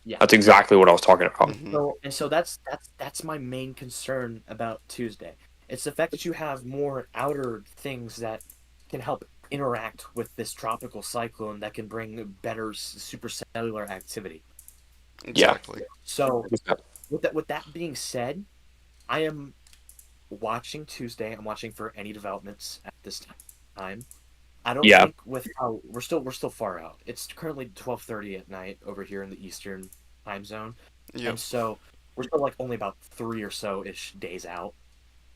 Yeah. That's exactly what I was talking about. Mm-hmm. So that's my main concern about Tuesday. It's the fact that you have more outer things that can help interact with this tropical cyclone that can bring better supercellular activity. Yeah. Exactly. So with that being said, I am watching Tuesday. I'm watching for any developments at this time. I don't Yeah. think with how we're still far out. It's currently 12:30 at night over here in the Eastern time zone, Yep. and so we're still like only about three or so ish days out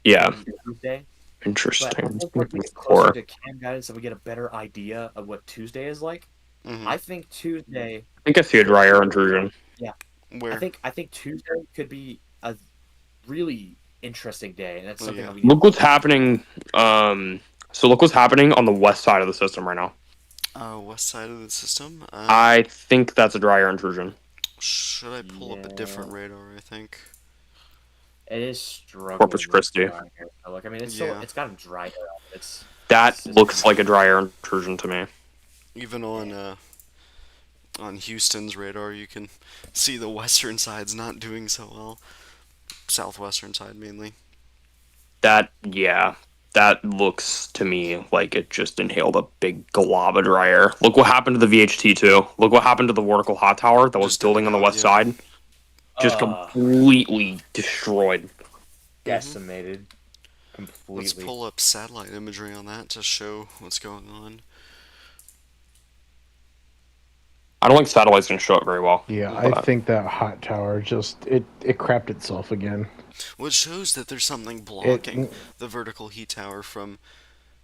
Yeah. from Tuesday. But I Interesting. think once we get closer Or to cam guidance and we get a better idea of what Tuesday is like, Mm-hmm. I think Tuesday I think I see a could dry air be, intrusion. yeah. I Where? think I think Tuesday could be a really interesting day, and that's Oh something yeah. that we need to Look what's watch. happening. So look what's happening on the west side of the system right now. West side of the system. I think that's a dry air intrusion. Should I pull up a different Yeah, radar? I think. it is Corpus struggling with Christi. dry air. Look, I mean, Yeah. it's got a dry air on it. That It's just looks like a dry air intrusion to me. Even yeah. on Houston's radar, you can see the western side's not doing so well. Southwestern side mainly. That, yeah, that looks to me like it just inhaled a big glob of dry air. Look what happened to the VHT too. Look what happened to the vertical hot tower that was Just died building on the out. west Yep. side. Just Uh, completely destroyed. Mhm. decimated Let's completely. pull up satellite imagery on that to show what's going on. I don't think satellites can show it very well. Yeah, I Mhm. But think that hot tower just it crapped itself again. Which shows that there's something It blocking the vertical heat tower from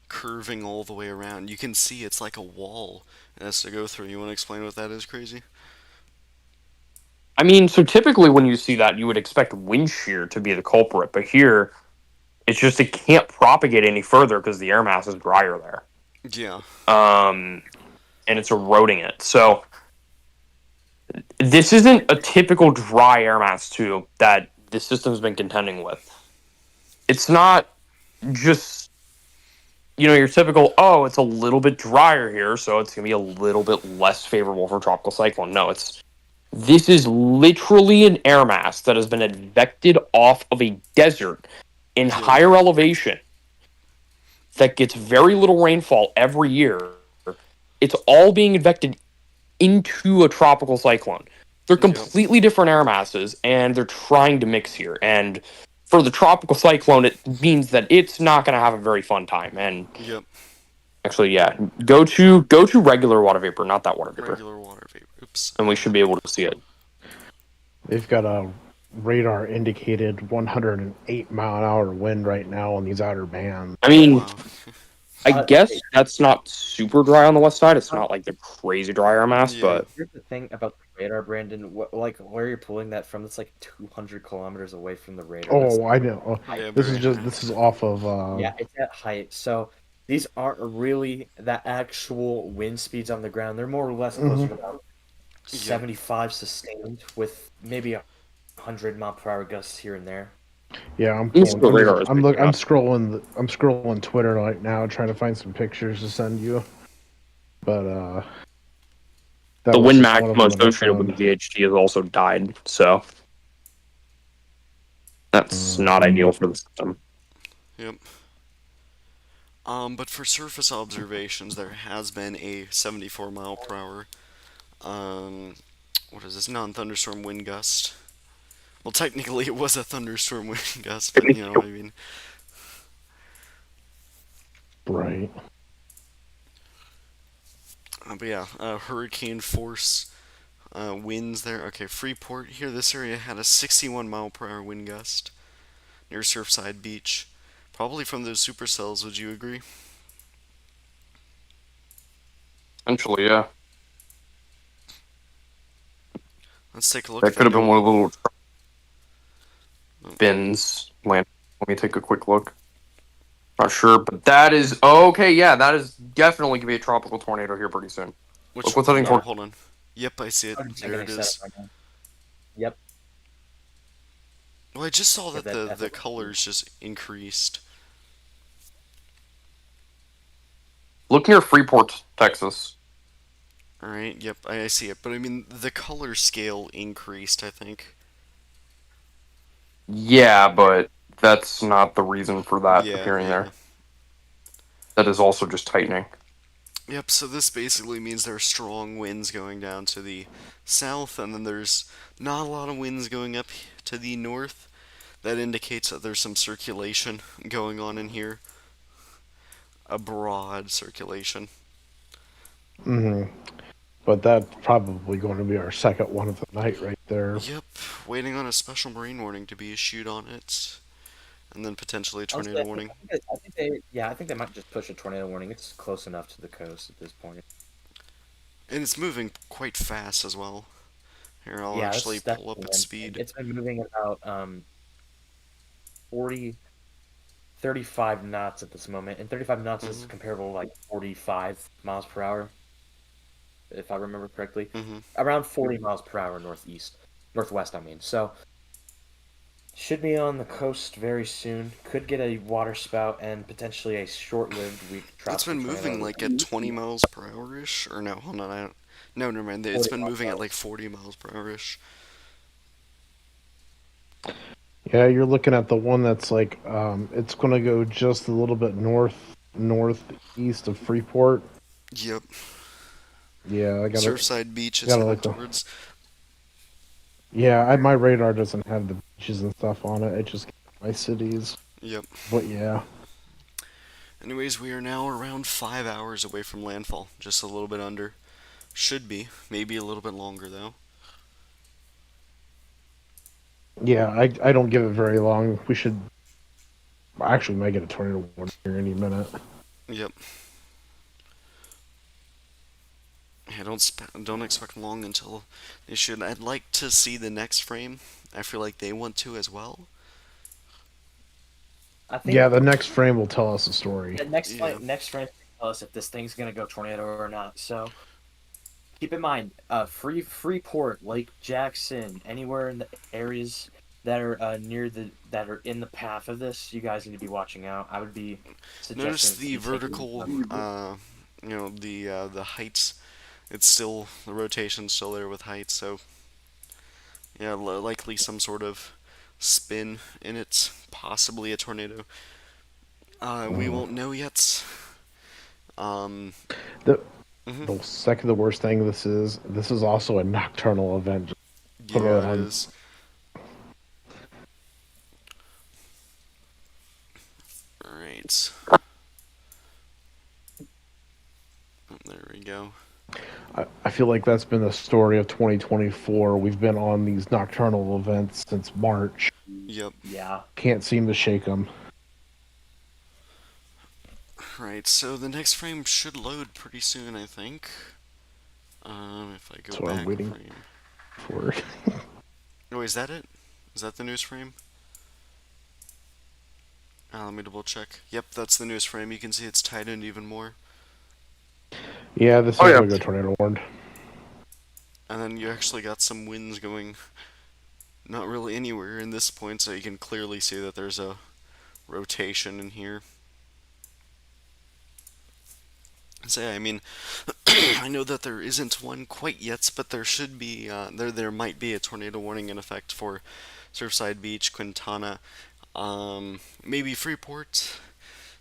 curving all the way around. You can see it's like a wall it has to go through. You want to explain what that is, crazy? I mean, so typically when you see that, you would expect wind shear to be the culprit, but here it's just it can't propagate any further because the air mass is drier there, Yeah. um, and it's eroding it. So this isn't a typical dry air mass too that the system's been contending with. It's not just your typical, oh, it's a little bit drier here, so it's gonna be a little bit less favorable for tropical cyclone. No, this is literally an air mass that has been advected off of a desert in Yep. higher elevation that gets very little rainfall every year. It's all being advected into a tropical cyclone. They're Yep. completely different air masses, and they're trying to mix here. And for the tropical cyclone, it means that it's not going to have a very fun time. And Yep. actually, yeah, go to regular water vapor, not that water vapor, Regular water vapor. Oops. and we should be able to see it. they've got a radar indicated 108-mile-an-hour wind right now on these outer bands. I Oh mean, wow. I guess Okay, that's not super dry on the west side. It's not like the crazy dry air mass, Yeah. but here's the thing about the radar, Brandon. Like where you're pulling that from, it's like 200 kilometers away from the radar. That's Oh, I know. height. Yeah. This Very is just high. this is off of Yeah, it's at height. So these aren't really the actual wind speeds on the ground. They're more or less closer mhm. to about Yep. 75 sustained with maybe 100 mile per hour gusts here and there. Yeah, I'm at least pulling. the radar is picking I'm up. scrolling. I'm scrolling Twitter right now, trying to find some pictures to send you. But that The was wind just one of maxima them that I associated with the found. VHT has also died, so that's not Let ideal me. for the system. Yep. But for surface observations, there has been a 74 mile per hour. Um, what is this? Non-thunderstorm wind gust. Well, technically, it was a thunderstorm wind gust, but you know what I mean. Right. But yeah, hurricane force winds there. Okay, Freeport here. This area had a 61 mile per hour wind gust near Surfside Beach. Probably from those supercells. Would you agree? Essentially, yeah. Let's take a look That at could that have been one new. of the little Oh, bins. Let me take a quick look. Not sure, but that is okay. Yeah, that is definitely gonna be a tropical tornado here pretty soon. Look which? what's heading Oh, toward. Yeah, hold on. Yep, I see it. I'm just There getting it set up is. right now. Yep. Well, I just saw Yeah, that that the that's colors just increased. Look near Freeport, Texas. All right. Yep, I see it. But I mean, the color scale increased, I think. Yeah, but that's not the reason for that Yeah, appearing yeah. there. That is also just tightening. Yep, so this basically means there are strong winds going down to the south, and then there's not a lot of winds going up to the north. That indicates that there's some circulation going on in here, a broad circulation. Hmm. But that's probably going to be our second one of the night right there. Yep, waiting on a special marine warning to be issued on it, and then potentially a I'll say, tornado warning. I think they might just push a tornado warning. It's close enough to the coast at this point. And it's moving quite fast as well. Here, I'll Yeah, actually that's pull up the its one thing. speed. It's been moving about 40, 35 knots at this moment, and 35 knots is Hmm. comparable to like 45 miles per hour, if I remember correctly. Hmm. Around 40 miles per hour northwest, I mean. So should be on the coast very soon. Could get a water spout and potentially a short-lived weak It's tropical been tornado moving over like at 20 miles per hour ish. Or no, hold on. No, never mind. It's 40 been miles moving per at hour. like 40 miles per hour ish. Yeah, you're looking at the one that's like it's going to go just a little bit northeast of Freeport. Yep. Yeah, Surfside Beach it's gotta headed look. towards. Yeah, my radar doesn't have the beaches and stuff on it. It just my cities. Yep. But yeah, Anyways, we are now around 5 hours away from landfall. Just a little bit under. Should be. Maybe a little bit longer though. yeah, I don't give it very long. We should actually might get a tornado warning here any minute. Yep. Yeah, don't expect long until they should. I'd like to see the next frame. I feel like they want to as well. I Yeah, think the next frame will tell us the story. the Yeah. next frame will tell us if this thing's gonna go tornado or not. So keep in mind, Freeport, Lake Jackson, anywhere in the areas that are that are in the path of this, you guys need to be watching out. I would be Notice suggesting to the be taking. vertical, the heights. It's still the rotation's still there with heights, so yeah, likely some sort of spin in it, possibly a tornado. We Mm. won't know yet. Um, The mhm. the second the worst thing this is also a nocturnal event. Just throw Yeah, it it on. is. All right. There we go. I feel like that's been the story of 2024. We've been on these nocturnal events since March. Yep. Yeah, Can't seem to shake them. Right. So the next frame should load pretty soon, I think. If I go That's what I'm back a waiting frame. for. Oh, is that it? Is that the news frame? Let me double check. Yep, that's the news frame. You can see it's tightened even more. Yeah, this Oh is yeah, like a tornado warned. And then you actually got some winds going not really anywhere in this point, so you can clearly see that there's a rotation in here. So yeah, I mean, I know that there isn't one quite yet, but there should be. There might be a tornado warning in effect for Surfside Beach, Quintana, maybe Freeport.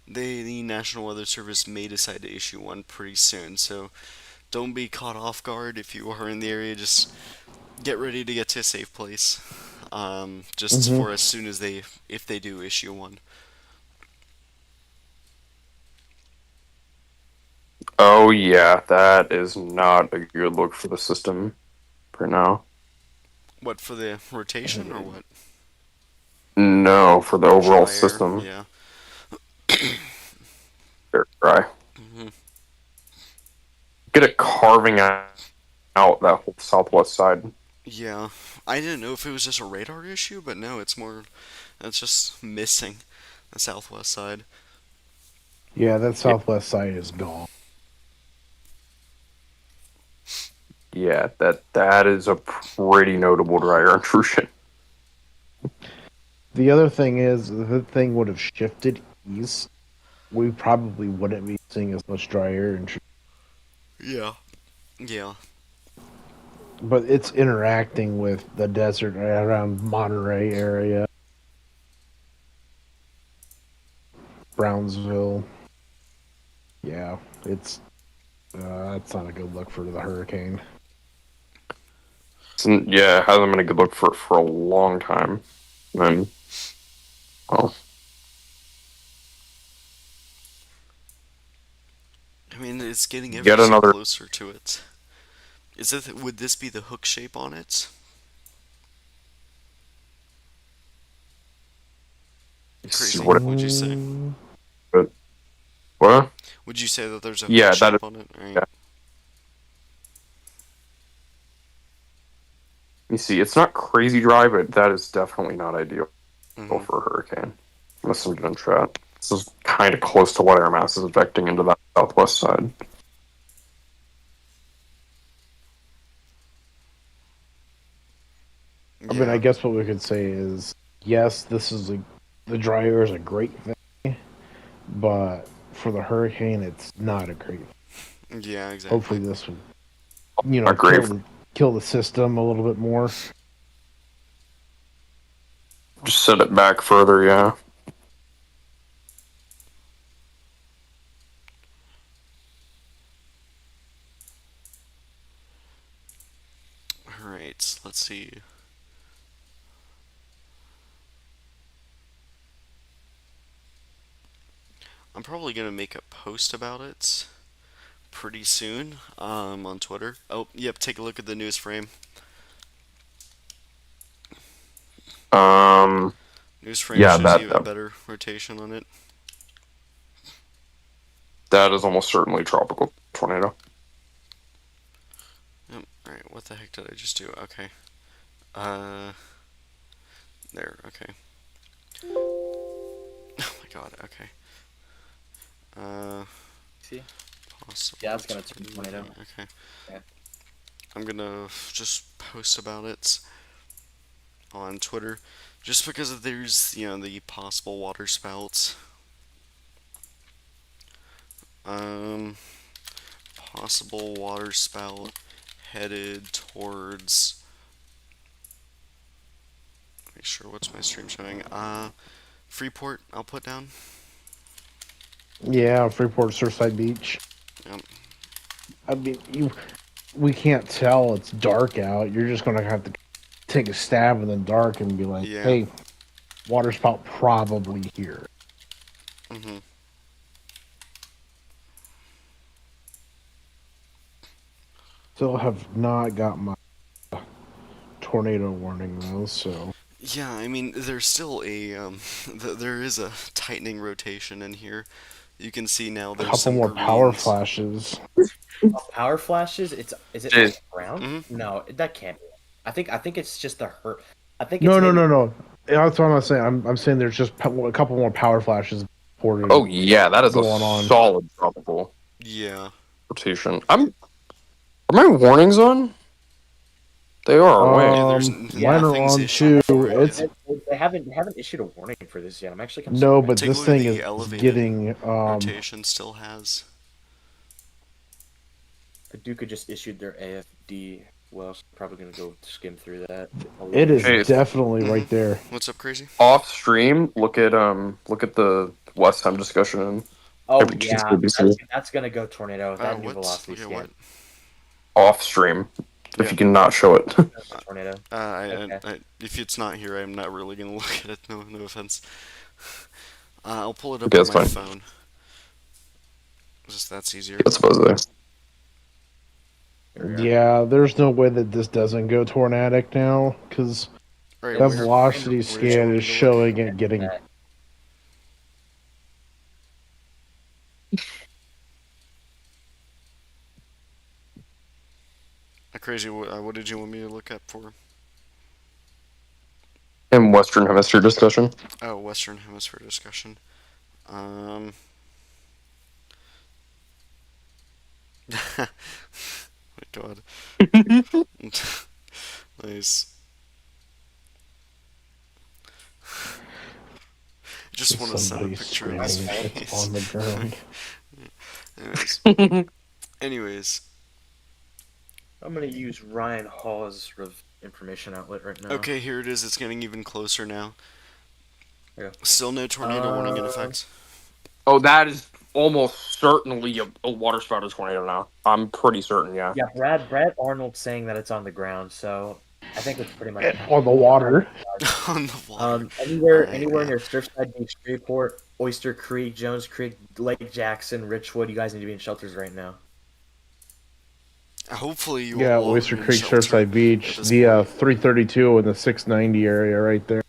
The National Weather Service may decide to issue one pretty soon, so don't be caught off guard if you are in the area. Just get ready to get to a safe place. Just Hmm. for as soon as if they do issue one. oh yeah, that is not a good look for the system for now. What for the rotation or what? No, for the overall Dry air, system, yeah. very dry. Hmm. Get it carving out that whole southwest side. Yeah, I didn't know if it was just a radar issue, but no, it's just missing the southwest side. Yeah, that Yeah, southwest side is gone. yeah, that is a pretty notable dry air intrusion. The other thing is, if the thing would have shifted east, we probably wouldn't be seeing as much dry air. And Yeah. Yeah. but it's interacting with the desert right around Monterey area, Brownsville. Yeah, it's not a good look for the hurricane. Yeah, it hasn't been a good look for a long time. And well, I mean, it's getting ever yet so another. closer to it. Is it? Would this be the hook shape on it? Let's see Crazy. what it. Would you say? Mm, But what? Would you say that there's a hook Yeah, that is. shape on it? Right. Yeah. You see, it's not crazy dry, but that is definitely not ideal Mm-hmm. for a hurricane. Unless I'm doing chat. This is kind of close to what air mass is affecting into that southwest side. I mean, I Yeah. guess what we could say is yes, the dry air is a great thing, but for the hurricane, it's not a great thing. Yeah. Hopefully, Exactly. this will Not great. kill the system a little bit more. Just set it back further, yeah. All right. Let's see. I'm probably gonna make a post about it pretty soon. On Twitter. Oh, yep. Take a look at the news frame. Um, News frame yeah, shows that you a better rotation on it. that is almost certainly tropical tornado. Yep. All right. What the heck did I just do? Okay. Uh. There. Okay. Oh my god. Okay. Uh. See? Possible. Yeah, it's gonna turn tornado. Okay. Yeah. I'm gonna just post about it on Twitter, just because there's the possible water spouts. Um, Possible water spout headed towards. Make sure what's my stream showing. Freeport. I'll put down. Yeah, Freeport, Surfside Beach. Yep. I mean, we can't tell. It's dark out. You're just gonna have to take a stab in the dark and be like, Yeah. "Hey, water spout probably here." Mhm. Still have not got my tornado warning though, so Yeah. I mean, there's still a there is a tightening rotation in here. You can see now a there's couple some more power greens. flashes. Power flashes. Is it Jeez. on the ground? Hmm. No, that can't be. I think it's just the hurt. I think it's No, no, maybe no, no. That's what I'm not saying. I'm saying there's just a couple more power flashes reported Oh yeah, that is a going on. solid tropical Yeah. rotation. Are my warnings on? They are. Wait. Yeah. There's yeah. Mine are nothing's on issued too. for it It's yet. They haven't issued a warning for this yet. I'm actually kind of no, surprised. but Take a this look at thing the is elevated getting rotation. Still has. Paducah just issued their AFD. Well, so probably gonna go skim through that a little it is bit. Chase, definitely Hmm. right there. What's up, crazy? off stream. Look at the West Ham discussion. Oh yeah, ABC. that's gonna go tornado. That new What? velocity Look at scan. what? Off stream. If Yeah. you cannot show it. Tornado. I, Okay. if it's not here, I'm not really gonna look at it. No, no offense. I'll pull it up Okay, on that's my fine. phone. Just that's easier. Yeah, supposedly. Here we are. Yeah, there's no way that this doesn't go tornadic now because All right, It that was where framed velocity where did you scan want is me to look? showing it getting. that. Crazy. What did you want me to look up for? In Western Hemisphere discussion. Oh, Western Hemisphere discussion. Um. My God. Nice. Just want to send a Somebody picture of his screaming. It's face. on the ground. Anyways. Anyways. I'm gonna use Ryan Hall's sort of information outlet right now. Okay, here it is. It's getting even closer now. Yeah. Still no tornado warning in Uh, effect. Oh, that is almost certainly a water spouted tornado now. I'm pretty certain, yeah. yeah, Brad Arnold saying that it's on the ground, so I think it's pretty much On the water. On the water. Alright, Anywhere yeah. near Surfside Beach, Shreveport, Oyster Creek, Jones Creek, Lake Jackson, Richwood. You guys need to be in shelters right now. Hopefully you Yeah, all will be Oyster in Creek, shelter Surfside at Beach, this the point. 332 and the 690 area right there.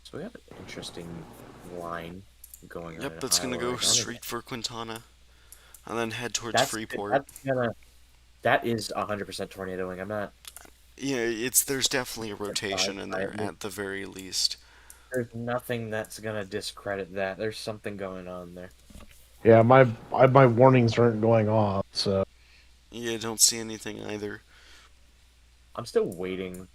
So we have an interesting line going on Yep, in that's Ohio gonna go right now. straight for Quintana. And then head towards That's Freeport. that's gonna that is 100% tornadoing. I'm not Yeah, there's definitely a rotation surprised in by there it. at the very least. There's nothing that's gonna discredit that. There's something going on there. Yeah, my warnings aren't going off, so Yeah, don't see anything either. I'm still waiting.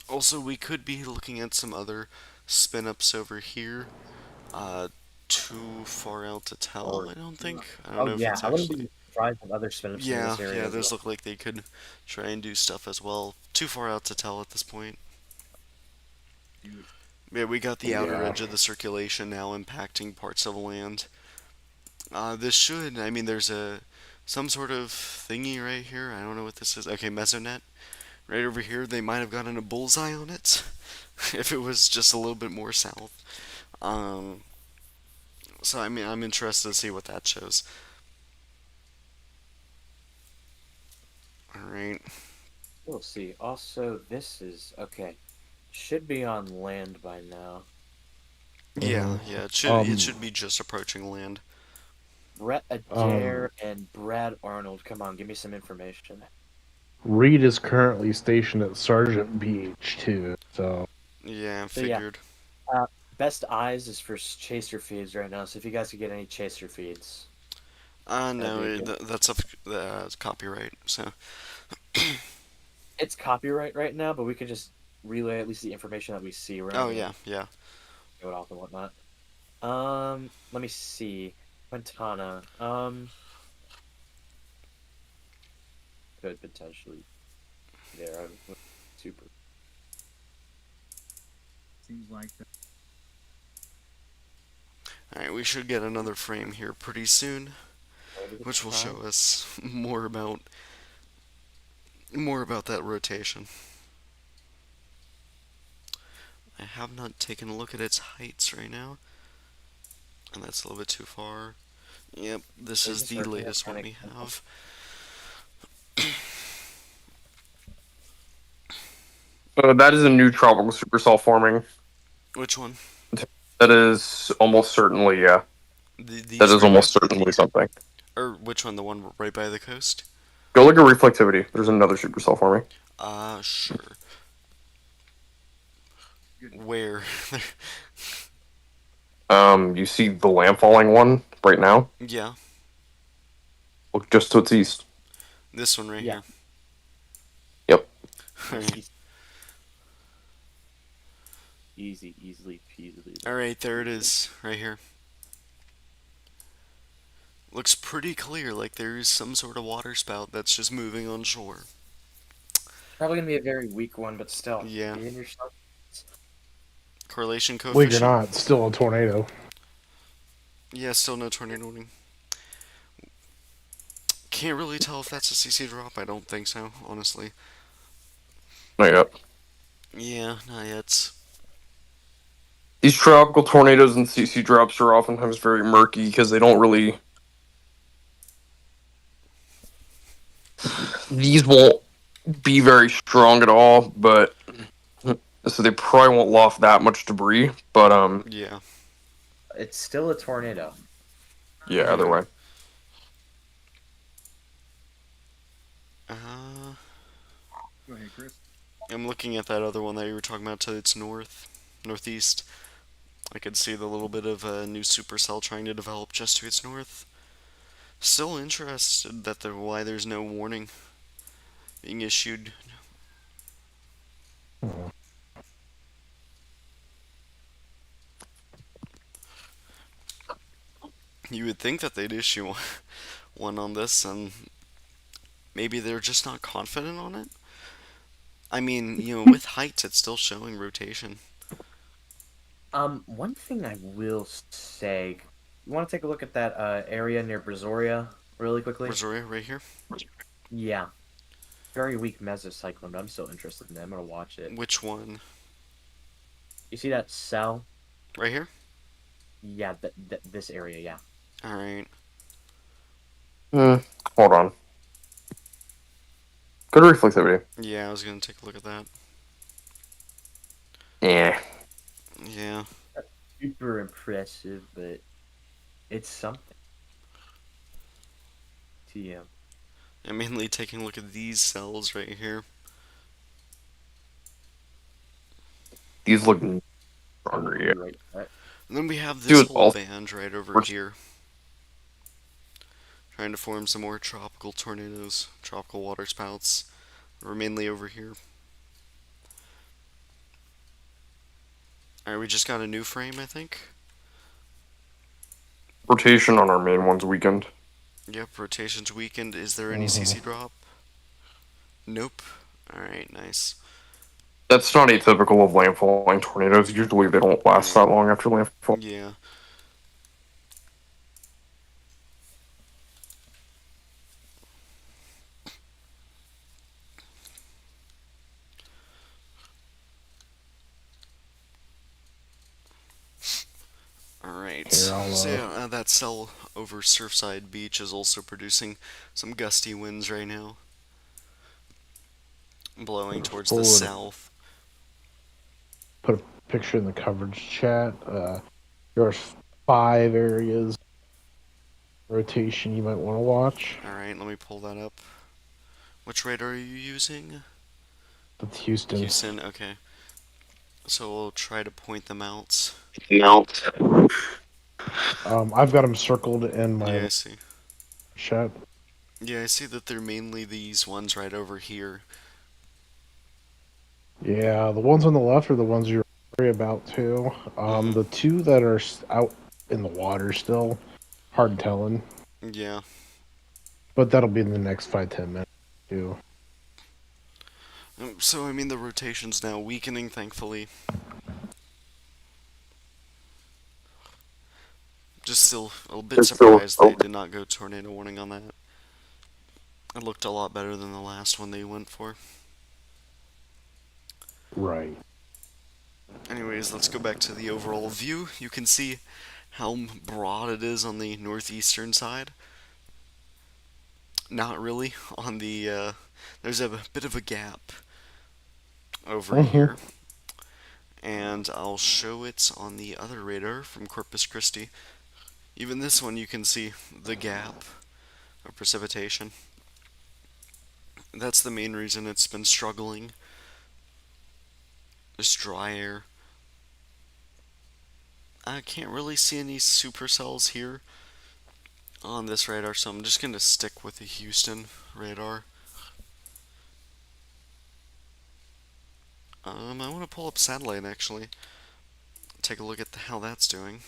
Also, we could be looking at some other spin ups over here. Uh, Too far out to tell, Or I don't think. I don't oh know if yeah, it's I wouldn't actually. be surprised if other spin-ups in Yeah, this area yeah, as those well. look like they could try and do stuff as well. Too far out to tell at this point. Yeah, we got the outer yeah. edge of the circulation now impacting parts of land. This should, I mean, there's some sort of thingy right here. I don't know what this is. Okay, mesonet. Right over here, they might have gotten a bullseye on it if it was just a little bit more south. Um, so I mean, I'm interested to see what that shows. All right. We'll see. Also, this is okay. Should be on land by now. Yeah, Mhm. yeah. It Um, should be just approaching land. Brett um, Adair and Brad Arnold. Come on, give me some information. Reed is currently stationed at Sargent Beach too. So Yeah, So yeah, figured. uh, best eyes is for chaser feeds right now. So if you guys could get any chaser feeds, that'd No, be a good. that's up copyright. So It's copyright right now, but we could just relay at least the information that we see oh rather yeah, than yeah. go it off and whatnot. Let me see. Quintana. Could potentially there. Super. All right, we should get another frame here pretty soon, Over the which will time. show us more about that rotation. I have not taken a look at its heights right now, and that's a little bit too far. Yep, this There's is a the certain latest one mechanic. we have. That is a new tropical supercell forming. Which one? That is almost certainly, yeah. That These is right here? almost certainly something. Or which one? The one right by the coast? Go look at reflectivity. There's another supercell forming. Sure. Where? You see the lamp falling one right now? Yeah, Look just to its east. this one right Yeah. here. Yep. Alright. Easily peasily. Alright, there it is, right here. Looks pretty clear, like there is some sort of water spout that's just moving on shore. Probably gonna be a very weak one, but still, Yeah. be in your stuff. Correlation believe it or coefficient? not, it's still a tornado. Yeah, still no tornado warning. Can't really tell if that's a CC drop. I don't think so, honestly. Not yet. Yeah, not yet. These tropical tornadoes and CC drops are oftentimes very murky because they don't really. These won't be very strong at all, but so they probably won't loft that much debris. But Yeah. It's still a tornado. yeah. Either Yeah. way, Uh, Go ahead, Chris. I'm looking at that other one that you were talking about to its northeast. I could see the little bit of a new supercell trying to develop just to its north. Still interested that why there's no warning being issued. You would think that they'd issue one on this, and Maybe they're just not confident on it. I mean, with heights, it's still showing rotation. One thing I will say, you want to take a look at that area near Brazoria really quickly? Rosaria, right here. Yeah, very weak mesocyclone, but I'm still interested in it. I'm gonna watch it. Which one? You see that cell? Right here. Yeah, this area. Yeah. All right. Hmm. Hold on. Good reflexivity. Yeah, I was gonna take a look at that. Yeah. Yeah. Super impressive, but it's something to you. I'm mainly taking a look at these cells right here. These look I'm stronger. gonna Yeah. be right back. And then we have this Dude, whole also, band right over here, trying to form some more tropical tornadoes, tropical water spouts. We're mainly over here. Alright, we just got a new frame, I think. rotation on our main one's weakened. Yep, rotation's weakened. Is there any Hmm. CC drop? Nope. Alright, nice. That's not atypical of landfalling tornadoes. Usually they don't last Alright. that long after landfall. Yeah. Alright. Here, So I'll yeah, that cell over Surfside Beach is also producing some gusty winds right now, blowing towards the forward, south. put a picture in the coverage chat. There's 5 areas rotation you might want to watch. Alright, let me pull that up. Which radar are you using? That's Houston. Houston, okay. So we'll try to point them out. Melt. I've got them circled in Yeah, my I see. chat. Yeah, I see that they're mainly these ones right over here. Yeah, the ones on the left are the ones you're worried about too. Mm-hmm. The two that are out in the water still, hard telling. Yeah. But that'll be in the next 5-10 minutes too. So, I mean, the rotation's now weakening, thankfully. Just still a bit It's still surprised they did not go tornado warning on that. It looked a lot better than the last one they went for. Right. Anyways, let's go back to the overall view. You can see how broad it is on the northeastern side. Not really on the, there's a bit of a gap over Hmm. here. And I'll show it on the other radar from Corpus Christi. Even this one you can see the gap of precipitation. That's the main reason it's been struggling. This dry air. I can't really see any supercells here on this radar, so I'm just going to stick with the Houston radar. I want to pull up satellite actually. Take a look at how that's doing.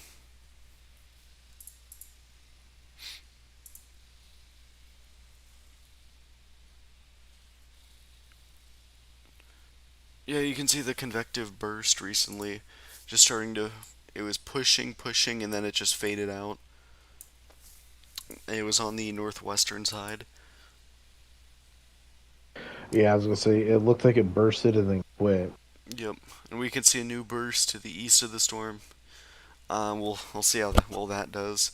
Yeah, you can see the convective burst recently. Just starting to. It was pushing, pushing, and then it just faded out. It was on the northwestern side. Yeah, I was gonna say it looked like it bursted and then quit. Yep. And we can see a new burst to the east of the storm. We'll see how well that does.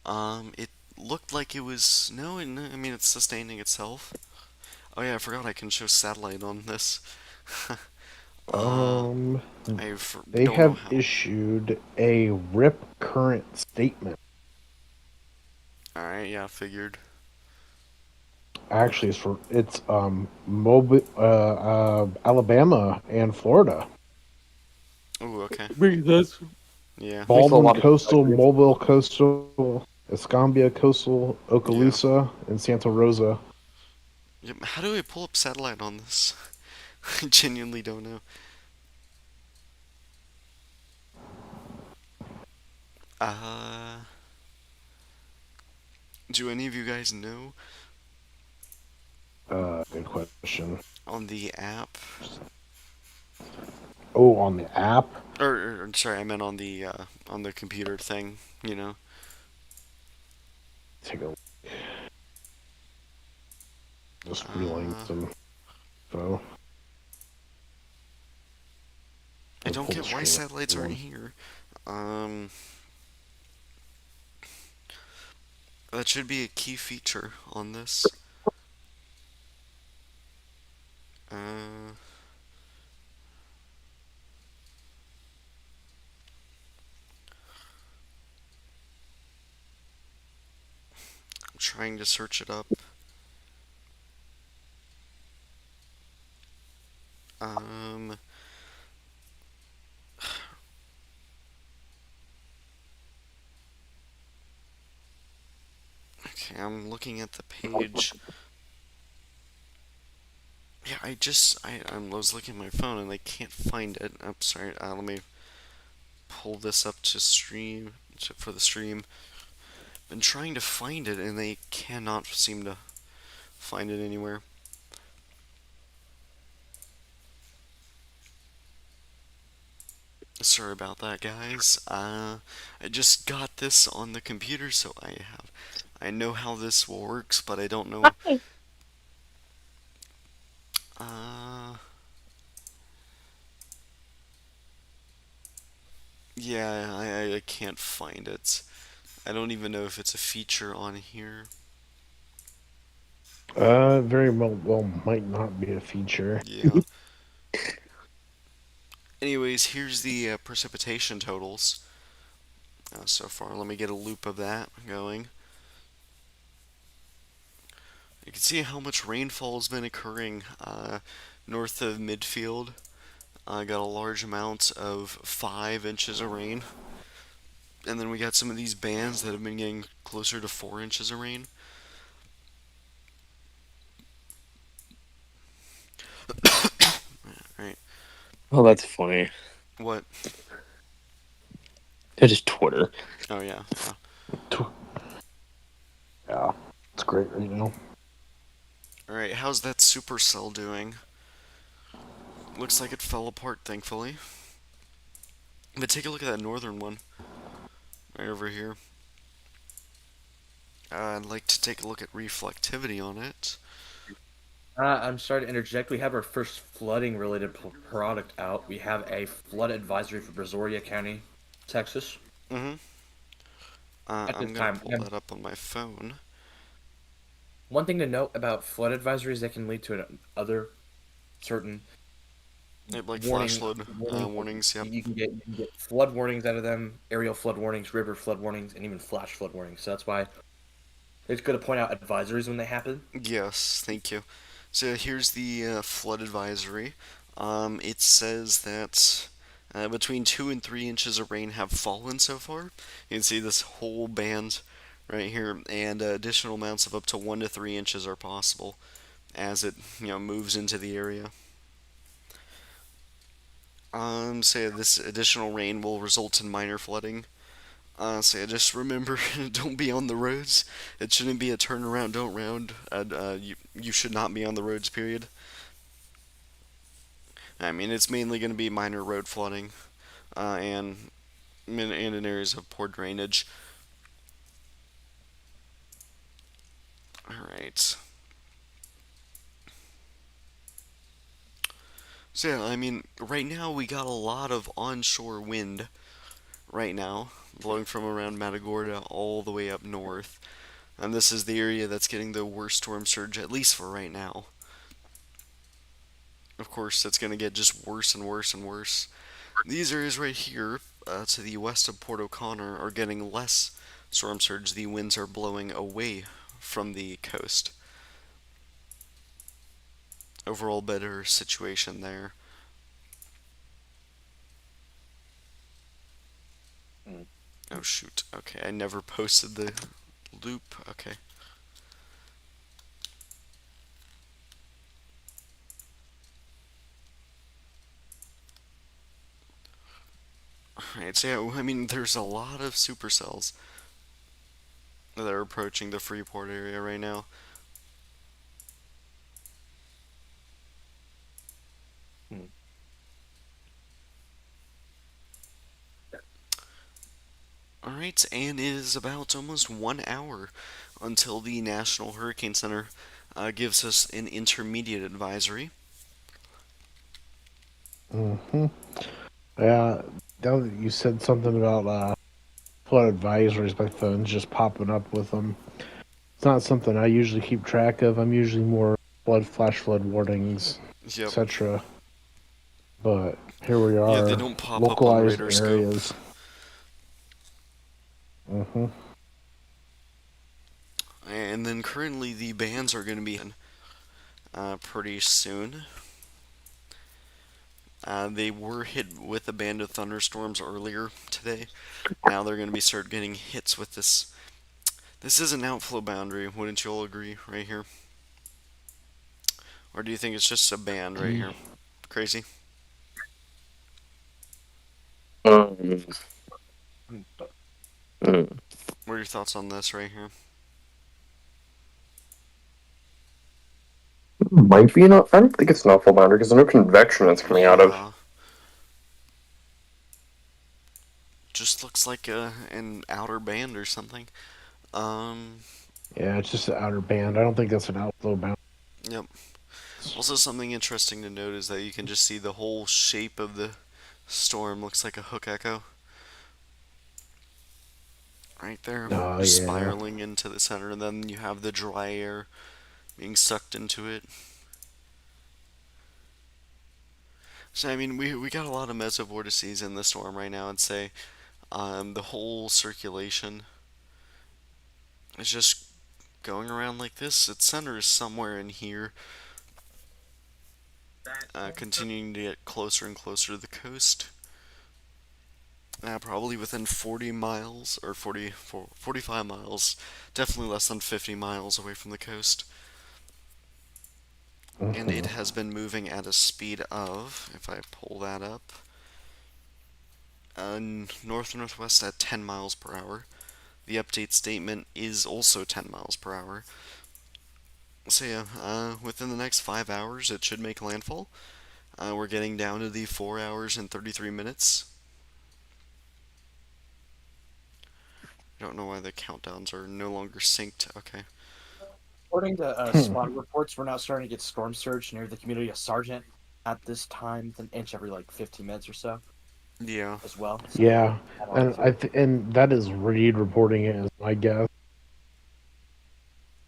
It looked like it was no, I mean it's sustaining itself. Oh yeah, I forgot I can show satellite on this. uh, Um, I they don't know have how. issued a rip current statement. All right, yeah, figured. Actually, it's Mobile, Alabama and Florida. Oh, okay. That's Yeah, makes a Baldwin lot of Coastal, sense. Mobile Coastal, Escambia Coastal, yeah. Okaloosa, and Santa Rosa. Yep. How do I pull up satellite on this? I genuinely don't know. Uh, do any of you guys know? Good question. on the app? Oh, on the app? Or sorry, I meant on the computer thing. You know. Take a look. Just relaying Uh, some info. I I'll don't pull the get why stream up satellites for aren't everyone. here. Um, that should be a key feature on this. I'm trying to search it up. Um, okay, I'm looking at the page. Yeah, I was looking at my phone and I can't find it. I'm sorry. Let me pull this up to stream for the stream. Been trying to find it and they cannot seem to find it anywhere. Sorry about that, guys. I just got this on the computer, so I know how this works, but I don't know. Uh, yeah, I can't find it. I don't even know if it's a feature on here. Very well might not be a feature. Yeah. Anyways, here's the precipitation totals so far. Let me get a loop of that going. You can see how much rainfall has been occurring north of midfield. I got a large amount of 5 inches of rain. And then we got some of these bands that have been getting closer to 4 inches of rain. Right. Oh, that's funny. What? It's just Twitter. Oh, yeah. Yeah. Yeah, it's great right now. Alright, how's that supercell doing? Looks like it fell apart, thankfully. But take a look at that northern one. Right over here. I'd like to take a look at reflectivity on it. I'm sorry to interject. We have our first flooding related product out. We have a flood advisory for Brazoria County, Texas. Mm-hmm. At this I'm gonna time, pull that up on my phone. one thing to note about flood advisories that can lead to other certain Like flash warning flood warnings. warnings, yep. You can get flood warnings out of them, aerial flood warnings, river flood warnings, and even flash flood warnings. So that's why it's good to point out advisories when they happen. Yes, thank you. So here's the flood advisory. It says that between 2 and 3 inches of rain have fallen so far. You can see this whole band right here, and additional amounts of up to 1 to 3 inches are possible as it moves into the area. Say this additional rain will result in minor flooding. Say just remember, don't be on the roads. It shouldn't be a turnaround, don't round. You should not be on the roads. Period. I mean, it's mainly going to be minor road flooding, and in areas of poor drainage. All right. So yeah, I mean, right now we got a lot of onshore wind. Right now, blowing from around Matagorda all the way up north, and this is the area that's getting the worst storm surge, at least for right now. Of course, it's going to get just worse and worse and worse. These areas right here, to the west of Port O'Connor, are getting less storm surge. The winds are blowing away from the coast. Overall, better situation there. Mm. Oh shoot. Okay, I never posted the loop. Okay. Alright, so yeah, I mean, there's a lot of supercells that are approaching the Freeport area right now. Alright, and it is about almost 1 hour until the National Hurricane Center gives us an intermediate advisory. Mm-hmm. Yeah, you said something about flood advisories. My phone's just popping up with them. It's not something I usually keep track of. I'm usually more flood, flash flood warnings, Yep. etc. But here we Yeah, they are, don't pop up on localized radar scope. areas. Mm-hmm. And then currently the bands are going to be pretty soon. They were hit with a band of thunderstorms earlier today. Now they're going to be start getting hits with this. This is an outflow boundary, wouldn't you all agree, right here? Or do you think it's just a band right here? Crazy. Um, Mm, mm, What are your thoughts on this right here? might be enough. I don't think it's an awful boundary because there's no convection it's coming out of. Yeah, just looks like an outer band or something. Um, Yeah, it's just the outer band. I don't think that's an outflow bound. yep. Also, something interesting to note is that you can just see the whole shape of the storm looks like a hook echo right there, Oh yeah. spiraling into the center. And then you have the dry air being sucked into it. So I mean, we got a lot of mesovortices in the storm right now. I'd say the whole circulation is just going around like this. Its center is somewhere in here, continuing to get closer and closer to the coast. Probably within 40 miles or 45 miles, definitely less than 50 miles away from the coast. And it Mm-hmm. has been moving at a speed of, if I pull that up, north northwest at 10 miles per hour. The update statement is also 10 miles per hour. So yeah, within the next 5 hours, it should make landfall. We're getting down to the 4 hours and 33 minutes. I don't know why the countdowns are no longer synced. Okay. According to spot reports, we're now starting to get storm surge near the community of Sargent at this time. It's an inch every like 15 minutes or so Yeah. as well. So Yeah, that on and too. and that is Reed reporting it as my guess.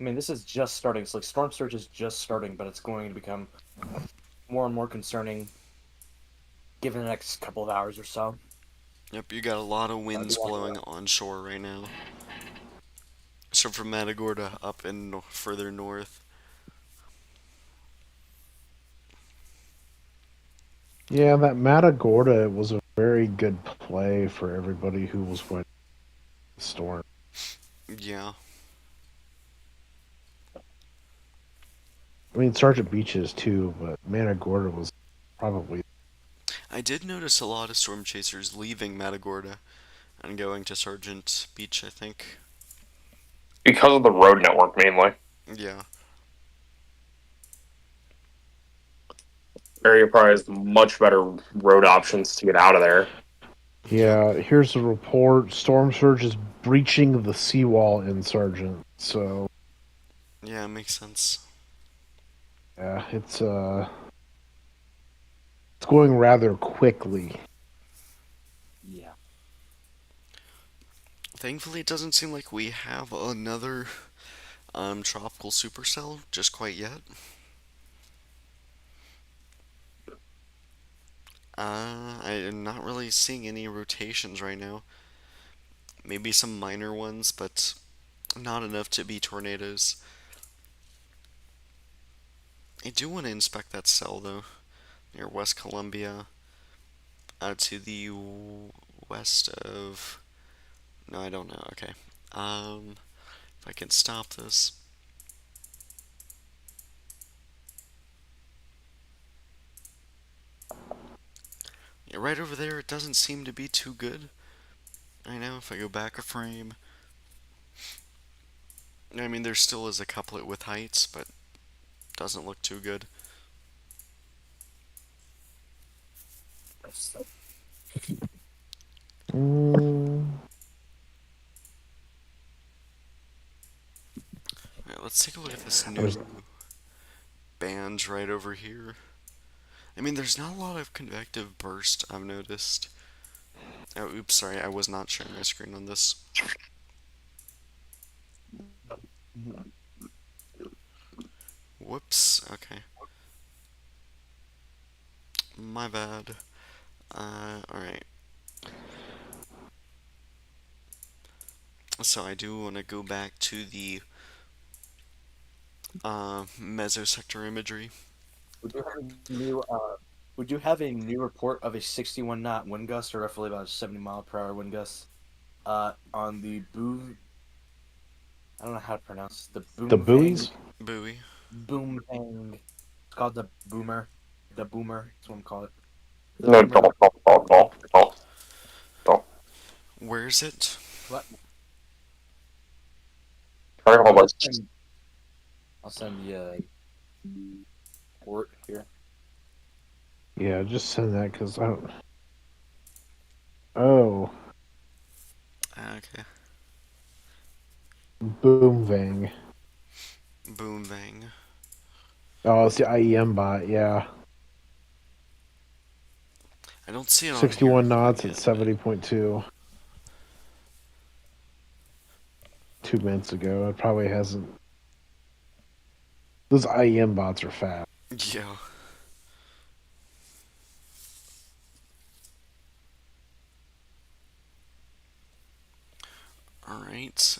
I mean, this is just starting. It's like storm surge is just starting, but it's going to become more and more concerning given the next couple of hours or so. Yep, you got a lot of I do winds wonder. blowing onshore right now. So from Matagorda up and further north. Yeah, that Matagorda was a very good play for everybody who was with the storm. Yeah. I mean, Sergeant Beaches too, but Matagorda was probably. I did notice a lot of storm chasers leaving Matagorda and going to Sargent Beach, I think. Because of the road network mainly. Yeah. Area probably has much better road options to get out of there. Yep. Yeah, here's the report. Storm surge is breaching the seawall in Sargent. So Yeah, makes sense. yeah, it's going rather quickly. Yeah. Thankfully, it doesn't seem like we have another tropical supercell just quite yet. I am not really seeing any rotations right now. Maybe some minor ones, but not enough to be tornadoes. I do want to inspect that cell though, near West Columbia, to the west of. No, I don't know. Okay. If I can stop this. Yeah, right over there, it doesn't seem to be too good. I know if I go back a frame. I mean, there still is a couplet with heights, but doesn't look too good. Mm. let's take a look at this I was new band right over here. I mean, there's not a lot of convective burst, I've noticed. Oh, oops, sorry, I was not sharing my screen on this. Whoops, okay. My bad. Alright. So I do want to go back to the mesosector imagery. Would you have a new would you have a new report of a 61 knot wind gust or roughly about a 70-mile-per-hour wind gust on the boom I don't know how to pronounce the the boom buoys. Buoy. boom thing. It's called the boomer. The boomer. That's what I'm calling it. The No, boomer. don't. Where is it? What? Try to hold I'll it. send, I'll send you a report here. Yeah, just send that because I don't. Oh, Okay. boom vang. Boom Bang. Oh, it's the IEM bot. Yeah, I don't see it on here 61 quite knots at yet, but 70.2. 2 minutes ago, it probably hasn't. Those IEM bots are fast. yeah. Alright.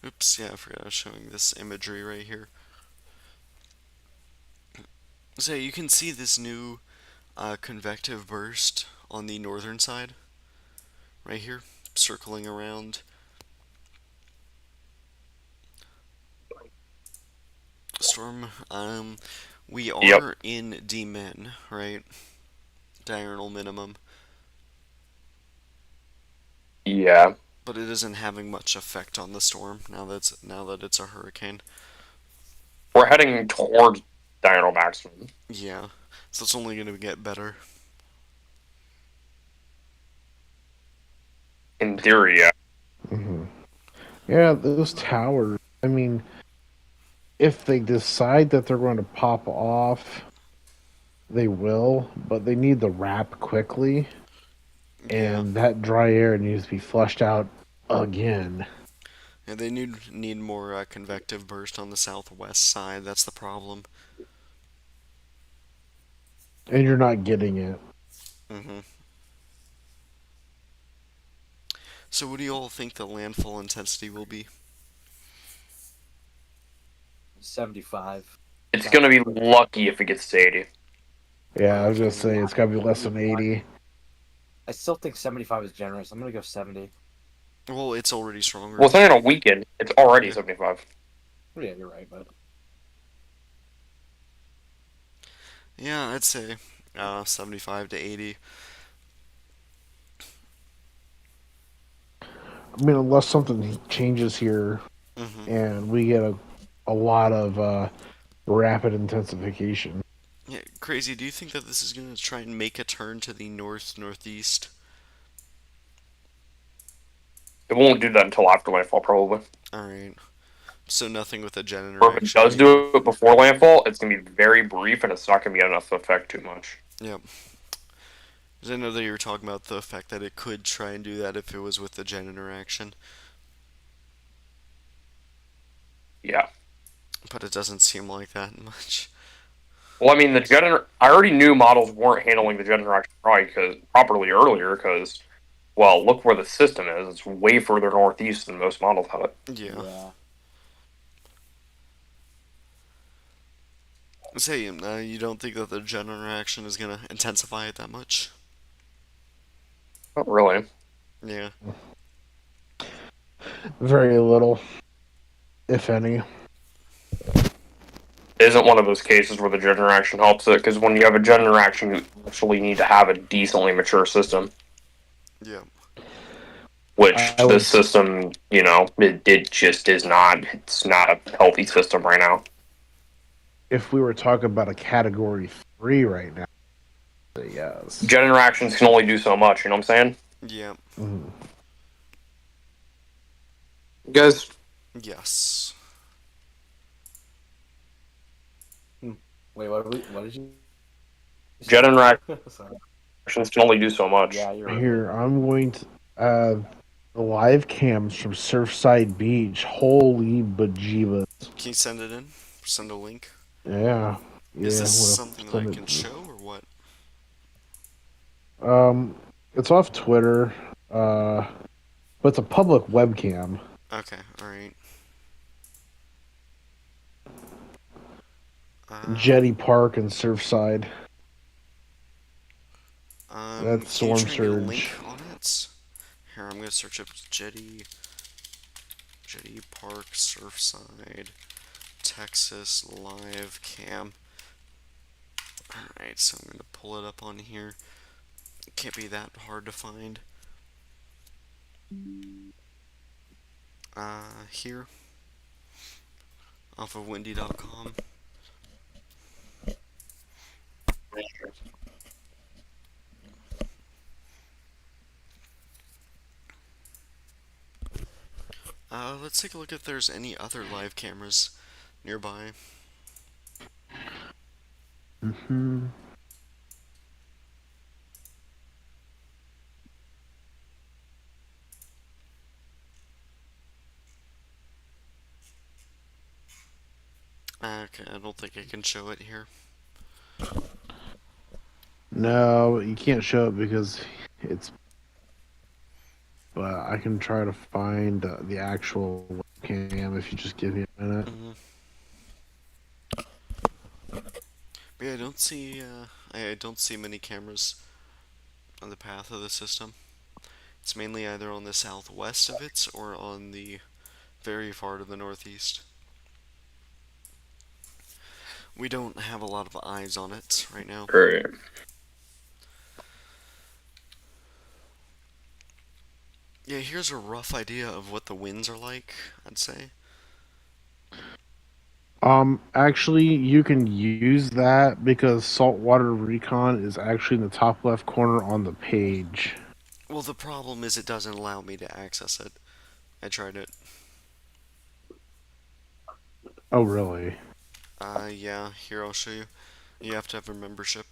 Oops, yeah, I forgot I was showing this imagery right here. So you can see this new convective burst on the northern side, right here, circling around. Storm, we Yep. are in D-min, right? Diurnal minimum, Yeah. but it isn't having much effect on the storm now that it's a hurricane. We're heading towards diurnal maximum. Yeah, so it's only going to get better. In theory, yeah. Hmm. Yeah, those towers. I mean, if they decide that they're going to pop off, they will, but they need the wrap quickly, Yeah, and that dry air needs to be flushed out again. yeah, they need more convective burst on the southwest side. That's the problem. And you're not getting it. hmm So, what do you all think the landfall intensity will be? 75. It's Sounds gonna be good. lucky if it gets to 80. Yeah, I was gonna Okay. say it's gotta be less than 80. I still think 75 is generous. I'm gonna go 70. Well, it's already stronger. Well, it's only on a weekend. It's already Yeah. 75. Oh, yeah, you're right, but Yeah, I'd say 75 to 80. I mean, unless something changes here hmm and we get a lot of rapid intensification. Yeah, crazy. Do you think that this is going to try and make a turn to the northeast? It won't do that until after landfall, probably. Alright. So nothing with a jet Or if it interaction does here. do it before landfall, it's gonna be very brief and it's not gonna be enough to affect too much. Yep. 'Cause I know that you were talking about the fact that it could try and do that if it was with the jet interaction, Yeah. but it doesn't seem like that much. Well, I mean, I already knew models weren't handling the jet interaction properly earlier because, well, look where the system is. It's way further northeast than most models have it. Yeah. yeah. Say, you don't think that the jet interaction is going to intensify it that much? Not really. Yeah. Very little, if any. It isn't one of those cases where the jet interaction helps it because when you have a jet interaction, you actually need to have a decently mature system. Yeah. Which I this would, system, it just is not. It's not a healthy system right now. if we were talking about a category 3 right now, yes. Jet interactions can only do so much. You know what I'm saying? Yeah. Mhm. Guys, Yes. Wait, what did you Jet say? interactions Sorry. can only do so much. Yeah, you're right. Here, I'm going to the live cams from Surfside Beach. Holy bejeebus! Can you send it in? Send a link. Yeah, Is yeah. this I'm gonna something that I send can it. show or what? Um, it's off Twitter. Uh, but it's a public webcam. Okay, alright. Jetty Park and Surfside. That's Can you Storm try and get a link Surge. on it? Here, I'm gonna search up Jetty Park Surfside Texas live cam. Alright, so I'm gonna pull it up on here. It can't be that hard to find. Here, off of windy.com. Let's take a look if there's any other live cameras nearby. Hmm. Okay, I don't think I can show it here. No, you can't show it because it's. But I can try to find the actual webcam if you just give me a minute. Hmm. But yeah, I don't see many cameras on the path of the system. It's mainly either on the southwest of it or on the very far to the northeast. We don't have a lot of eyes on it right now. Right. Yeah, here's a rough idea of what the winds are like, I'd say. Actually, you can use that because saltwater recon is actually in the top left corner on the page. Well, the problem is it doesn't allow me to access it. I tried it. Oh, really? Yeah, here I'll show you. You have to have a membership.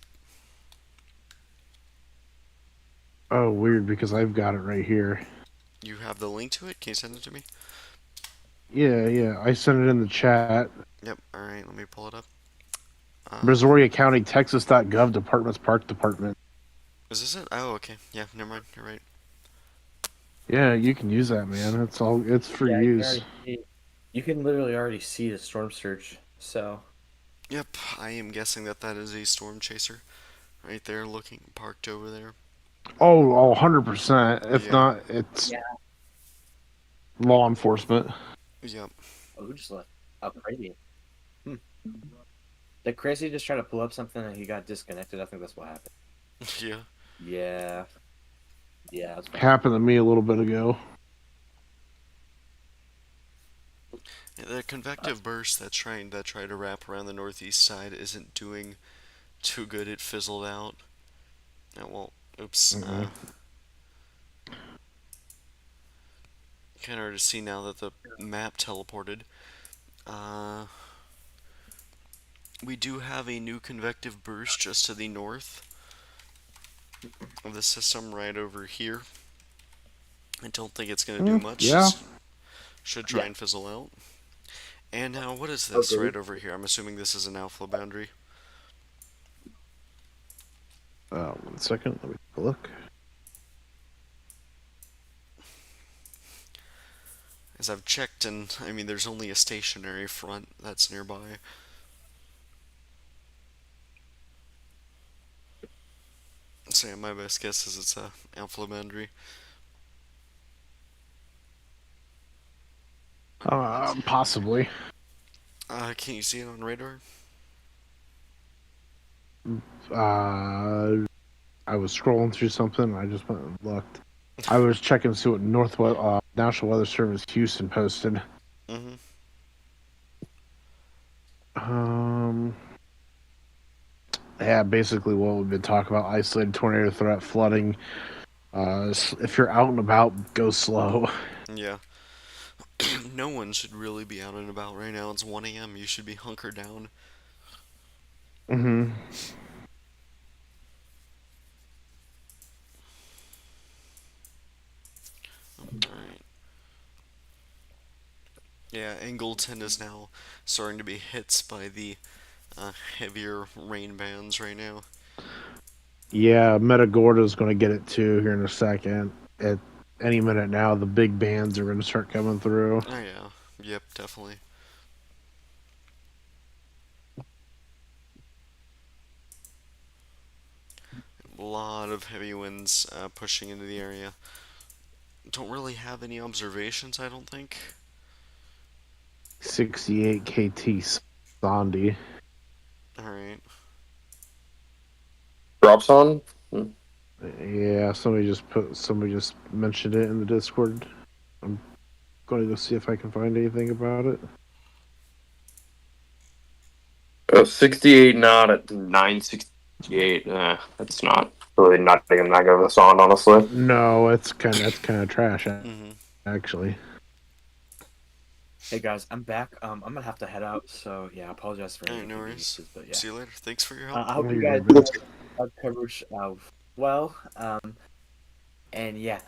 Oh, weird because I've got it right here. You have the link to it? Can you send it to me? Yeah, yeah. I sent it in the chat. Yep, alright, let me pull it up. Brazoria County, Texas.gov, Departments, Park Department. Is this it? Oh, okay. Yeah, never mind, you're right. Yeah, you can use that, man. It's all. It's for Yeah, you can use. already see. You can literally already see the storm surge. So Yep, I am guessing that that is a storm chaser. Right there, looking parked over there. Oh, 100%. If Yeah, not, it's yeah. law enforcement. yep. Oh, who just left? Oh, crazy. Hmm. Did Crazy just try to pull up something and he got disconnected? I think that's what happened. Yeah. Yeah. Yeah, that's fine. Happened to me a little bit ago. The convective burst that tried to wrap around the northeast side isn't doing too good. It fizzled out. Well, oops. Mm-mm. Kind of hard to see now that the map teleported. Uh, we do have a new convective burst just to the north of the system, right over here. I don't think it's going to do much. Yeah. It should try Yeah. and fizzle out. And now, what is this Agreed. right over here? I'm assuming this is an outflow boundary. 1 second. Let me take a look. As I've checked, and I mean, there's only a stationary front that's nearby. So yeah, my best guess is it's a outflow boundary. Possibly. Can you see it on radar? Uh, I was scrolling through something. I just went and looked. I was checking to see what Northwest National Weather Service Houston posted. Mm-hmm. Um, yeah, basically what we've been talking about: isolated tornado threat, flooding. If you're out and about, go slow. Yeah. No one should really be out and about right now. It's 1 a.m. You should be hunkered down. Mm-hmm. Alright. Yeah, Angleton is now starting to be hit by the heavier rain bands right now. Yeah, Metagorda's going to get it too here in a second. At any minute now, the big bands are going to start coming through. Oh yeah, yep, definitely. A lot of heavy winds pushing into the area. Don't really have any observations, I don't think. 68 KT Sandy. Alright. Drops on. Hmm. Yeah, somebody just mentioned it in the Discord. I'm going to go see if I can find anything about it. 68 knot at 968. That's not really nothing. That good of a song, honestly. No, that's kind of trash Mm-hmm. actually. Hey guys, I'm back. I'm gonna have to head out, so yeah, I apologize for any Alright, no worries. inconveniences, but yeah, See you later. Thanks for your help. I hope Oh, you you're guys good, man. have coverage well. And yeah,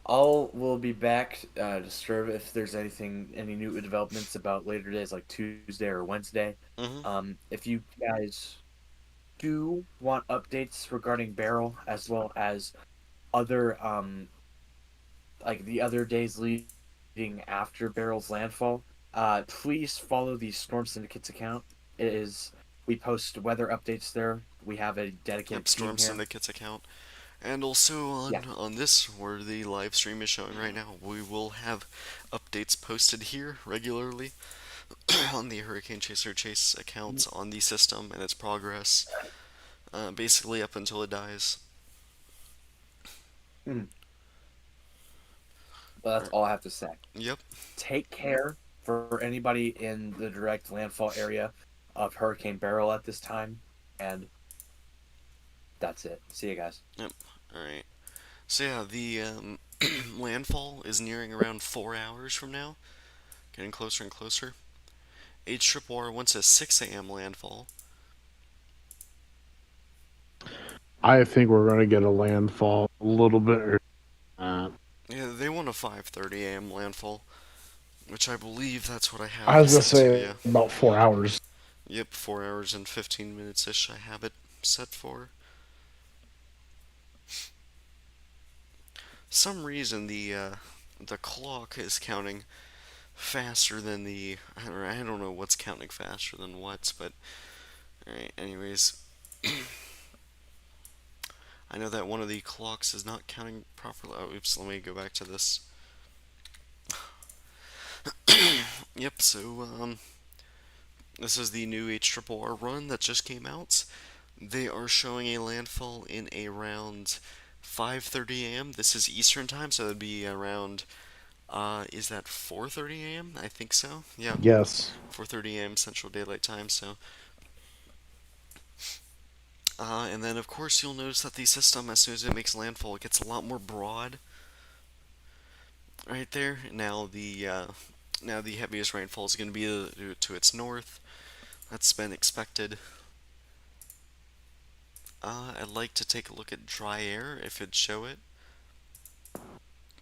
all will be back to serve if there's any new developments about later days like Tuesday or Wednesday. Mm-hmm. If you guys do want updates regarding Beryl as well as other like the other days leading after Beryl's landfall, please follow the Storm Syndicate's account. It is we post weather updates there. We have a Yep, dedicated team Storm here. Syndicate's account. And also Yeah. on this, where the live stream is showing right now, we will have updates posted here regularly on the Hurricane Chaser Chase account on the system and its progress, basically up until it dies. Mm, but that's all I have to say. Yep. Take care for anybody in the direct landfall area of Hurricane Beryl at this time, and that's it. See you guys. Yep. All right. So yeah, the landfall is nearing around 4 hours from now, getting closer and closer. H Triple R wants a 6 a.m. landfall. I think we're going to get a landfall a little bit earlier than that. Yeah, they want a 5:30 a.m. landfall, which I believe that's what I I have was going to set to. say Yeah. about 4 hours. Yep, 4 hours and 15 minutes ish. I have it set for. Some reason the clock is counting faster than the. I don't know what's counting faster than what, but alright. Anyways, I know that one of the clocks is not counting properly. Oh, oops. Let me go back to this. Yep. So this is the new H Triple R run that just came out. They are showing a landfall in around 5:30 a.m. This is Eastern time, so it'd be around. Is that 4:30 a.m.? I think so. Yeah, Yes. 4:30 a.m. Central Daylight Time. So, and then of course you'll notice that the system, as soon as it makes landfall, it gets a lot more broad. Right there. Now the heaviest rainfall is going to be to its north. That's been expected. I'd like to take a look at dry air if it'd show it.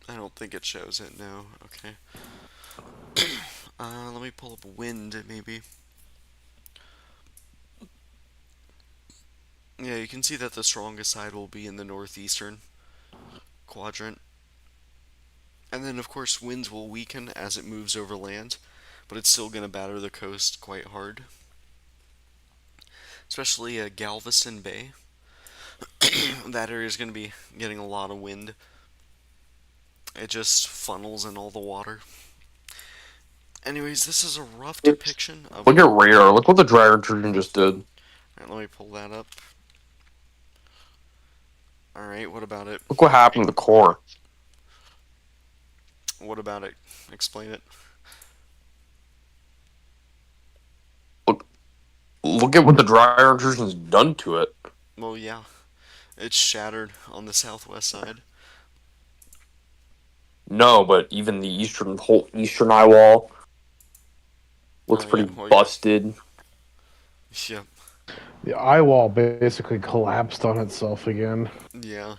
I don't think it shows it. No. Okay. Let me pull up wind maybe. Yeah, you can see that the strongest side will be in the northeastern quadrant. And then, of course, winds will weaken as it moves over land, but it's still going to batter the coast quite hard. Especially Galveston Bay. That area is going to be getting a lot of wind. It just funnels in all the water. Anyways, this is a rough depiction of Look at what. radar. Look what the dryer intrusion just did. Alright, let me pull that up. Alright, what about it? Look what happened to the core. What about it? Explain it. Look, look at what the dryer intrusion's done to it. Well, yeah, it's shattered on the southwest side. No, but even the whole eastern eye wall looks Oh, yeah, pretty well, yeah. busted. Yep. The eye wall basically collapsed on itself again. Yeah.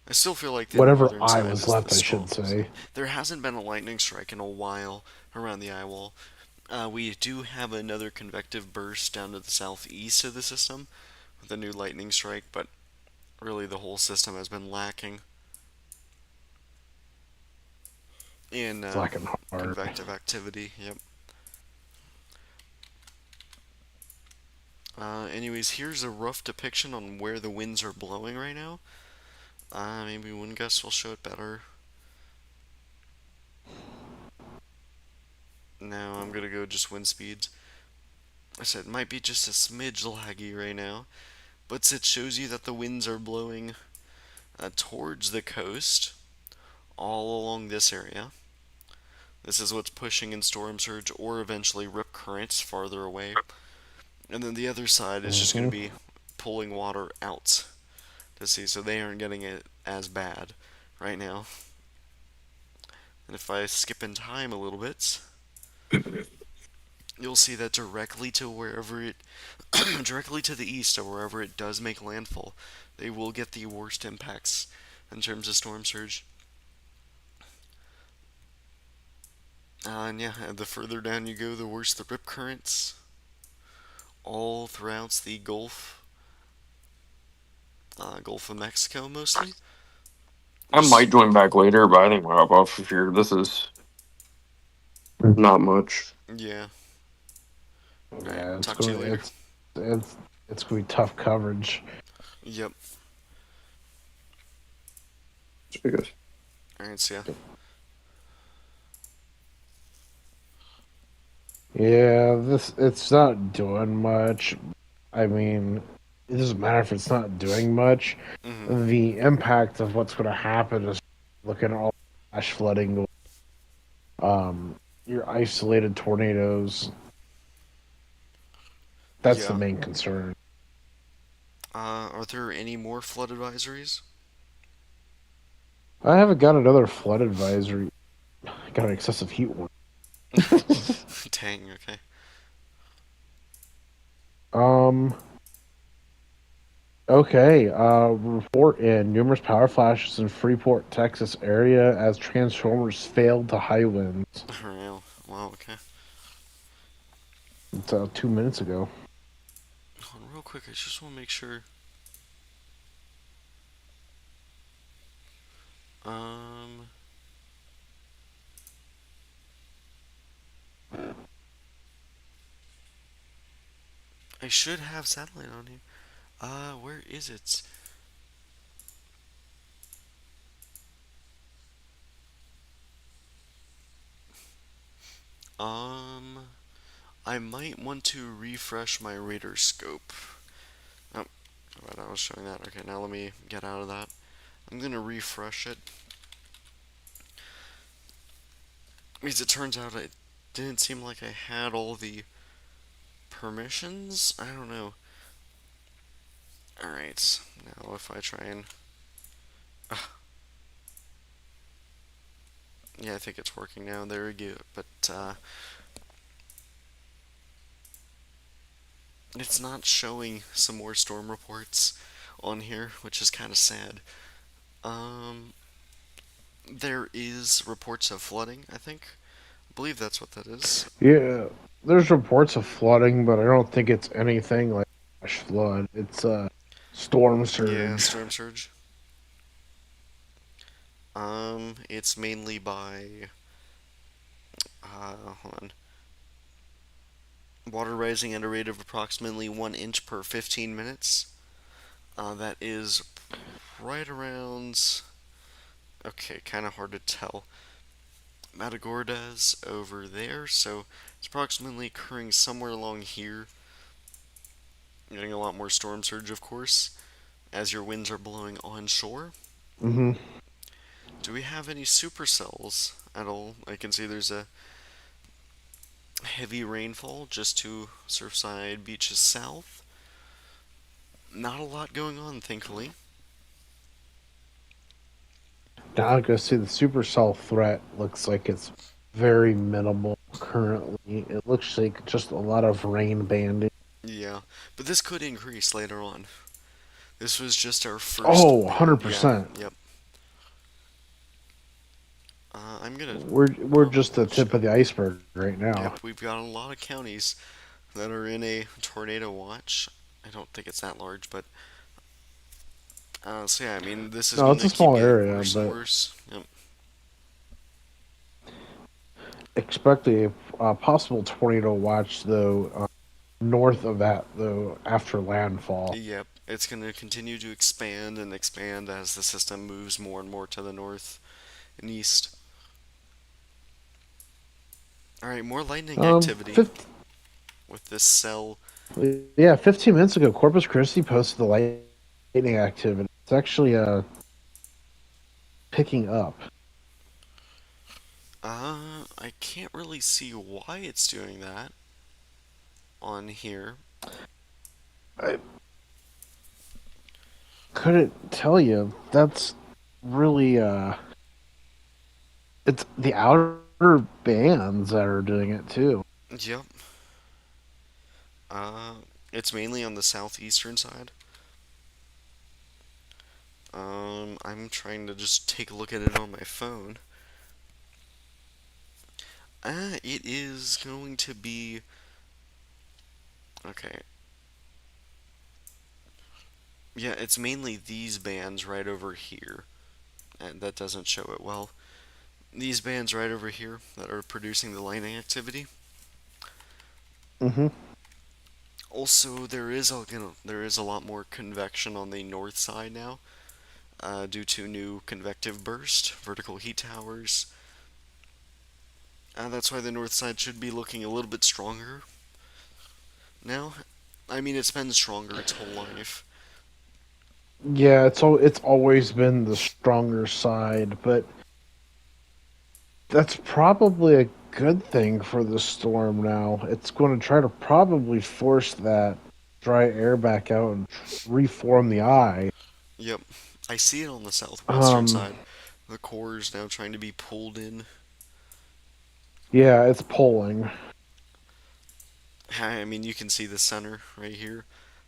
I still feel like the Whatever northern eye side was is the left, I should strongest. say. There hasn't been a lightning strike in a while around the eye wall. We do have another convective burst down to the southeast of the system with a new lightning strike, but really the whole system has been lacking in It's lacking hard. convective activity. Yep. Anyways, here's a rough depiction on where the winds are blowing right now. Maybe wind gusts will show it better. Now I'm gonna go just wind speeds. I said it might be just a smidge laggy right now, but it shows you that the winds are blowing towards the coast all along this area. This is what's pushing in storm surge or eventually rip currents farther away. And then the other side is just going to Hmm. be pulling water out to sea, so they aren't getting it as bad right now. And if I skip in time a little bit, you'll see that directly to wherever it, directly to the east of wherever it does make landfall, they will get the worst impacts in terms of storm surge. And yeah, the further down you go, the worse the rip currents all throughout the Gulf of Mexico mostly. I Just might join back later, but I think we're up off of here. This is not much. yeah. All right, Yeah, talk to you later. it's it's gonna be tough coverage. Yep. I guess. All right, see ya. Yeah, this it's not doing much. I mean, it doesn't matter if it's not doing much. Mhm. The impact of what's going to happen is looking at all the flash flooding, um, your isolated tornadoes. That's the Yeah. main concern. Are there any more flood advisories? I haven't got another flood advisory. I got an excessive heat one. Dang. Okay. um. Okay. Report in numerous power flashes in Freeport, Texas area as transformers failed to high winds. Real. Wow. Okay. It's 2 minutes ago. Hold on, real quick. I just want to make sure. Um. I should have satellite on here. Where is it? Um. I might want to refresh my radar scope. Oh, right, I was showing that. Okay, now let me get out of that. I'm gonna refresh it. Because it turns out it didn't seem like I had all the permissions. I don't know. Alright, now if I try and. Yeah, I think it's working now. There we go. But, it's not showing some more storm reports on here, which is kind of sad. Um, there is reports of flooding, I think. I believe that's what that is. Yeah, there's reports of flooding, but I don't think it's anything like flash flood. It's a storm Yeah, surge. storm surge. It's mainly by, hold on. Water rising at a rate of approximately 1 inch per 15 minutes. That is right around. Okay, kind of hard to tell. Matagorda's over there, so it's approximately occurring somewhere along here. Getting a lot more storm surge, of course, as your winds are blowing onshore. Hmm. Do we have any supercells at all? I can see there's a heavy rainfall just to Surfside Beaches south. Not a lot going on, thankfully. Now I go see the supercell threat looks like it's very minimal currently. It looks like just a lot of rain banding. Yeah, but this could increase later on. This was just our first Oh, band. Yeah, 100%. yep. I'm gonna We're just the double tip of check. the iceberg right now. Yep, we've got a lot of counties that are in a tornado watch. I don't think it's that large, but so yeah, I mean, this is No, it's gonna a keep small getting area, worse and but worse. Yep. expect a possible tornado watch though north of that though after landfall. Yep, it's gonna continue to expand and expand as the system moves more and more to the north and east. All right, more lightning activity 50, with this cell. yeah, 15 minutes ago, Corpus Christi posted the lightning activity. It's actually picking up. I can't really see why it's doing that on here. I couldn't tell you. That's really it's the outer bands that are doing it too. Yep. Uh, it's mainly on the southeastern side. I'm trying to just take a look at it on my phone. It is going to be okay. Yeah, it's mainly these bands right over here, and that doesn't show it well. These bands right over here that are producing the lightning activity. Hmm. Also, there is a lot more convection on the north side now, due to new convective burst, vertical heat towers. That's why the north side should be looking a little bit stronger now. I mean, it's been stronger its whole life. Yeah, it's always been the stronger side, but that's probably a good thing for the storm now. It's going to try to probably force that dry air back out and reform the eye. Yep, I see it on the southwestern Um, side. The core is now trying to be pulled in. yeah, it's pulling. I mean, you can see the center right here.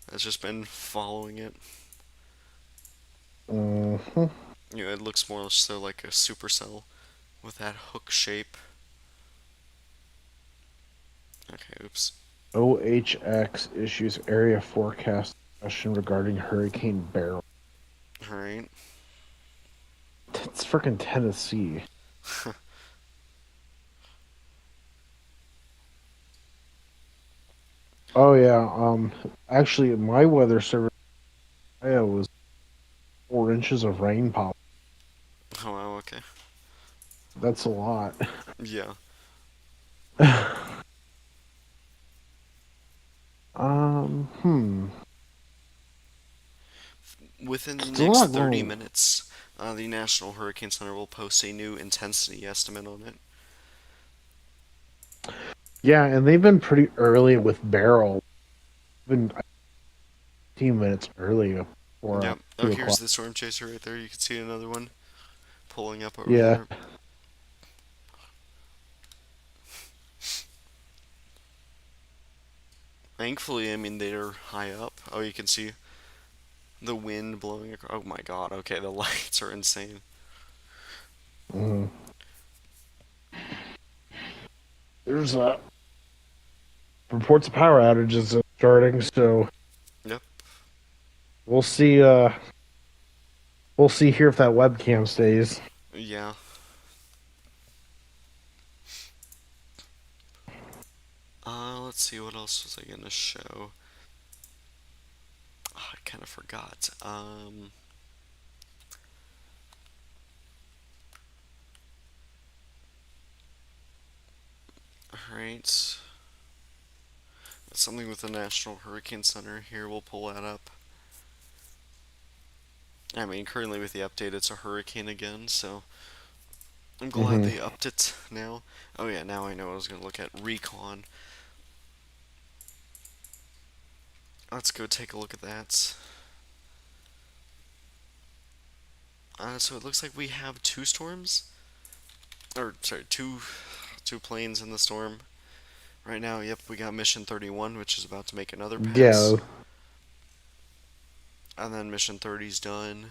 That's just been following it. Hmm. It looks more so like a supercell with that hook shape. Okay, oops. OHX issues area forecast question regarding Hurricane Beryl. Alright. It's freaking Tennessee. Oh yeah. Actually, my weather service in Ohio was 4 inches of rain pop. Oh, wow, okay. That's a lot. Yeah. Hmm. Within the Still next not 30 going. minutes, the National Hurricane Center will post a new intensity estimate on it. Yeah, and they've been pretty early with Beryl. Been 15 minutes early for Yep. Oh, 2 o'clock. here's the storm chaser right there. You can see another one pulling up over Yeah. there. Thankfully, I mean, they're high up. Oh, you can see the wind blowing across. Oh my god, okay, the lights are insane. Hmm. There's reports of power outages starting, so Yep. we'll see. We'll see here if that webcam stays. Yeah. Let's see, what else was I gonna show? Oh, I kind of forgot. Alright. Something with the National Hurricane Center here, we'll pull that up. I mean, currently with the update, it's a hurricane again, so I'm glad Hmm. they upped it now. Oh yeah, now I know I was gonna look at recon. Let's go take a look at that. So it looks like we have two storms, or sorry, two planes in the storm. Right now, yep, we got mission 31, which is about to make another pass. Yeah. And then mission 30's done.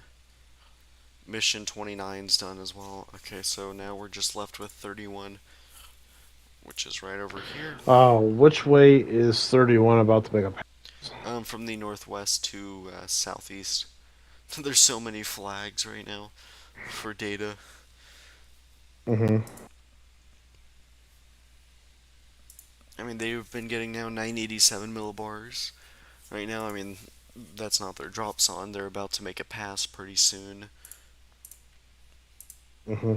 Mission 29's done as well. Okay, so now we're just left with 31, which is right over here. Which way is 31 about to make a pass? From the northwest to southeast. There's so many flags right now for data. Mm-hmm. I mean, they've been getting now 987 millibars. Right now, I mean, that's not their drop zone. They're about to make a pass pretty soon. Mm-hmm.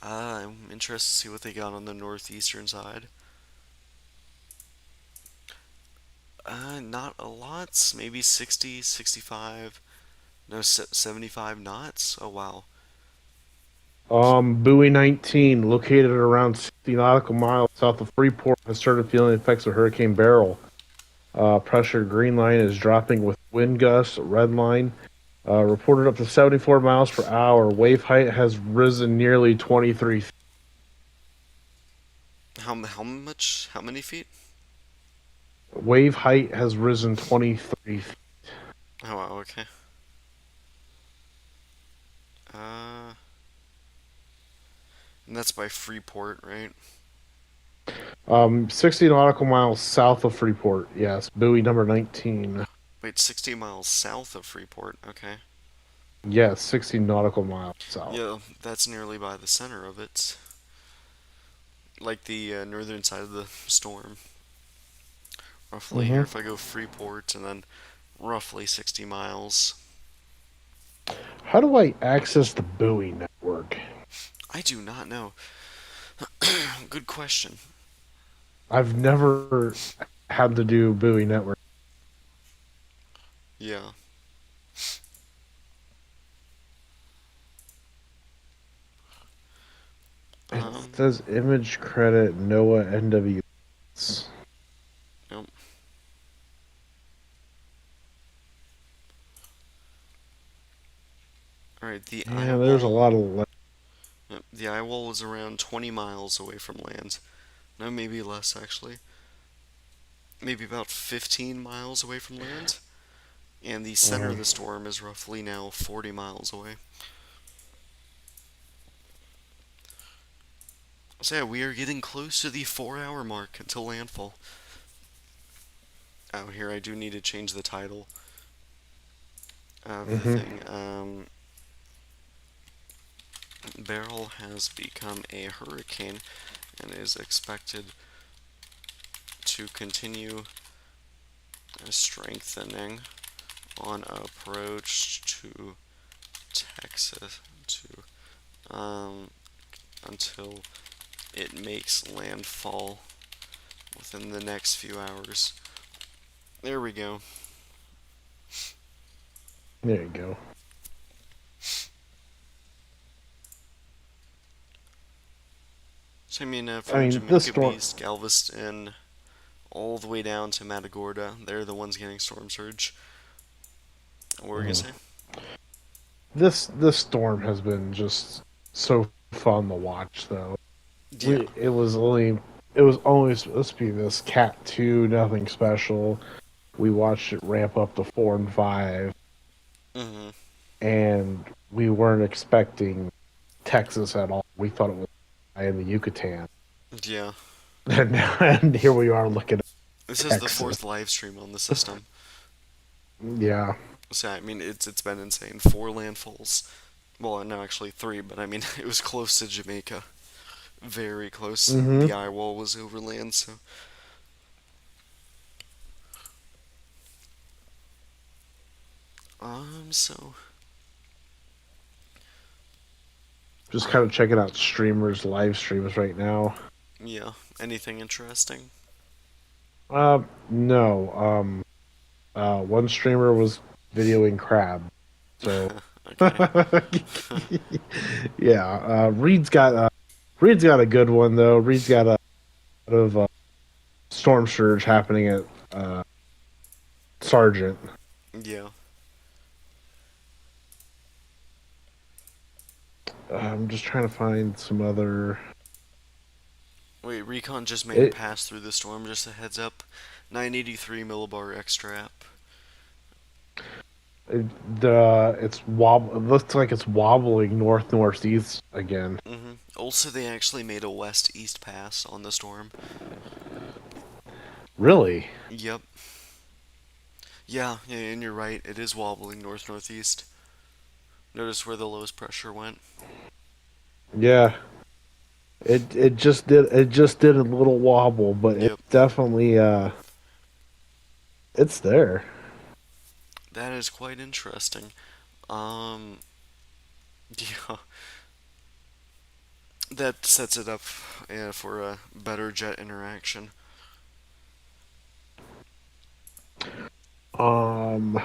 I'm interested to see what they got on the northeastern side. Not a lot. Maybe 60, 65. No, 75 knots. Oh, wow. Buoy 19, located around 60 nautical miles south of Freeport, has started feeling the effects of Hurricane Beryl. Pressure green line is dropping with wind gusts. Red line reported up to 74 miles per hour. Wave height has risen nearly 23 feet. How much? How many feet? Wave height has risen 23 feet. Oh, wow, okay. Uh, and that's by Freeport, right? 60 nautical miles south of Freeport. Yes, buoy number 19. Wait, 60 miles south of Freeport. Okay. Yes, 60 nautical miles south. Yeah, that's nearly by the center of it. Like the northern side of the storm. Roughly here, Hmm. if I go Freeport and then roughly 60 miles. How do I access the buoy network? I do not know. Good question. I've never had to do buoy network. Yeah. It Um, says image credit NOAA NWS. nope. Alright, the eye Yeah, there's a wall. lot of. Yep, the eye wall is around 20 miles away from land. No, maybe less actually. Maybe about 15 miles away from land. And the center of the storm is roughly now 40 miles away. So yeah, we are getting close to the 4 hour mark until landfall. Oh, here I do need to change the title of the Hmm. thing. Beryl has become a hurricane and is expected to continue strengthening on approach to Texas um, until it makes landfall within the next few hours. There we go. There you go. So I mean, I from mean, this Jamaica storm. Beach, Galveston, all the way down to Matagorda, they're the ones getting storm surge. What were we gonna Mhm. say? This storm has been just so fun to watch, though. Yeah. It was only supposed to be this Cat 2, nothing special. We watched it ramp up to 4 and 5, Mhm. and we weren't expecting Texas at all. We thought it was in the Yucatan. Yeah. And here we are looking at This is the Texas. fourth live stream on the system. Yeah. So I mean, it's been insane. 4 landfalls. Well, no, actually 3, but I mean, it was close to Jamaica. Very close. Hmm. The eye wall was overland, so so Just I kind of checking out streamers, live streams right now. yeah. Anything interesting? No. One streamer was videoing crab. So, Okay. yeah. Reed's got a good one though. Reed's got a lot of storm surge happening at Sargent. Yeah. I'm just trying to find some other. Wait, Recon just made a It, pass through the storm, just a heads up. 983 millibar extra app. it's It looks like it's wobbling northeast again. Also, they actually made a west-east pass on the storm. Really? Yep. Yeah, and you're right. It is wobbling north-northeast. Notice where the lowest pressure went. Yeah. It just did a little wobble, but Yep. it's definitely it's there. That is quite interesting. Um, yeah, that sets it up for a better jet interaction. Um,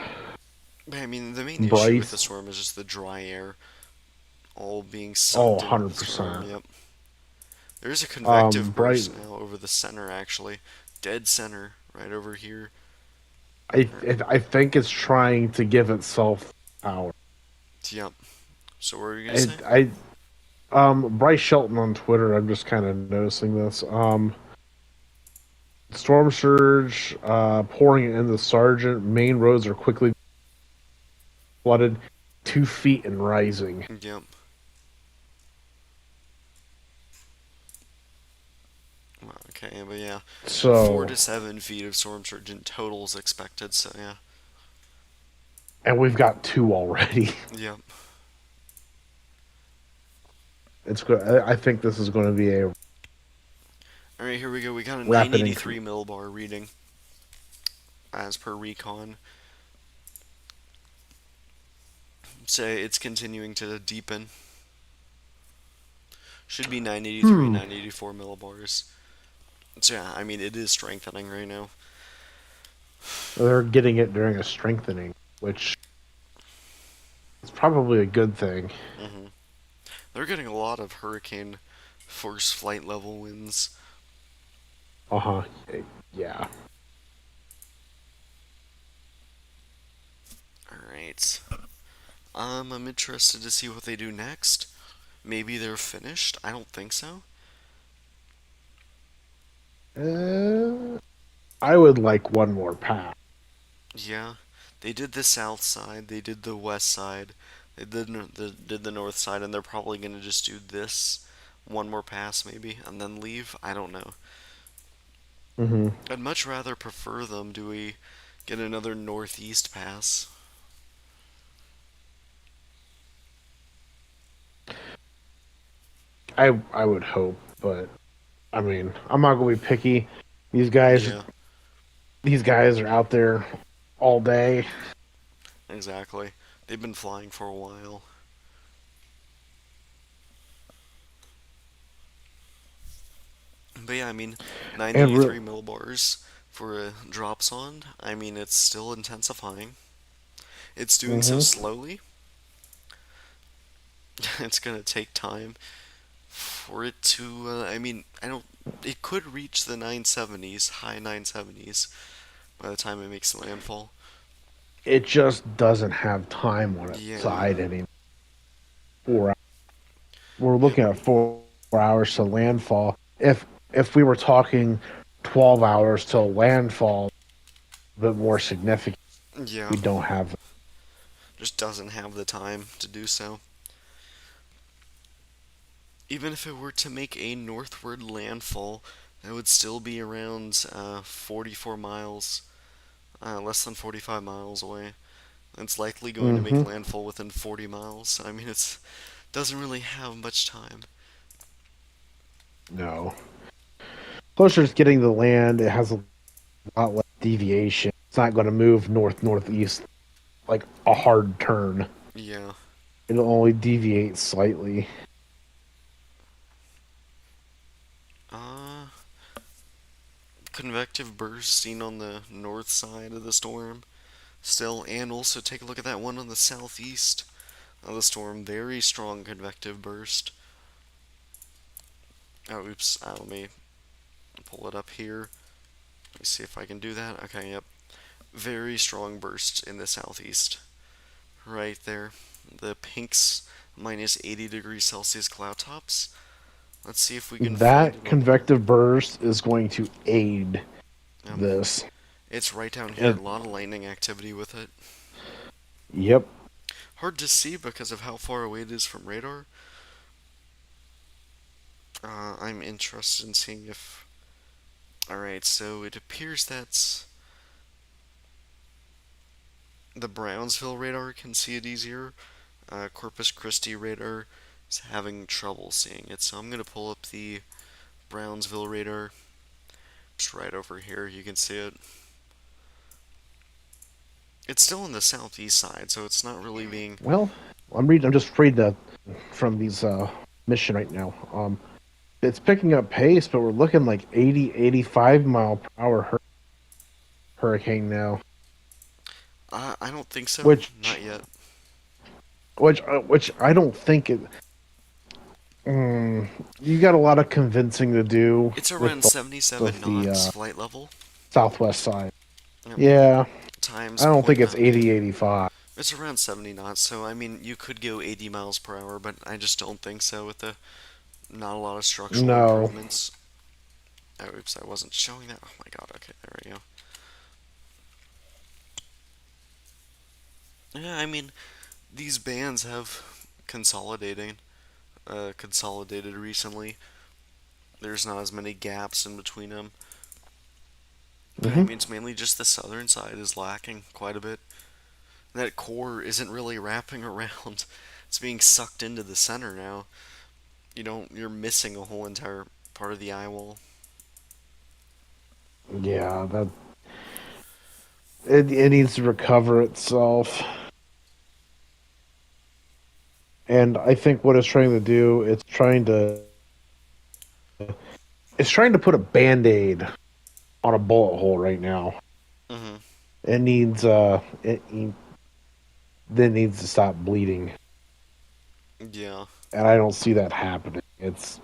But, I mean, the main issue with the Bryce. storm is just the dry air all being Oh, sucked into the storm. 100%. Yep. There's a convective Bryce. burst now over the center, actually. Dead center, right over here. I think it's trying to give itself power. Yep. So what were you gonna I say? I Bryce Shelton on Twitter. I'm just kind of noticing this. Storm surge pouring in the Sergeant. Main roads are quickly flooded, 2 feet and rising. Yep. Well, okay, but yeah, 4 to 7 feet of storm surge in total is expected. So yeah. and we've got two already. Yep. It's good. I think this is going to be a All right, here we go. We got a rapid increase. 983 millibar reading as per recon. Say it's continuing to deepen. Should be 983, Hmm. 984 millibars. So yeah, I mean it is strengthening right now. They're getting it during a strengthening, which is probably a good thing. hmm They're getting a lot of hurricane force flight level winds. Uh huh. Yeah. All right. I'm interested to see what they do next. Maybe they're finished. I don't think so. Uh, I would like one more pass. Yeah, they did the south side. They did the west side. They did the north side, and they're probably gonna just do this one more pass maybe, and then leave. I don't know. Hmm. I'd much rather prefer them. Do we get another northeast pass? I would hope, but I mean, I'm not going to be picky. These guys Yeah, these guys are out there all day. exactly. They've been flying for a while. But yeah, I mean, And 983 millibars for a drop zone. I mean, it's still intensifying. It's doing so hmm slowly. It's gonna take time for it to. I mean, I don't. It could reach the 970s, high 970s, by the time it makes landfall. it just doesn't have time on its Yeah. side anymore. 4 hours. We're Yep. looking at 4 hours to landfall. If we were talking 12 hours till landfall, a bit more significant. Yeah. We don't have. Just doesn't have the time to do so. Even if it were to make a northward landfall, that would still be around 44 miles, less than 45 miles away. It's likely going to make Hmm. landfall within 40 miles. I mean, it doesn't really have much time. No. Closer it's getting to land, it has a lot less deviation. It's not going to move northeast like a hard turn. Yeah. It'll only deviate slightly. Uh, Convective burst seen on the north side of the storm still, and also take a look at that one on the southeast of the storm. Very strong convective burst. Oh, oops. Let me pull it up here. Let me see if I can do that. Okay, yep. Very strong burst in the southeast. Right there. The pinks minus 80 degrees Celsius cloud tops. Let's see if we can find That it on here. convective burst is going to aid Um, this. it's right down here. A And lot of lightning activity with it. yep. Hard to see because of how far away it is from radar. I'm interested in seeing if. Alright, so it appears that the Brownsville radar can see it easier. Corpus Christi radar is having trouble seeing it, so I'm going to pull up the Brownsville radar. Just right over here, you can see it. It's still on the southeast side, so it's not really being. Well, I'm just reading from these mission right now. It's picking up pace, but we're looking like 80, 85 mile per hour hurricane now, I don't think so. which Not yet. which I don't think it. Mm, you got a lot of convincing to do It's with around the 77 of the knots flight level. southwest side. Yep. Yeah, Times I don't point think it's 0.9. 80, 85. It's around 70 knots, so I mean, you could go 80 miles per hour, but I just don't think so with the not a lot of structural No. improvements. Oh, oops, I wasn't showing that. Oh my god, okay, there we go. Yeah, I mean, these bands have consolidated recently. There's not as many gaps in between them. But I Hmm. mean, it's mainly just the southern side is lacking quite a bit. That core isn't really wrapping around. It's being sucked into the center now. You're missing a whole entire part of the eye wall. Yeah, that it needs to recover itself. And I think what it's trying to do, it's trying to put a band-aid on a bullet hole right now. Hmm. It needs it then needs to stop bleeding. Yeah. And I don't see that happening. It's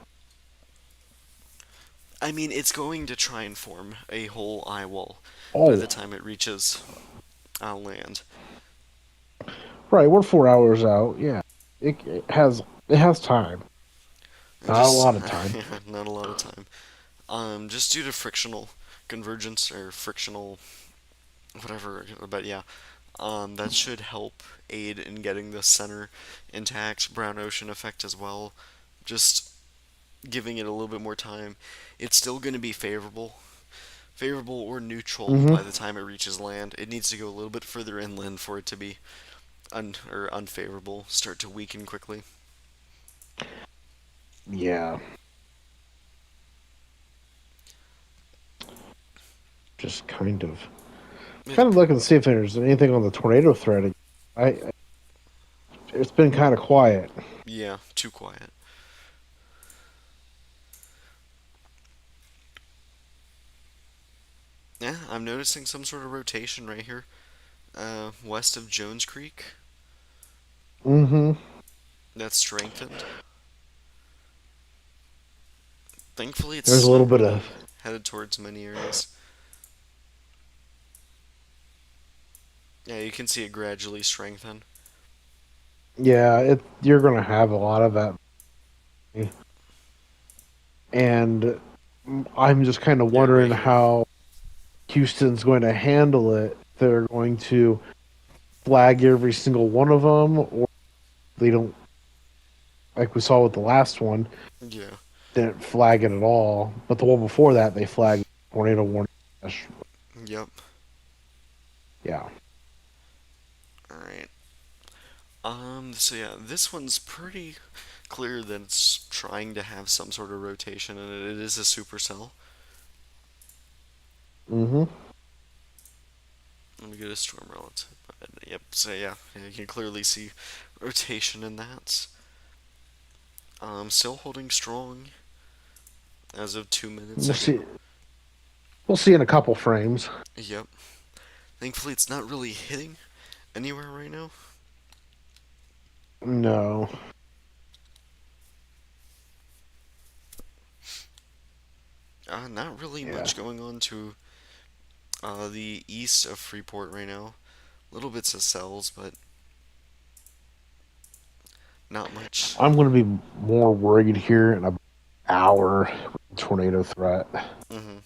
I mean, it's going to try and form a whole eye wall by the oh time it reaches land. right, we're 4 hours out. Yeah. It has time. And Not a just lot of time. yeah, not a lot of time. Just due to frictional convergence or frictional whatever, but yeah, that should help aid in getting the center intact. Brown ocean effect as well. Just giving it a little bit more time. It's still going to be favorable or neutral Hmm. by the time it reaches land. It needs to go a little bit further inland for it to be or unfavorable, start to weaken quickly. Yeah. Just It, kind of looking to see if there's anything on the tornado thread. I it's been kind of quiet. yeah, too quiet. Yeah, I'm noticing some sort of rotation right here, west of Jones Creek. Hmm. That's strengthened. Thankfully, There's a it's little not bit really of headed towards many areas. Yeah, you can see it gradually strengthen. yeah. You're gonna have a lot of that, and I'm just kind of Yeah, right wondering here. how Houston's going to handle it. They're going to flag every single one of them, or they don't, like we saw with the last one, Yeah. didn't flag it at all. But the one before that, they flagged tornado warning. Yep. Yeah. All right. So yeah, this one's pretty clear that it's trying to have some sort of rotation, and it is a supercell. Hmm. Let me get a storm relative. Yep. So yeah, you can clearly see rotation in that. Still holding strong as of 2 minutes We'll see. ago. We'll see in a couple frames. Yep. Thankfully, it's not really hitting anywhere right now. No. Not really Yeah. much going on to the east of Freeport right now. Little bits of cells, but not much. I'm going to be more worried here in hour tornado threat. Mm-hmm.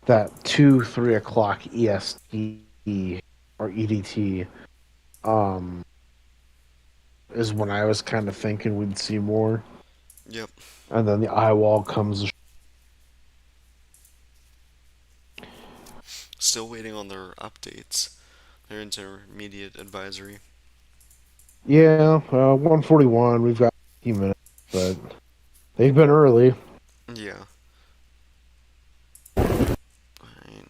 That 2-3 o'clock EST or EDT um, is when I was kind of thinking we'd see more. Yep. And then the eye wall comes. Still waiting on their updates. Their intermediate advisory. Yeah, 141. We've got a few minutes, but they've been early. Yeah. Alright.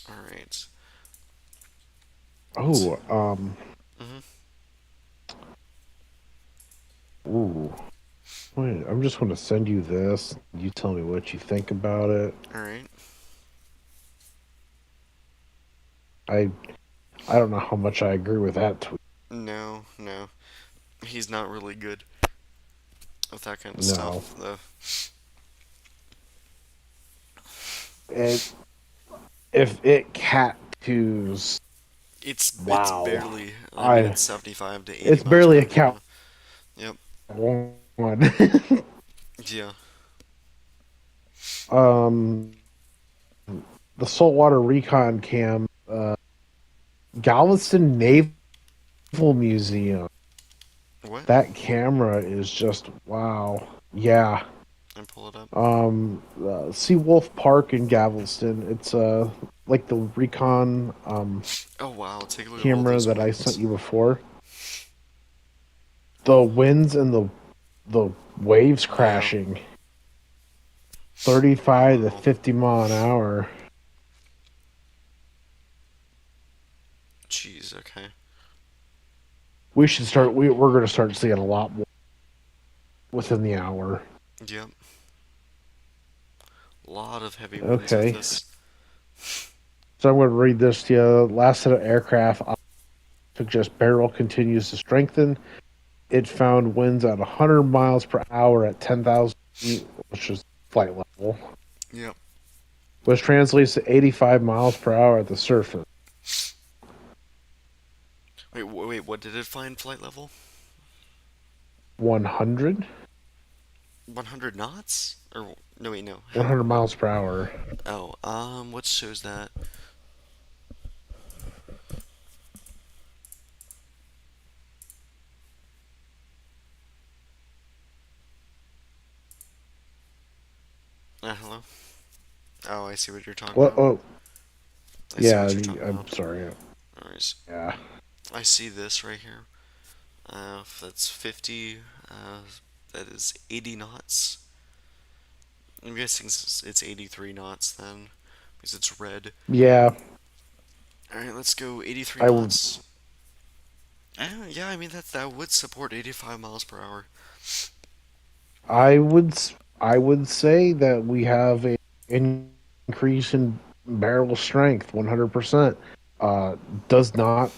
Alright. Oh, Mm-hmm. ooh. Wait, I'm just going to send you this. You tell me what you think about it. Alright. I I don't know how much I agree with that tweet. No, no. He's not really good with that kind of No, stuff, though. it if it cat twos, It's wow. barely. I mean, I it's 75 to 80 it's miles barely per a hour right cat now. Yep. one. Yeah. um, the saltwater recon cam, Galveston Naval Museum. What? That camera is just wow. Yeah. And pull it up. Seawolf Park in Galveston. It's like the recon Oh wow! Take a look at all camera these that I sent winds. you before. The winds and the waves Yeah. crashing 35 to Wow. 50 mile an hour. Jeez. Okay. We should start. We're going to start seeing a lot more within the hour. Yep. A lot of heavy winds with Okay, this. so I'm going to read this to you. Last set of aircraft suggest Beryl continues to strengthen. It found winds at 100 miles per hour at 10,000 feet, which is flight level, Yep. which translates to 85 miles per hour at the surface. Wait. Wait. What did it find flight level? 100? 100 knots? Or no? Wait. No. How? 100 What? miles per hour. Oh. What shows that? Hello. Oh, I see what you're talking Well, about. oh, I see yeah, what you're talking I'm about. sorry. Alright. Yeah. I see this right here. That's 50. That is 80 knots. I'm guessing it's 83 knots then, because it's red. Yeah, Alright, let's go 83 I, w- knots. Yeah, I mean that would support 85 miles per hour. I would I would say that we have a increase in barrel strength 100%. Uh does not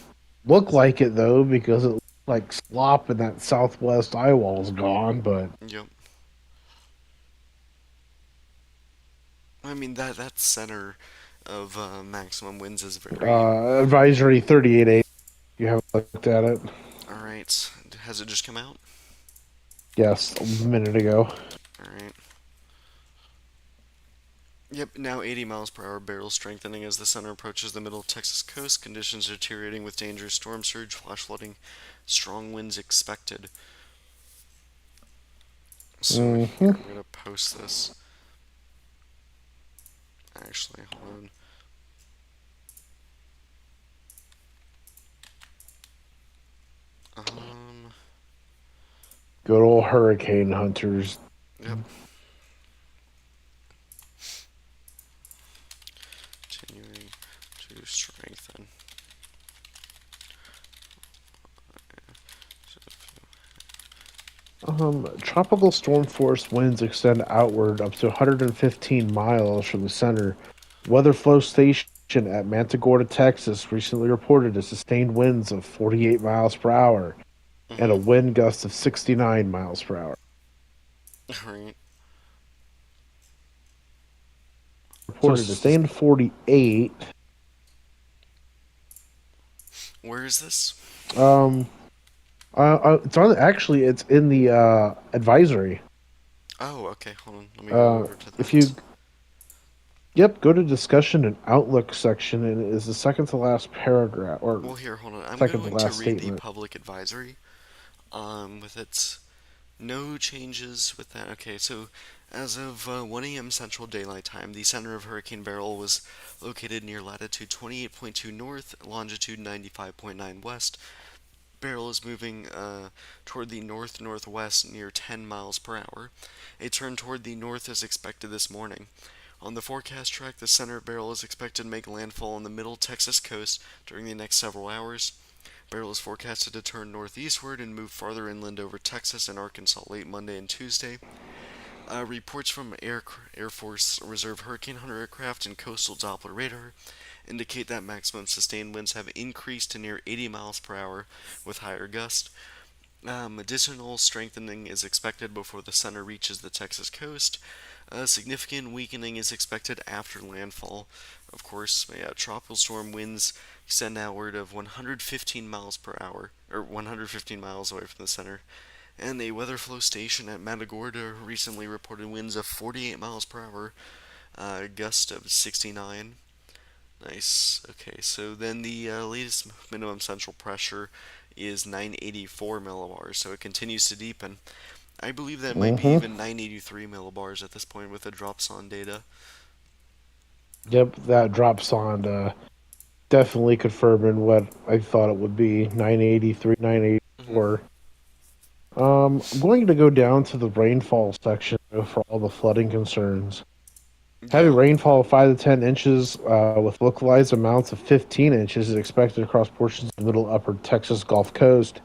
look like it though because it looks like slop and that southwest eye wall is gone, but Yep. I mean that center of maximum winds is very. advisory 38A, you haven't looked at it. Alright, has it just come out? Yes, a minute ago. Alright. Yep, now 80 miles per hour barrel strengthening as the center approaches the middle Texas coast. Conditions deteriorating with dangerous storm surge, flash flooding, strong winds expected. So here, Mhm. I'm gonna post this. Actually, hold on. Good old hurricane hunters. Yep. Continuing to strengthen. Tropical storm force winds extend outward up to 115 miles from the center. Weather Flow Station at Mantagorda, Texas, recently reported a sustained winds of 48 miles per hour and a Mm-hmm. wind gust of 69 miles per hour. Alright. Reported a sustained 48 Where is this? Um, it's on. Actually, it's in the advisory. Oh, okay. Hold on. Let me go Uh, over to if that. you Yep, go to discussion and outlook section, and it is the second to last paragraph or Well, here, hold on. I'm second to going to last read the statement. public advisory. With its no changes with that. Okay, so as of 1 a.m. Central Daylight Time, the center of Hurricane Beryl was located near latitude 28.2 north, longitude 95.9 west. Beryl is moving toward the north northwest near 10 miles per hour. A turn toward the north is expected this morning. On the forecast track, the center of Beryl is expected to make landfall on the middle Texas coast during the next several hours. Beryl is forecasted to turn northeastward and move farther inland over Texas and Arkansas late Monday and Tuesday. Reports from Air Force Reserve Hurricane Hunter aircraft and coastal Doppler radar indicate that maximum sustained winds have increased to near 80 miles per hour with higher gusts. Additional strengthening is expected before the center reaches the Texas coast. Significant weakening is expected after landfall. Of course, yeah, tropical storm winds extend outward of 115 miles per hour, or 115 miles away from the center. And a weather flow station at Matagorda recently reported winds of 48 miles per hour, gust of 69. Nice. Okay, so then the latest minimum central pressure is 984 millibars, so it continues to deepen. I believe that might be Mm-hmm. even 983 millibars at this point with the drops on data. Yep, that drops on definitely confirming what I thought it would be. 983, Hmm. 984. I'm going to go down to the rainfall section for all the flooding concerns. Heavy Yeah. rainfall of 5 to 10 inches with localized amounts of 15 inches is expected across portions of the middle upper Texas Gulf Coast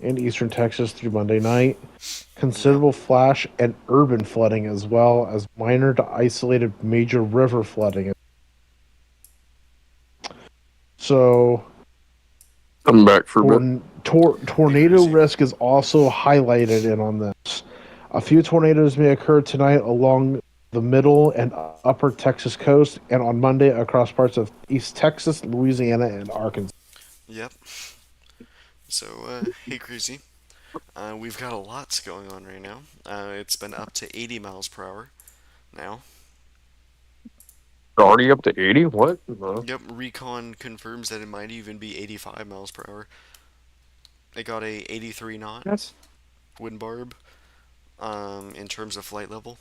and eastern Texas through Monday night. Yep. Considerable flash and urban flooding, as well as minor to isolated major river flooding. So, Come back for a bit. Hey, tornado Cruzy. risk is also highlighted in on this. A few tornadoes may occur tonight along the middle and upper Texas coast, and on Monday across parts of East Texas, Louisiana, and Arkansas. Yep. So, hey, Cruzy. We've got a lot going on right now. It's been up to 80 miles per hour now. Already up to 80? What? No. Yep, Recon confirms that it might even be 85 miles per hour. They got a 83 knot That's wind barb in terms of flight level.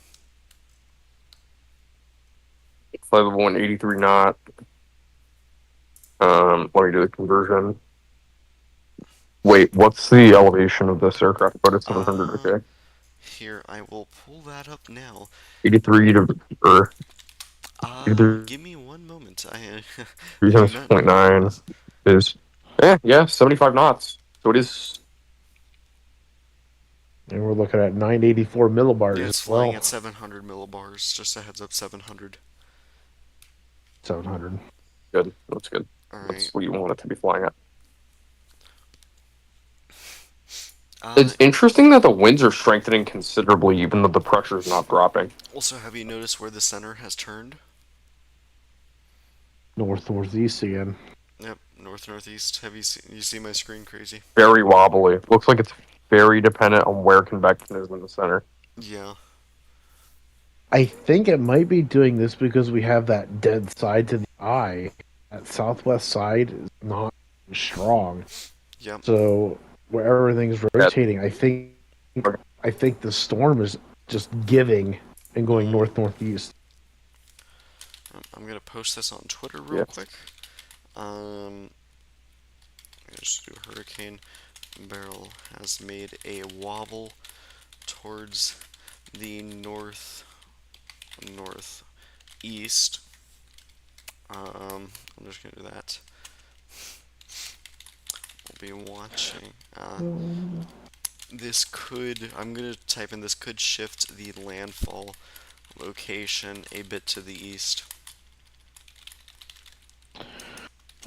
flight level 183 knot. Let me do the conversion. Wait, what's the elevation of this aircraft? But it's 700, Uh, okay. Here, I will pull that up now. 83 to, or 83 Give me one moment. I do times not know point what that 0.9 is. is, yeah, 75 knots. So it is, And we're looking at 984 Yeah, millibars as it's flying well. at 700 millibars. Just a heads up, 700. 700. good. That's good. All That's right. what you want it to be flying at. Uh, It's interesting that the winds are strengthening considerably, even though the pressure is not dropping. Also, have you noticed where the center has turned? North northeast again. Yep, north northeast. You see my screen, Crazy? Very wobbly. Looks like it's very dependent on where convection is in the center. Yeah. I think it might be doing this because we have that dead side to the eye. That southwest side is not strong. Yep. So where everything's That, rotating, I think the storm is just giving and going Mhm. north northeast. I'm gonna post this on Twitter real yeah. quick. Um, just do Hurricane Beryl has made a wobble towards the northeast. I'm just gonna do that. We'll be watching. This could. I'm gonna type in this could shift the landfall location a bit to the east.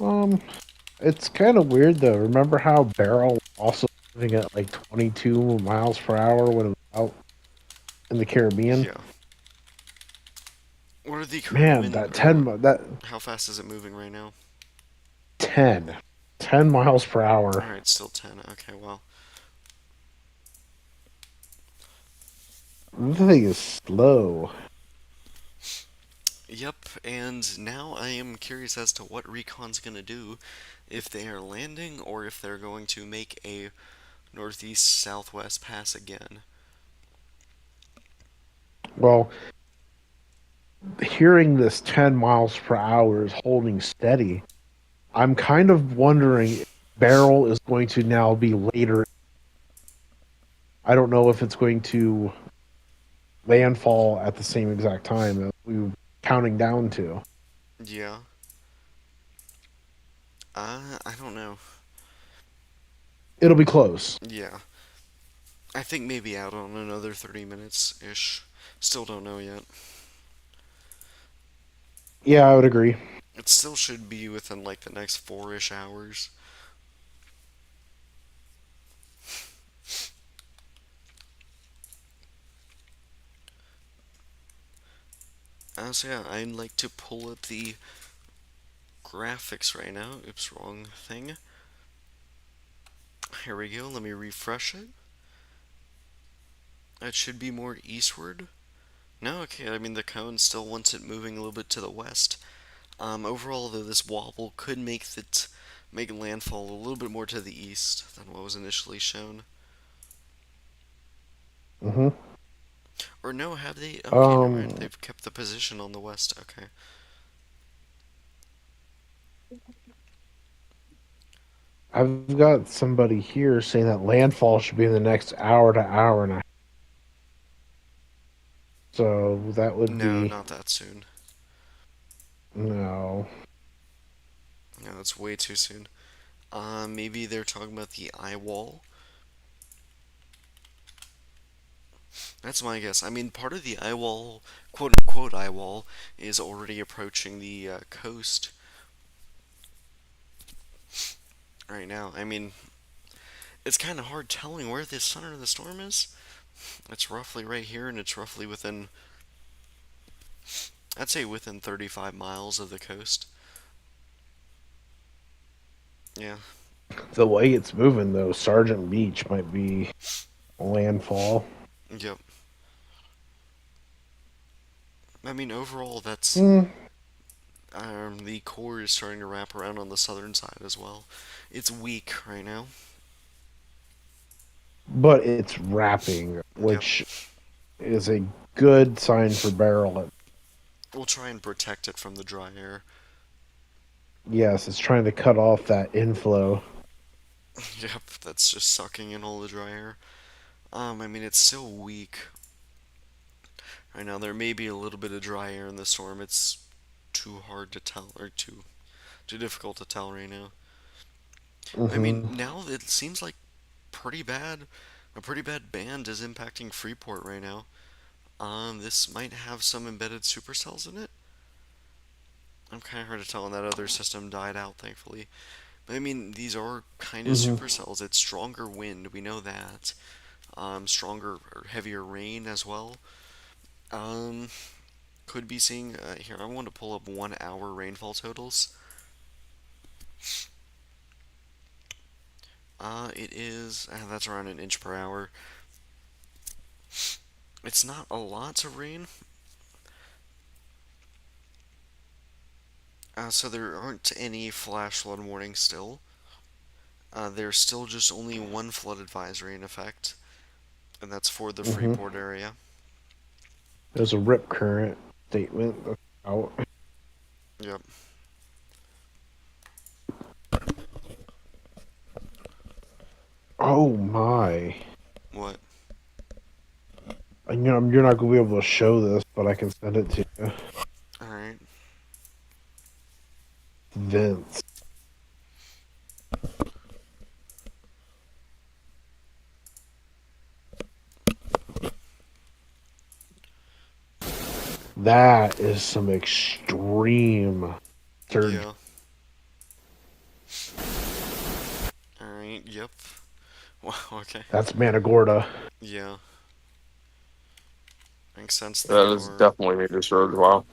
Um, it's kind of weird though. Remember how Beryl was also moving at like 22 miles per hour when it was out in the Caribbean? Yeah. What are the current Man, wind or that how fast is it moving right now? 10. 10 miles per hour. Alright, still 10. Okay, well. The thing is slow. Yep, and now I am curious as to what Recon's gonna do if they are landing or if they're going to make a northeast southwest pass again. Well, hearing this 10 miles per hour is holding steady. I'm kind of wondering if Beryl is going to now be later. I don't know if it's going to landfall at the same exact time that we were counting down to. Yeah. I don't know. It'll be close. Yeah. I think maybe out on another 30 minutes ish. Still don't know yet. Yeah, I would agree. It still should be within like the next 4-ish hours. So yeah, I'd like to pull up the graphics right now. Oops, wrong thing. Here we go. Let me refresh it. It should be more eastward. No, okay. I mean, the cone still wants it moving a little bit to the west. Overall, though, this wobble could make landfall a little bit more to the east than what was initially shown. Hmm. Or no, have they? Okay, never mind. Um, They've kept the position on the west. Okay. I've got somebody here saying that landfall should be in the next hour to hour and a half. So that would No, be not that soon. no. No, that's way too soon. Maybe they're talking about the eye wall. That's my guess. I mean, part of the eye wall, quote unquote eye wall, is already approaching the coast right now. I mean, it's kind of hard telling where the center of the storm is. It's roughly right here, and it's roughly within, I'd say within 35 miles of the coast. Yeah, The way it's moving though, Sergeant Beach might be landfall. yep. I mean, overall, that's Hmm. the core is starting to wrap around on the southern side as well. It's weak right now. But it's wrapping, Yep. which is a good sign for Beryl. We'll try and protect it from the dry air. Yes, it's trying to cut off that inflow. Yep, that's just sucking in all the dry air. I mean, it's still weak. Right now, there may be a little bit of dry air in the storm. It's too hard to tell, or too difficult to tell right now. I mean, Hmm. now it seems like pretty bad. A pretty bad band is impacting Freeport right now. This might have some embedded supercells in it. I'm kind of hard to tell, and that other system died out, thankfully. But I mean, these are kind of Hmm. supercells. It's stronger wind, we know that. Stronger or heavier rain as well. Um, could be seeing here. I want to pull up 1 hour rainfall totals. It is that's around an inch per hour. It's not a lot of rain, so there aren't any flash flood warnings still. There's still just only one flood advisory in effect, and that's for the Hmm. Freeport area. There's a rip current statement that's out. Yep. Oh my! What? And, you're not gonna be able to show this, but I can send it to you. All right. Vince. That is some extreme surge. Yeah. All right. Yep. Wow. Okay. That's Managorda. Yeah. Makes sense. They That is are. definitely a surge. Wow.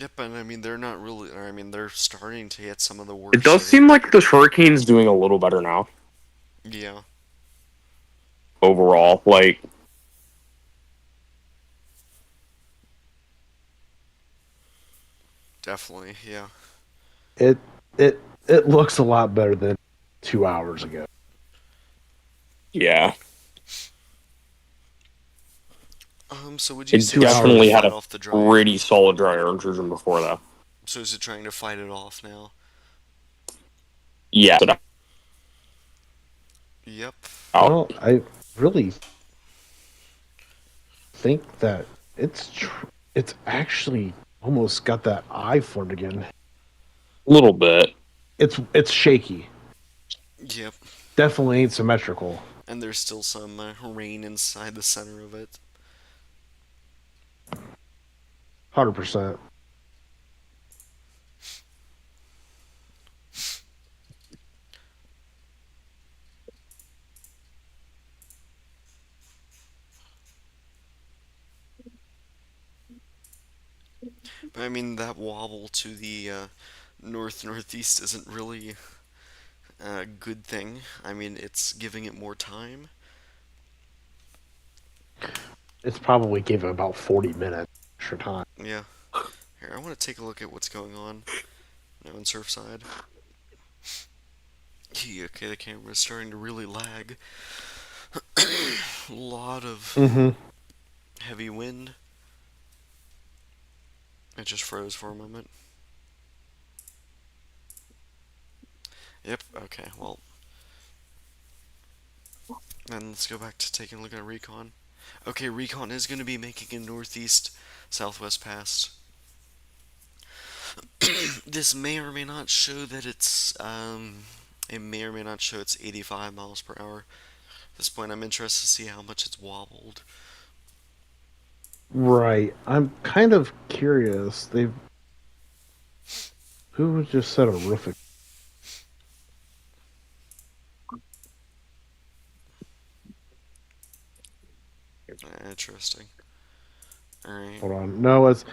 Yep, and I mean they're not really. Or, I mean they're starting to get some of the It worst does of it. seem like the hurricane's doing a little better now Yeah, overall. Like, definitely. Yeah. It it it looks a lot better than 2 hours ago. yeah, So would you it say two it's trying to definitely hours. had fight a off the dryer? pretty solid dryer intrusion before that. So is it trying to fight it off now? Yeah, Yep. out. Well, I really think that it's actually almost got that eye formed again. A little bit. It's shaky. Yep. Definitely ain't symmetrical. And there's still some rain inside the center of it. 100%. But I mean that wobble to the north northeast isn't really a good thing. I mean it's giving it more time. It's probably gave it about 40 minutes extra time. Yeah. Here, I want to take a look at what's going on now on Surfside. Okay, the camera's starting to really lag. A lot of Mm-hmm. heavy wind. It just froze for a moment. Yep, okay, well. Then let's go back to taking a look at Recon. Okay, Recon is going to be making a northeast southwest pass. This may or may not show that it may or may not show it's 85 miles per hour. At this point, I'm interested to see how much it's wobbled. Right. I'm kind of curious. They've who just said a roof? Interesting. Alright. Hold on. No, it's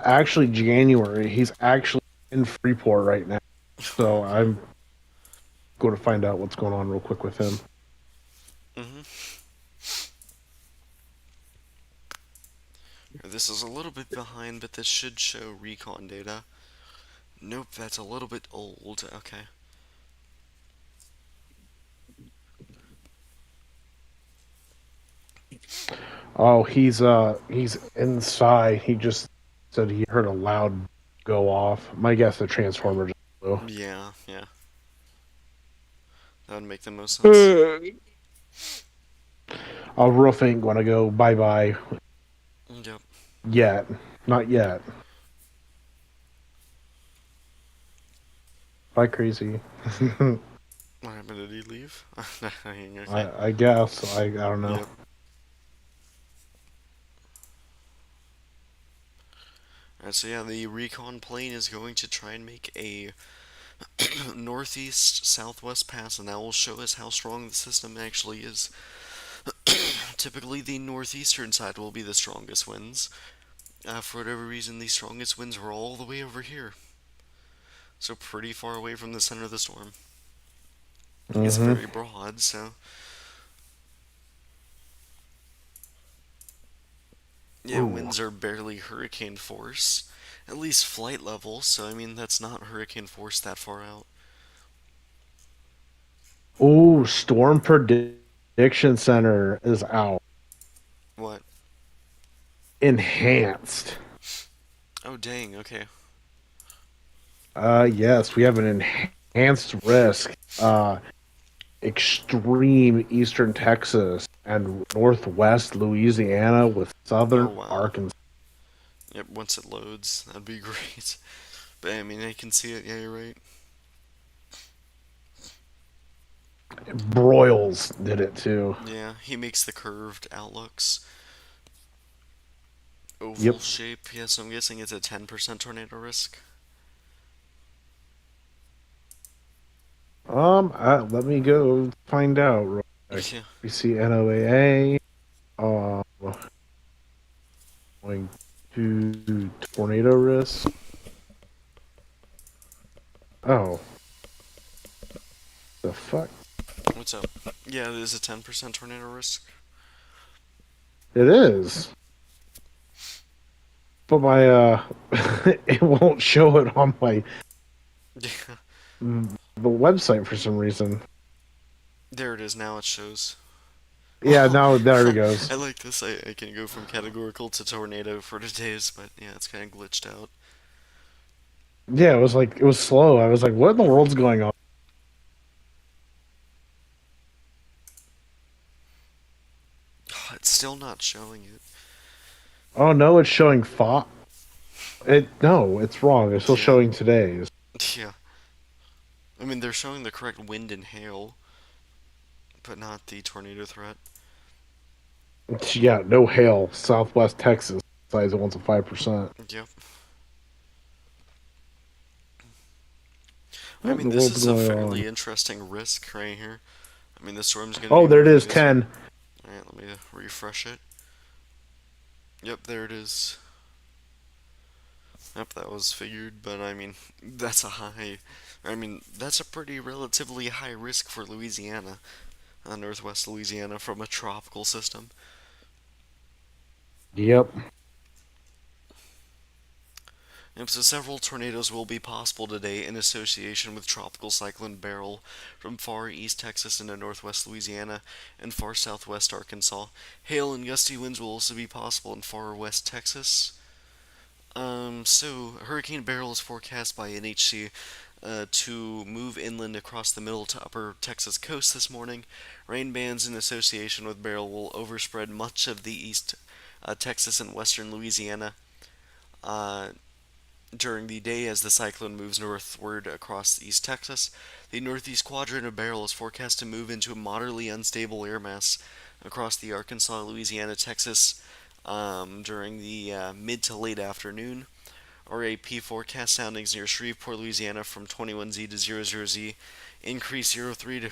actually January. He's actually in Freeport right now. So Okay. I'm going to find out what's going on real quick with him. hmm This is a little bit behind, but this should show recon data. Nope, that's a little bit old. Okay. Oh, he's inside. He just said he heard a loud go off. My guess the transformer just blew. Yeah, yeah. That would make the most sense. Uh, Our roof ain't gonna go bye bye Yep. yet. Not yet. Bye crazy. What happened? Did he leave? Okay. I guess. I don't know. Yep. Alright, so yeah, the recon plane is going to try and make a northeast southwest pass, and that will show us how strong the system actually is. Typically, the northeastern side will be the strongest winds. For whatever reason, the strongest winds were all the way over here, so pretty far away from the center of the storm. It's Mm-hmm. very broad, so yeah, Ooh. winds are barely hurricane force, at least flight level. So I mean, that's not hurricane force that far out. Ooh, Storm Prediction Center is out. What? Enhanced. Oh dang. Okay. Yes, we have an enhanced risk. Extreme eastern Texas and northwest Louisiana with Oh southern wow. Arkansas. Yep. Once it loads, that'd be great. But I mean, I can see it. Yeah, you're right. Broyles did it too. Yeah, he makes the curved outlooks. Yep. Oval shape. Yeah, so I'm guessing it's a 10% tornado risk. Let me go find out real quick. Yeah. We see NOAA. Going to Tornado risk. Oh, the fuck! What's up? Yeah, it is a 10% tornado risk. It is, but my it won't show it on my Yeah, the website for some reason. there it is. Now it shows. Yeah, now there it goes. I like this. I can go from categorical to tornado for today's, but yeah, it's kind of glitched out. Yeah, it was like it was slow. I was like, what in the world's going on? It's still not showing it. Oh no, it's showing fog. It no, it's wrong. It's still Yeah, showing today's. yeah. I mean, they're showing the correct wind and hail, but not the tornado threat. Yeah, no hail. Southwest Texas size it wants a 5%. Yep. I What in mean, the this world's is a going fairly on? interesting risk right here. I mean, the storm's going to Oh, be there it moving is. this way. 10. Alright, let me refresh it. Yep, there it is. Yep, that was figured, but I mean, that's a high. I mean, that's a pretty relatively high risk for Louisiana, northwest Louisiana, from a tropical system. Yep. Yep, so several tornadoes will be possible today in association with Tropical Cyclone Beryl from far east Texas into northwest Louisiana and far southwest Arkansas. Hail and gusty winds will also be possible in far west Texas. So Hurricane Beryl is forecast by NHC to move inland across the middle to upper Texas coast this morning. Rain bands in association with Beryl will overspread much of the east Texas and western Louisiana uh, during the day as the cyclone moves northward across East Texas. The northeast quadrant of Beryl is forecast to move into a moderately unstable air mass across the Arkansas, Louisiana, Texas during the mid to late afternoon. RAP forecast soundings near Shreveport, Louisiana from 21Z to 00Z increase 03 to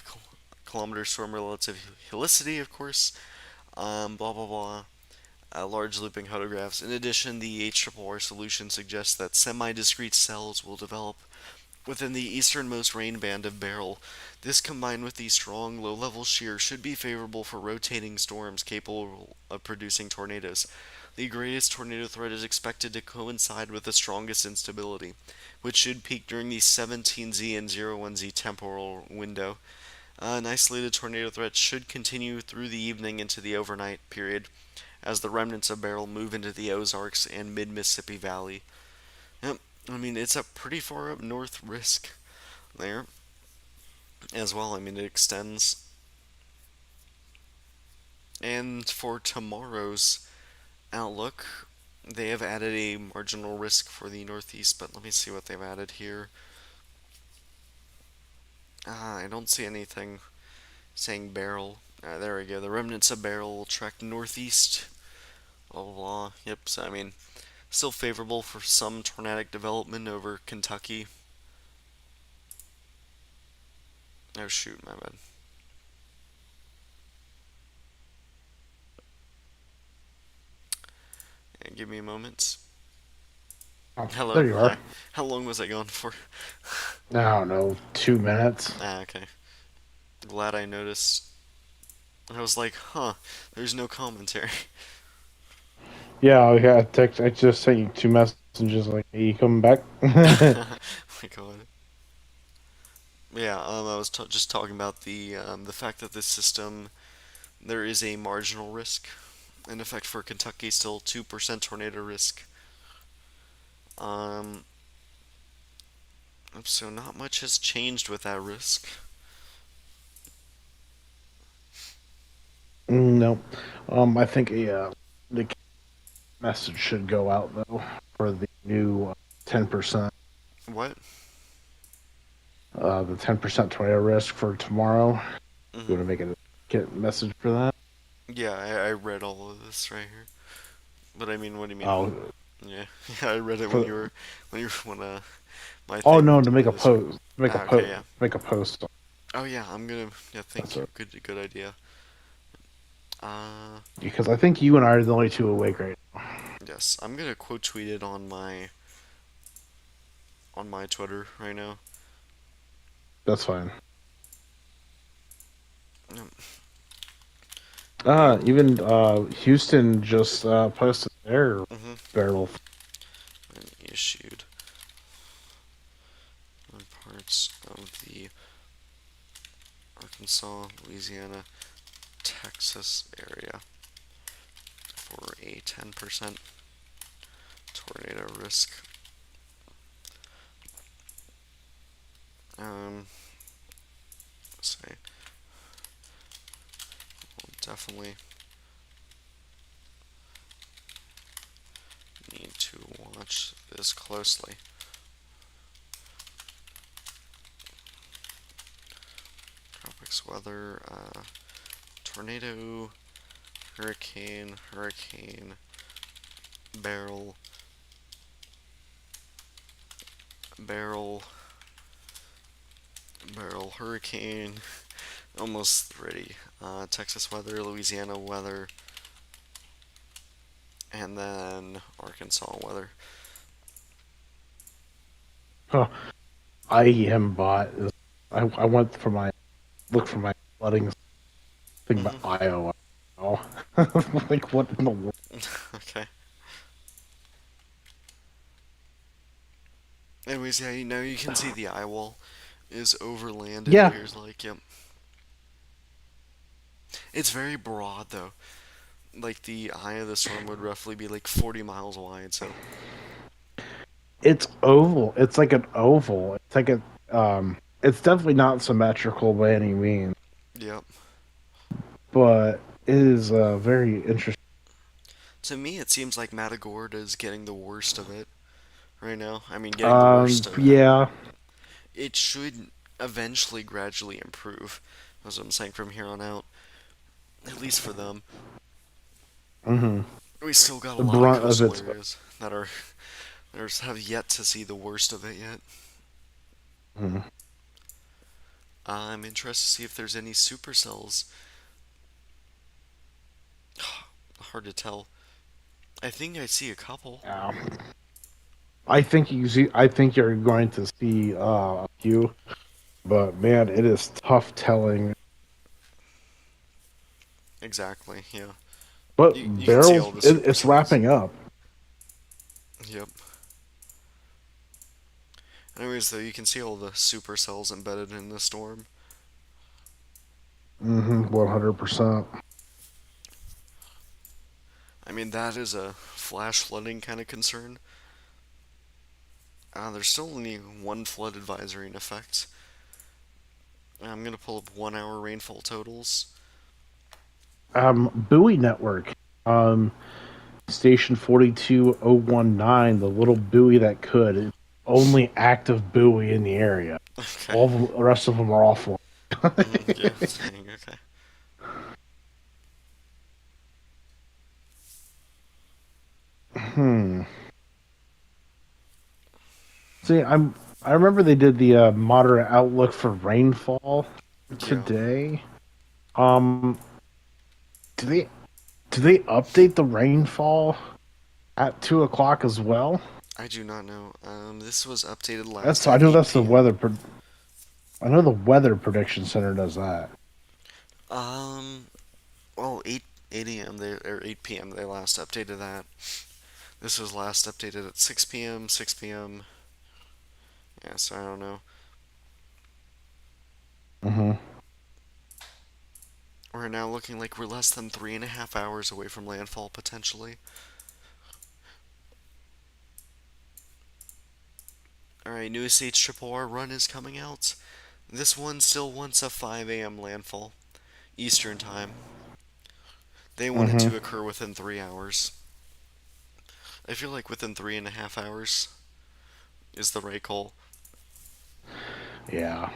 kilometers storm relative helicity, of course. Blah blah blah. Large looping photographs. In addition, the HRRR solution suggests that semi-discrete cells will develop within the easternmost rain band of Beryl. This, combined with the strong low-level shear, should be favorable for rotating storms capable of producing tornadoes. The greatest tornado threat is expected to coincide with the strongest instability, which should peak during the 17Z and 01Z temporal window. An isolated tornado threat should continue through the evening into the overnight period, as the remnants of Beryl move into the Ozarks and mid Mississippi Valley. Yep, I mean, it's a pretty far up north risk there as well. I mean, it extends. And for tomorrow's outlook, they have added a marginal risk for the northeast, but let me see what they've added here. I don't see anything saying Beryl. There we go. The remnants of Beryl will trek northeast. Blah blah blah. Yep. So I mean, still favorable for some tornadic development over Kentucky. Oh shoot, my bad. Yeah, give me a moment. Oh, Hello. there you are. Hi. How long was I gone for? I don't know, 2 minutes. Okay. Glad I noticed. I was like, huh, there's no commentary. Yeah, I just sent you 2 messages like, "Hey, you coming back?" My god. Yeah, I was just talking about the fact that this system, there is a marginal risk. In effect for Kentucky, still 2% tornado risk. Um, so not much has changed with that risk. No. I think the message should go out though for the new 10%. What? The 10% tornado risk for tomorrow. You Hmm. want to make a get message for that? Yeah, I read all of this right here. But I mean, what do you mean? Oh, Yeah, yeah, I read it when for you were when my oh thing no, to told make me a this, right? post, Okay, yeah. make a post. Oh yeah, I'm gonna. Yeah, That's thank you. it. Good idea. Uh, Because I think you and I are the only two awake right now. Yes, I'm gonna quote tweet it on my Twitter right now. That's fine. Um, we, Even Houston just posted their mm-hmm, barrel. been issued in parts of the Arkansas, Louisiana, Texas area for a 10% tornado risk. Um, say, we'll definitely need to watch this closely. Tropics weather, tornado, hurricane, barrel, barrel, hurricane. Almost ready. Texas weather, Louisiana weather, and then Arkansas weather. Huh. I am bot. I went for my look for my flooding thing about Hmm. Iowa. Oh, like what in the world? Okay. Anyways, yeah, now you can see the eye wall is over land, it Yeah, appears like. Yep. It's very broad, though. Like, the eye of the storm would roughly be like 40 miles wide, so. it's oval. It's like an oval. It's like a It's definitely not symmetrical by any means, Yep. but it is very interesting. To me, it seems like Matagorda is getting the worst of it right now. I mean, getting the worst of it. Yeah. It should eventually gradually improve. That's what I'm saying from here on out. At least for them. Hmm. We still got a The lot of brunt of coastal its. areas that have yet to see the worst of it yet. Mhm. I'm interested to see if there's any supercells. Hard to tell. I think I see a couple. Yeah. I think you see. I think you're going to see a few, but man, it is tough telling. Exactly, yeah. But You can see barrels, all the it's supercells. wrapping up. Yep. Anyways, though, you can see all the supercells embedded in the storm. 100%. I mean, that is a flash flooding kind of concern. There's still only one flood advisory in effect. I'm gonna pull up 1 hour rainfall totals. Buoy network. Um, Station 42019, the little buoy that could. It's only active buoy in the area. Okay. All the rest of them are offline. Yeah. Dang. Okay. Hmm. See, I remember they did the moderate outlook for rainfall Yeah. today. Um, do they update the rainfall at 2 o'clock as well? I do not know. This was updated last That's I at know 8 p.m. I know the weather prediction center does that. Um. Well, 8 a.m. They or 8 p.m. They last updated that. This was last updated at 6 p.m. 6 p.m. Yeah. So I don't know. Hmm. We're now looking like we're less than 3.5 hours away from landfall potentially. All right, new Estates Triple R run is coming out. This one still wants a 5 a.m. landfall, Eastern time. They want it Hmm. to occur within 3 hours. I feel like within 3.5 hours is the right call. Yeah,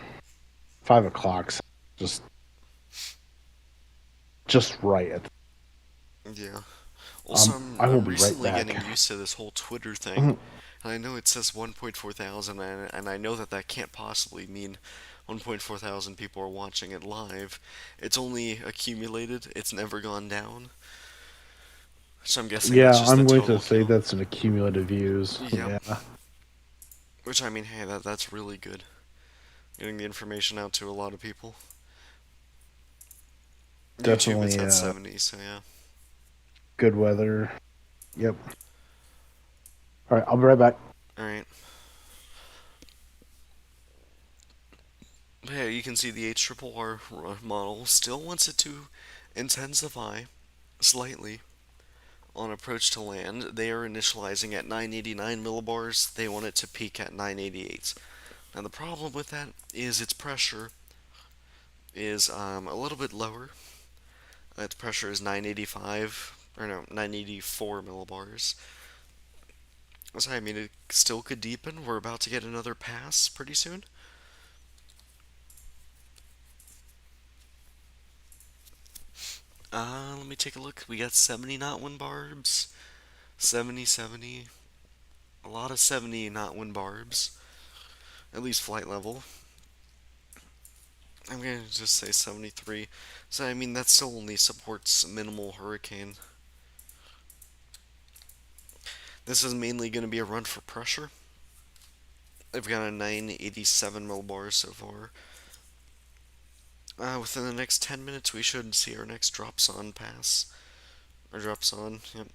5 o'clock. Just right at. Yeah. Also, I will I'm be right recently back. getting used to this whole Twitter thing. Mhm. And I know it says 1.4 thousand, and I know that that can't possibly mean 1.4 thousand people are watching it live. It's only accumulated, it's never gone down. So I'm guessing that's Yeah, just the I'm going to total say count. that's an accumulative use. Yep. Yeah, Which I mean, hey, that's really good. Getting the information out to a lot of people. YouTube, it's definitely at 70, so yeah. good weather. Yep. All right, I'll be right back. All right. Yeah, you can see the HRRR model still wants it to intensify slightly on approach to land. They are initializing at 989 millibars. They want it to peak at 988. Now the problem with that is its pressure is a little bit lower. Its pressure is 985 or no 984 millibars. So I mean it still could deepen. We're about to get another pass pretty soon. Let me take a look. We got 70 knot wind barbs, 70, 70, a lot of 70 knot wind barbs, at least flight level. I'm gonna just say 73. So I mean that still only supports minimal hurricane. This is mainly gonna be a run for pressure. I've got a 987 millibars so far. Within the next 10 minutes, we should see our next drops on pass. Or drops on, yep.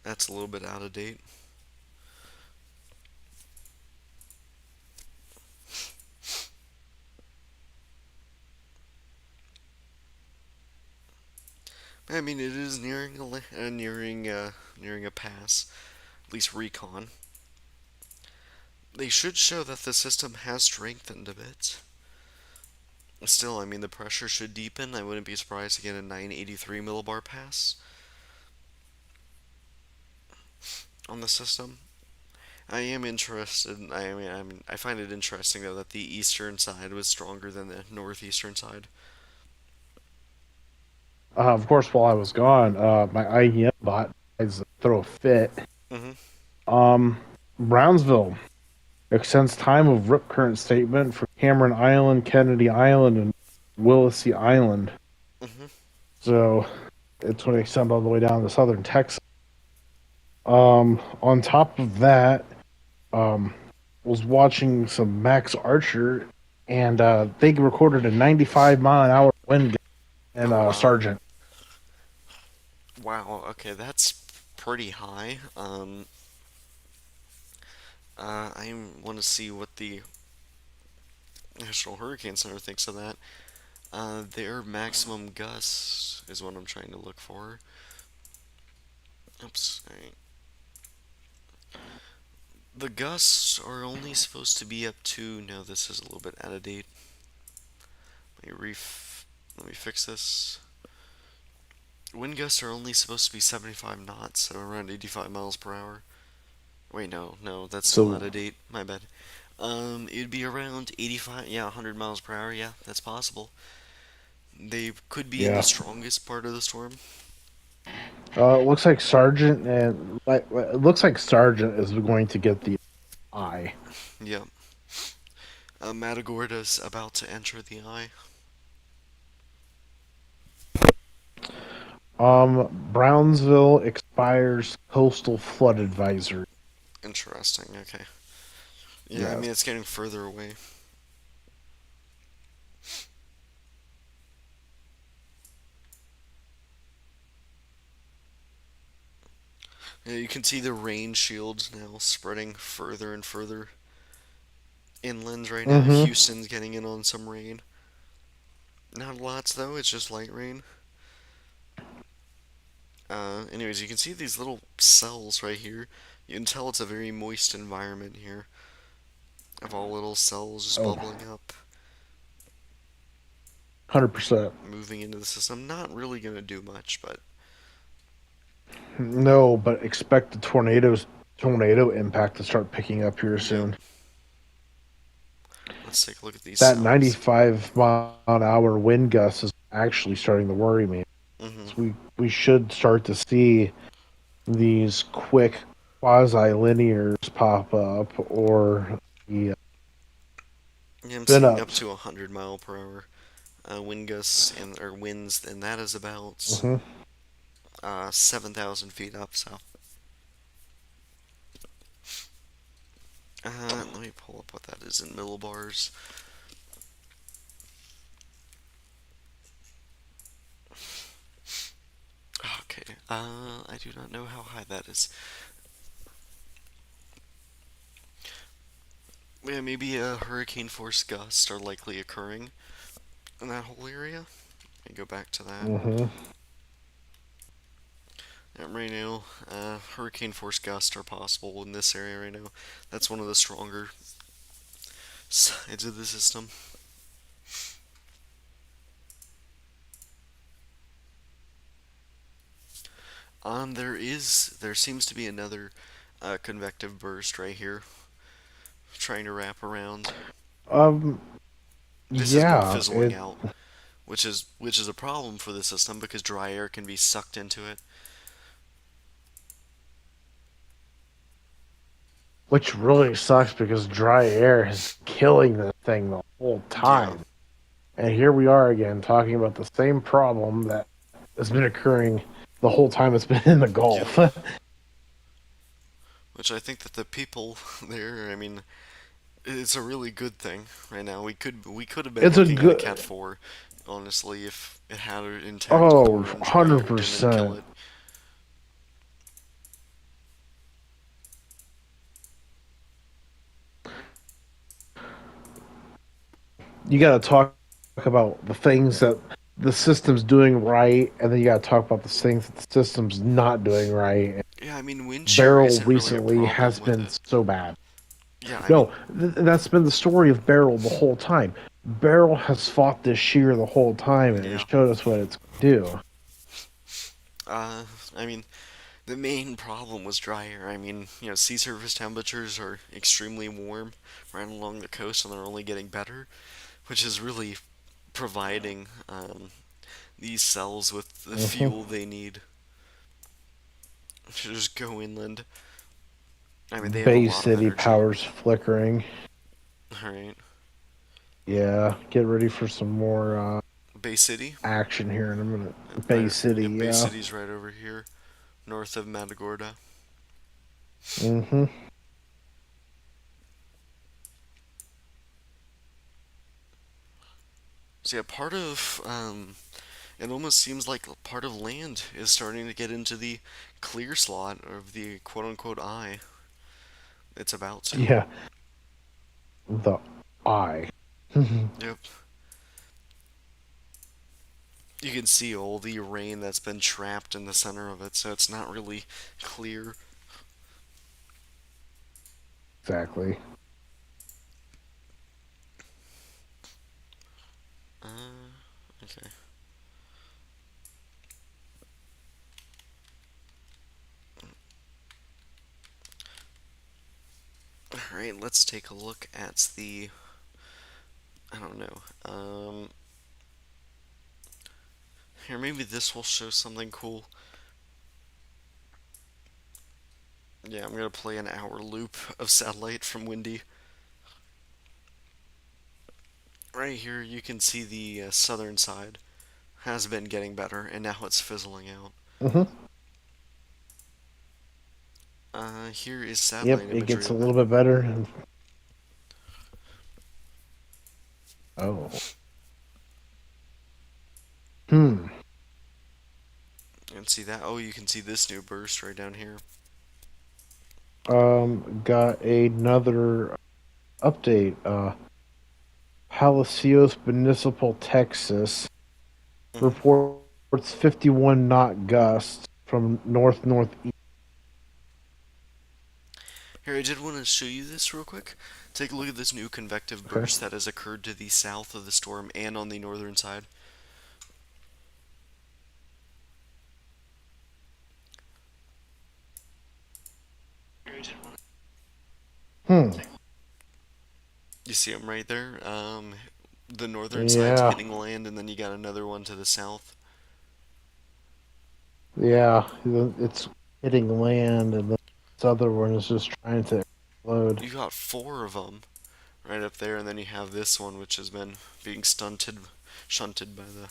That's a little bit out of date. I mean, it is nearing nearing a pass, at least recon. They should show that the system has strengthened a bit. Still, I mean, the pressure should deepen. I wouldn't be surprised to get a 983 millibar pass on the system. I am interested. I find it interesting though that the eastern side was stronger than the northeastern side. Of course, while I was gone, my IEM bot decides to throw a fit. Mhm. Um, Brownsville extends time of rip current statement for Cameron Island, Kennedy Island, and Willacy Island. Mhm. So it's going to extend all the way down to southern Texas. On top of that, um, was watching some Max Archer, and they recorded a 95-mile-an-hour wind in Oh wow. Sargent. Wow. Okay, that's pretty high. I want to see what the National Hurricane Center thinks of that. Their maximum gust is what I'm trying to look for. Oops. All right. The gusts are only supposed to be up to. No, this is a little bit out of date. Let me fix this. Wind gusts are only supposed to be 75 knots, so around 85 miles per hour. Wait, no, that's still out So, of date. My bad. It'd be around 85, yeah, 100 miles per hour. Yeah, that's possible. They could be in the yeah. strongest part of the storm. It looks like Sargent and it looks like Sargent is going to get the eye. Yep. Matagorda's about to enter the eye. Brownsville expires coastal flood advisory. Interesting. Okay. Yeah, I Yes. mean it's getting further away. Yeah, you can see the rain shields now spreading further and further inland right now. Mm-hmm. Houston's getting in on some rain. Not lots though. It's just light rain. Anyways, you can see these little cells right here. You can tell it's a very moist environment here of all little cells just Oh, bubbling up, 100%. moving into the system. Not really gonna do much, but No, but expect the tornado impact to start picking up here yep. soon. Let's take a look at these That cells. 95 mile an hour wind gust is actually starting to worry me. Hmm. So we should start to see these quick quasi-linears pop up, or the Yeah, I'm spin seeing up ups. to 100 mile per hour wind gusts and or winds, and that is about Hmm 7,000 feet up. So let me pull up what that is in millibars. Okay, I do not know how high that is. Yeah, maybe a hurricane force gusts are likely occurring in that whole area. Let me go back to that. hmm Yeah, right now, hurricane force gusts are possible in this area right now. That's one of the stronger sides of the system. There seems to be another convective burst right here, trying to wrap around. Um, This has been yeah, fizzling it out, which is a problem for the system because dry air can be sucked into it. which really sucks because dry air has been killing this thing the whole Yeah, time. And here we are again talking about the same problem that has been occurring the whole time it's been in the yep. Gulf. Which I think that the people there, I mean, it's a really good thing right now. We could have been It's a looking at a good. Cat 4, honestly, if it had an intact Oh, core and dry air didn't kill 100%. it. You got to talk about the things that the system's doing right, and then you got to talk about the things that the system's not doing right. And Yeah, I mean, wind shear Beryl isn't really a recently problem has with been it. so bad. Yeah, I No, mean, that's been the story of Beryl the whole time. Beryl has fought this shear the whole time, and yeah. it showed us what it's going to do. Uh, I mean, the main problem was dry air. I mean, sea surface temperatures are extremely warm right along the coast, and they're only getting better, which is really providing these cells with the Hmm fuel they need to just go inland. I mean, they have a Bay lot of City energy. powers flickering. Alright. Yeah, get ready for some more Bay City. action here in a minute. Bay Right, City, yeah, Bay yeah. City's right over here, north of Matagorda. hmm So yeah, it almost seems like part of land is starting to get into the clear slot of the quote-unquote eye. It's about to. Yeah, the eye. Yep. You can see all the rain that's been trapped in the center of it, so it's not really clear. Exactly. Okay. Alright, let's take a look at the. I don't know. Here, maybe this will show something cool. Yeah, I'm gonna play an hour loop of satellite from Windy. Right here, you can see the southern side has been getting better, and now it's fizzling out. hmm Here is Yep, satellite it imagery gets a of it. little bit better. Oh. Hmm. And see that? Oh, you can see this new burst right down here. Got another update. Palacios Municipal, Texas Hmm. reports 51 knot gusts from north northeast. Here, I did want to show you this real quick. Take a look at this new convective Okay. burst that has occurred to the south of the storm and on the northern side. Hmm. You see them right there? The northern side's Yeah. hitting land, and then you got another one to the south. Yeah. It's hitting land and then This other one is just trying to explode. You got four of them right up there, and then you have this one, which has been being shunted by the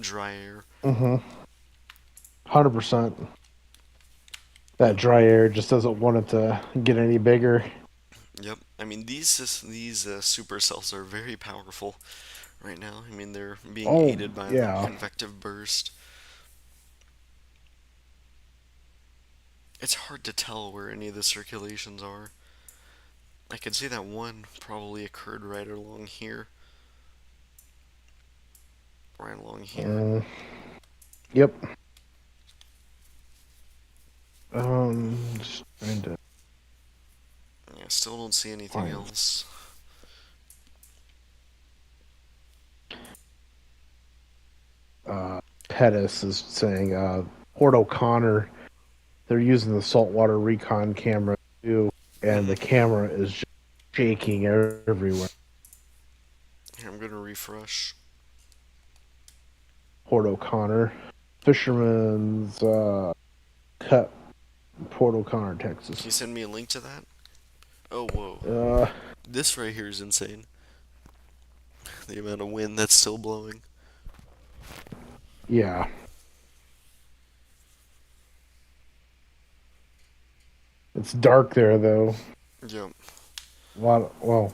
dry air. Mm-hmm. 100%. That Yep. dry air just doesn't want it to get any bigger. Yep. I mean, these supercells are very powerful right now. I mean, they're being Oh, aided by the yeah. convective burst. It's hard to tell where any of the circulations are. I could see that one probably occurred right along here. Right along here. Mm, yep. Just trying to Yeah, still don't see anything find. else. Uh, Pettis is saying, Port O'Connor, they're using the saltwater recon camera too, and Hmm. the camera is just shaking everywhere. Here, I'm gonna refresh. Port O'Connor, Fisherman's Cut, Port O'Connor, Can Texas. you send me a link to that? Oh, whoa. Uh, This right here is insane. The amount of wind that's still blowing. yeah, it's dark there though. Yep. A lot. Well,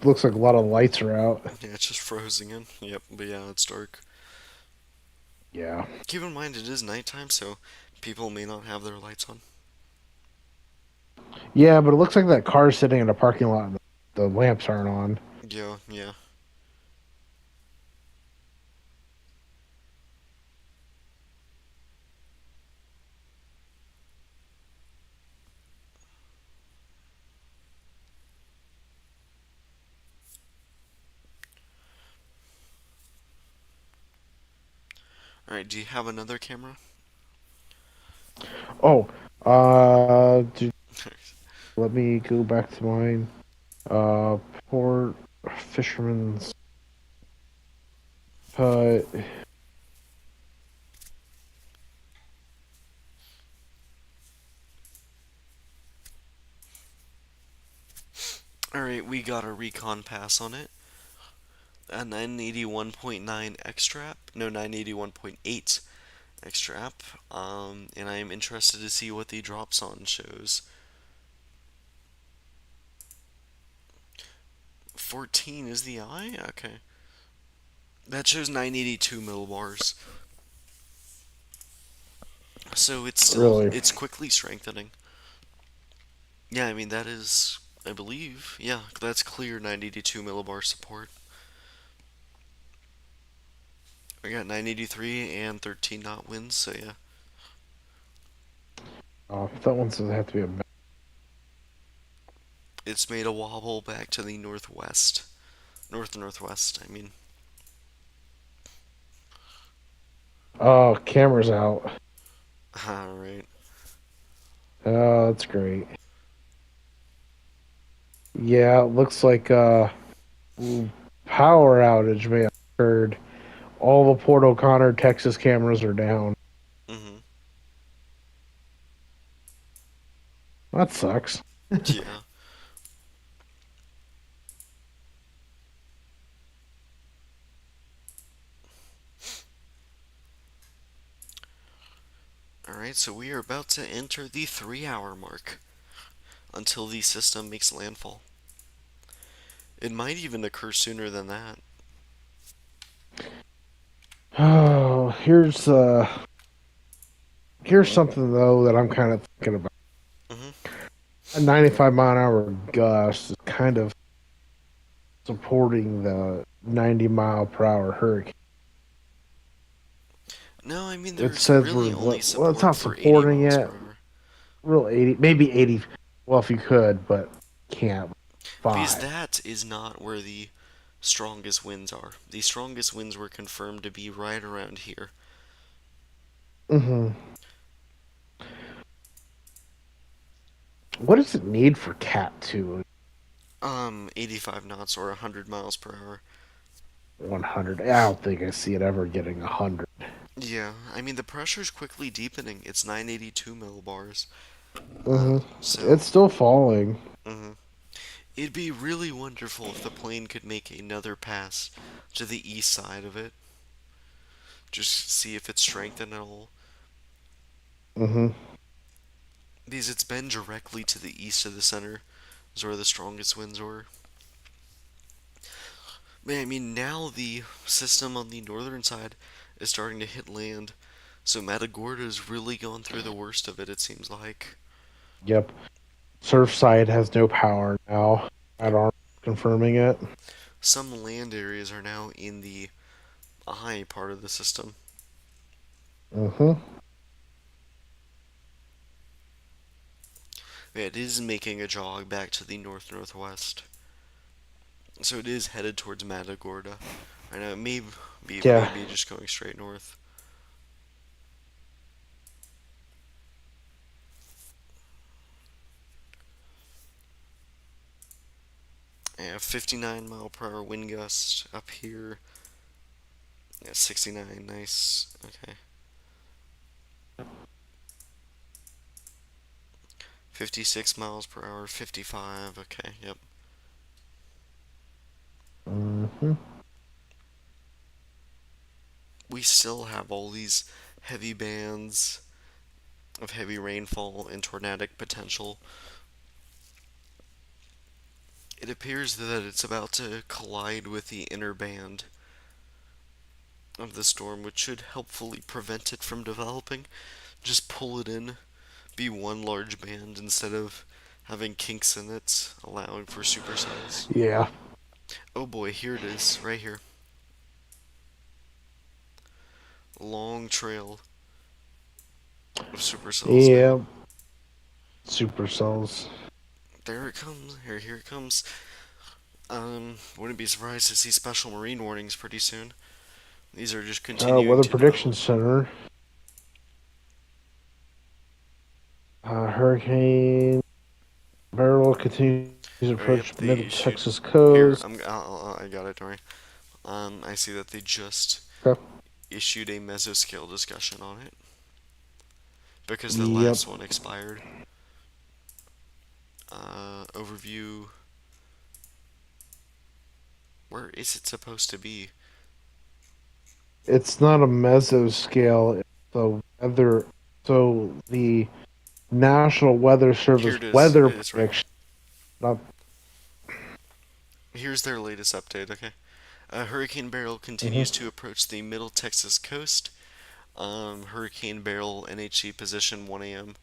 looks like a lot of lights are out. Yeah, it's just frozen in. Yep, but yeah, it's dark. Yeah. Keep in mind it is nighttime, so people may not have their lights on. Yeah, but it looks like that car's sitting in a parking lot and the lamps aren't on. Yeah, yeah. Alright, do you have another camera? Oh, let me go back to mine. Uh, Port Fisherman's Hut. Alright, we got a recon pass on it. A 981.9 extrap. No, 981.8 extrap. And I am interested to see what the drops on shows. 14 is the eye? Okay. That shows 982 millibars. So Really? it's quickly strengthening. Yeah, I mean, that is, I believe, yeah, that's clear 982 millibar support. I got 983 and 13 knot winds, so yeah. Oh, that one says it have to be a. It's made a wobble back to the northwest. Northwest, I mean. Oh, camera's out. Alright. Oh, that's great. Yeah, it looks like power outage may have occurred. All the Port O'Connor, Texas cameras are down. Mm-hmm. That sucks. Yeah. Alright, so we are about to enter the 3 hour mark until the system makes landfall. It might even occur sooner than that. Oh, here's something though that I'm kind of thinking about. Mm-hmm. A 95 mile an hour gust is kind of supporting the 90 mile per hour hurricane. No, I mean, It there's says really we're only well, it's support not for 80 supporting miles it. per hour. Real 80, maybe 80. Well, if you could, but can't. Because 5. that is not where the strongest winds are. The strongest winds were confirmed to be right around here. Mm-hmm. What does it need for Cat 2? 85 knots or 100 miles per hour. 100. I don't think I see it ever getting 100. Yeah, I mean, the pressure's quickly deepening. It's 982 millibars. Hmm. So, It's still falling. mhm. It'd be really wonderful if the plane could make another pass to the east side of it. Just see if it's strengthened at all. Hmm. Because it's been directly to the east of the center, is where the strongest winds were. But I mean, now the system on the northern side is starting to hit land. So Matagorda's really gone through the worst of it, it seems like. Yep. Surfside has no power now. At Arm confirming it. Some land areas are now in the high part of the system. Hmm. Yeah, it is making a jog back to the north northwest. So it is headed towards Matagorda. I know it Yeah. maybe just going straight north. Yeah, 59-mile-per-hour wind gust up here. Yeah, 69, nice. Okay. 56 miles per hour, 55. Okay, yep. Hmm. We still have all these heavy bands of heavy rainfall and tornadic potential. It appears that it's about to collide with the inner band of the storm, which should helpfully prevent it from developing. Just pull it in, be one large band instead of having kinks in it, allowing for supercells. Yeah. Oh boy, here it is, right here. Long trail of supercells now. Yeah. Supercells. There it comes. Here it comes. Wouldn't be surprised to see special marine warnings pretty soon. These are just continuing Weather to Prediction develop. Center. Hurricane Beryl continues to Or yep, approach they middle issued. Texas Here, coast. I got it. Don't worry. I see that they just Okay. issued a mesoscale discussion on it because the Yep. last one expired. Overview. Where is it supposed to be? It's not a mesoscale. It's the weather. So the National Weather Here Service it is. weather It's right here. prediction. Not, Here's their latest update. Okay. Hurricane Beryl mhm. continues to approach the middle Texas coast. Hurricane Beryl NHC position 1 a.m.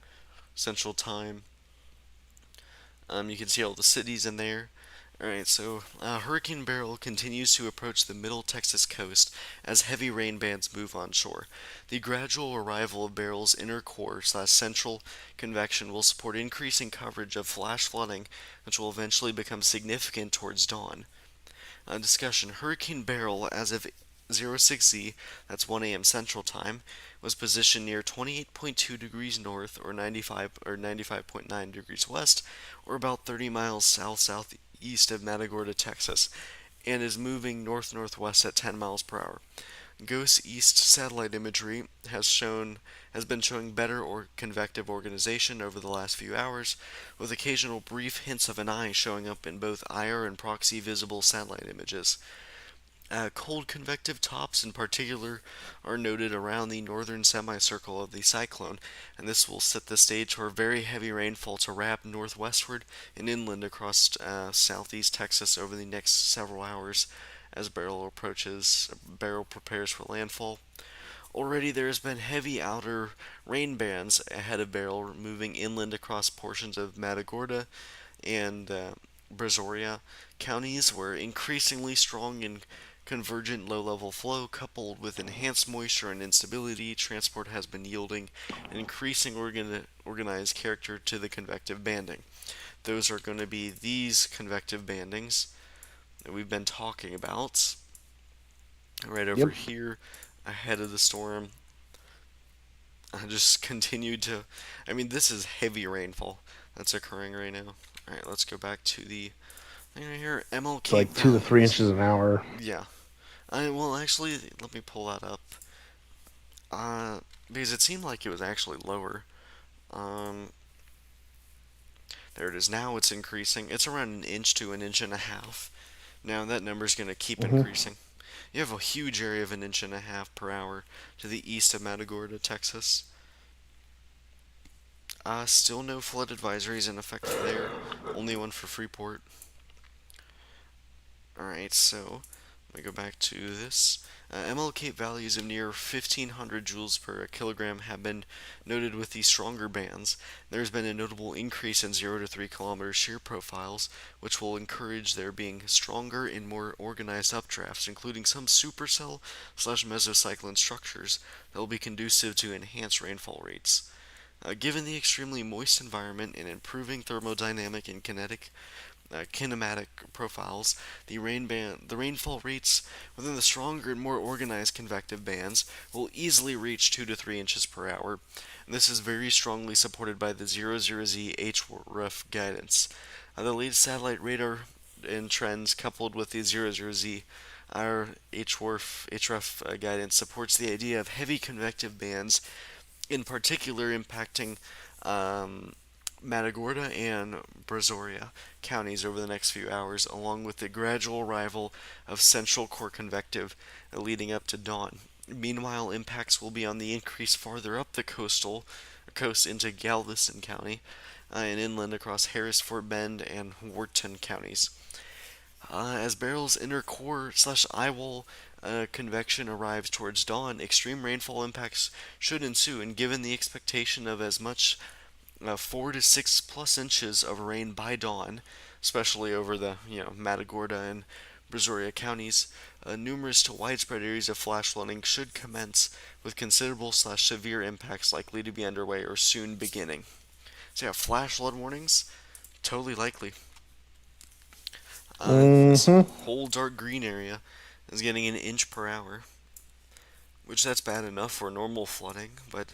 Central Time. You can see all the cities in there. Alright, so Hurricane Beryl continues to approach the middle Texas coast as heavy rain bands move onshore. The gradual arrival of Beryl's inner core slash central convection will support increasing coverage of flash flooding, which will eventually become significant towards dawn. Discussion: Hurricane Beryl, as of 06Z, that's 1 a.m. Central Time, was positioned near 28.2 degrees north or 95.9 degrees west, or about 30 miles south southeast of Matagorda, Texas, and is moving north northwest at 10 miles per hour. GOES East satellite imagery has been showing better or convective organization over the last few hours, with occasional brief hints of an eye showing up in both IR and proxy visible satellite images. Cold convective tops, in particular, are noted around the northern semicircle of the cyclone, and this will set the stage for very heavy rainfall to wrap northwestward and inland across southeast Texas over the next several hours as Beryl prepares for landfall. Already there has been heavy outer rain bands ahead of Beryl, moving inland across portions of Matagorda and Brazoria counties, where increasingly strong and convergent low-level flow coupled with enhanced moisture and instability transport has been yielding an increasing organized character to the convective banding. Those are going to be these convective bandings that we've been talking about right over Yep. here ahead of the storm. I just continued to. I mean, this is heavy rainfall that's occurring right now. Alright, let's go back to the thing right here. It's MLK like 2 to 3 inches values. an hour. Yeah. Well, actually, let me pull that up. Uh, because it seemed like it was actually lower. Um, There it is. Now it's increasing. It's around an inch to an inch and a half. Now that number is going to keep Hmm. increasing. You have a huge area of an inch and a half per hour to the east of Matagorda, Texas. Still no flood advisories in effect there. Only one for Freeport. Alright, so let me go back to this. MLK values of near 1500 joules per kilogram have been noted with the stronger bands. There's been a notable increase in 0 to 3 kilometer shear profiles, which will encourage there being stronger and more organized updrafts, including some supercell slash mesocyclone structures that will be conducive to enhanced rainfall rates. Given the extremely moist environment and improving thermodynamic and kinematic profiles, the rainfall rates within the stronger and more organized convective bands will easily reach 2 to 3 inches per hour. And this is very strongly supported by the 00Z HRF guidance. The latest satellite radar and trends coupled with the 00Z our HRF guidance supports the idea of heavy convective bands, in particular impacting um, Matagorda and Brazoria counties over the next few hours, along with the gradual arrival of central core convective leading up to dawn. Meanwhile, impacts will be on the increase farther up the coast into Galveston County and inland across Harris, Fort Bend, and Wharton counties. As Beryl's inner core slash eyewall convection arrives towards dawn, extreme rainfall impacts should ensue, and given the expectation of as much 4 to 6 plus inches of rain by dawn, especially over the Matagorda and Brazoria counties. Numerous to widespread areas of flash flooding should commence, with considerable slash severe impacts likely to be underway or soon beginning. So yeah, flash flood warnings, totally likely. This Hmm. whole dark green area is getting an inch per hour, which that's bad enough for normal flooding, but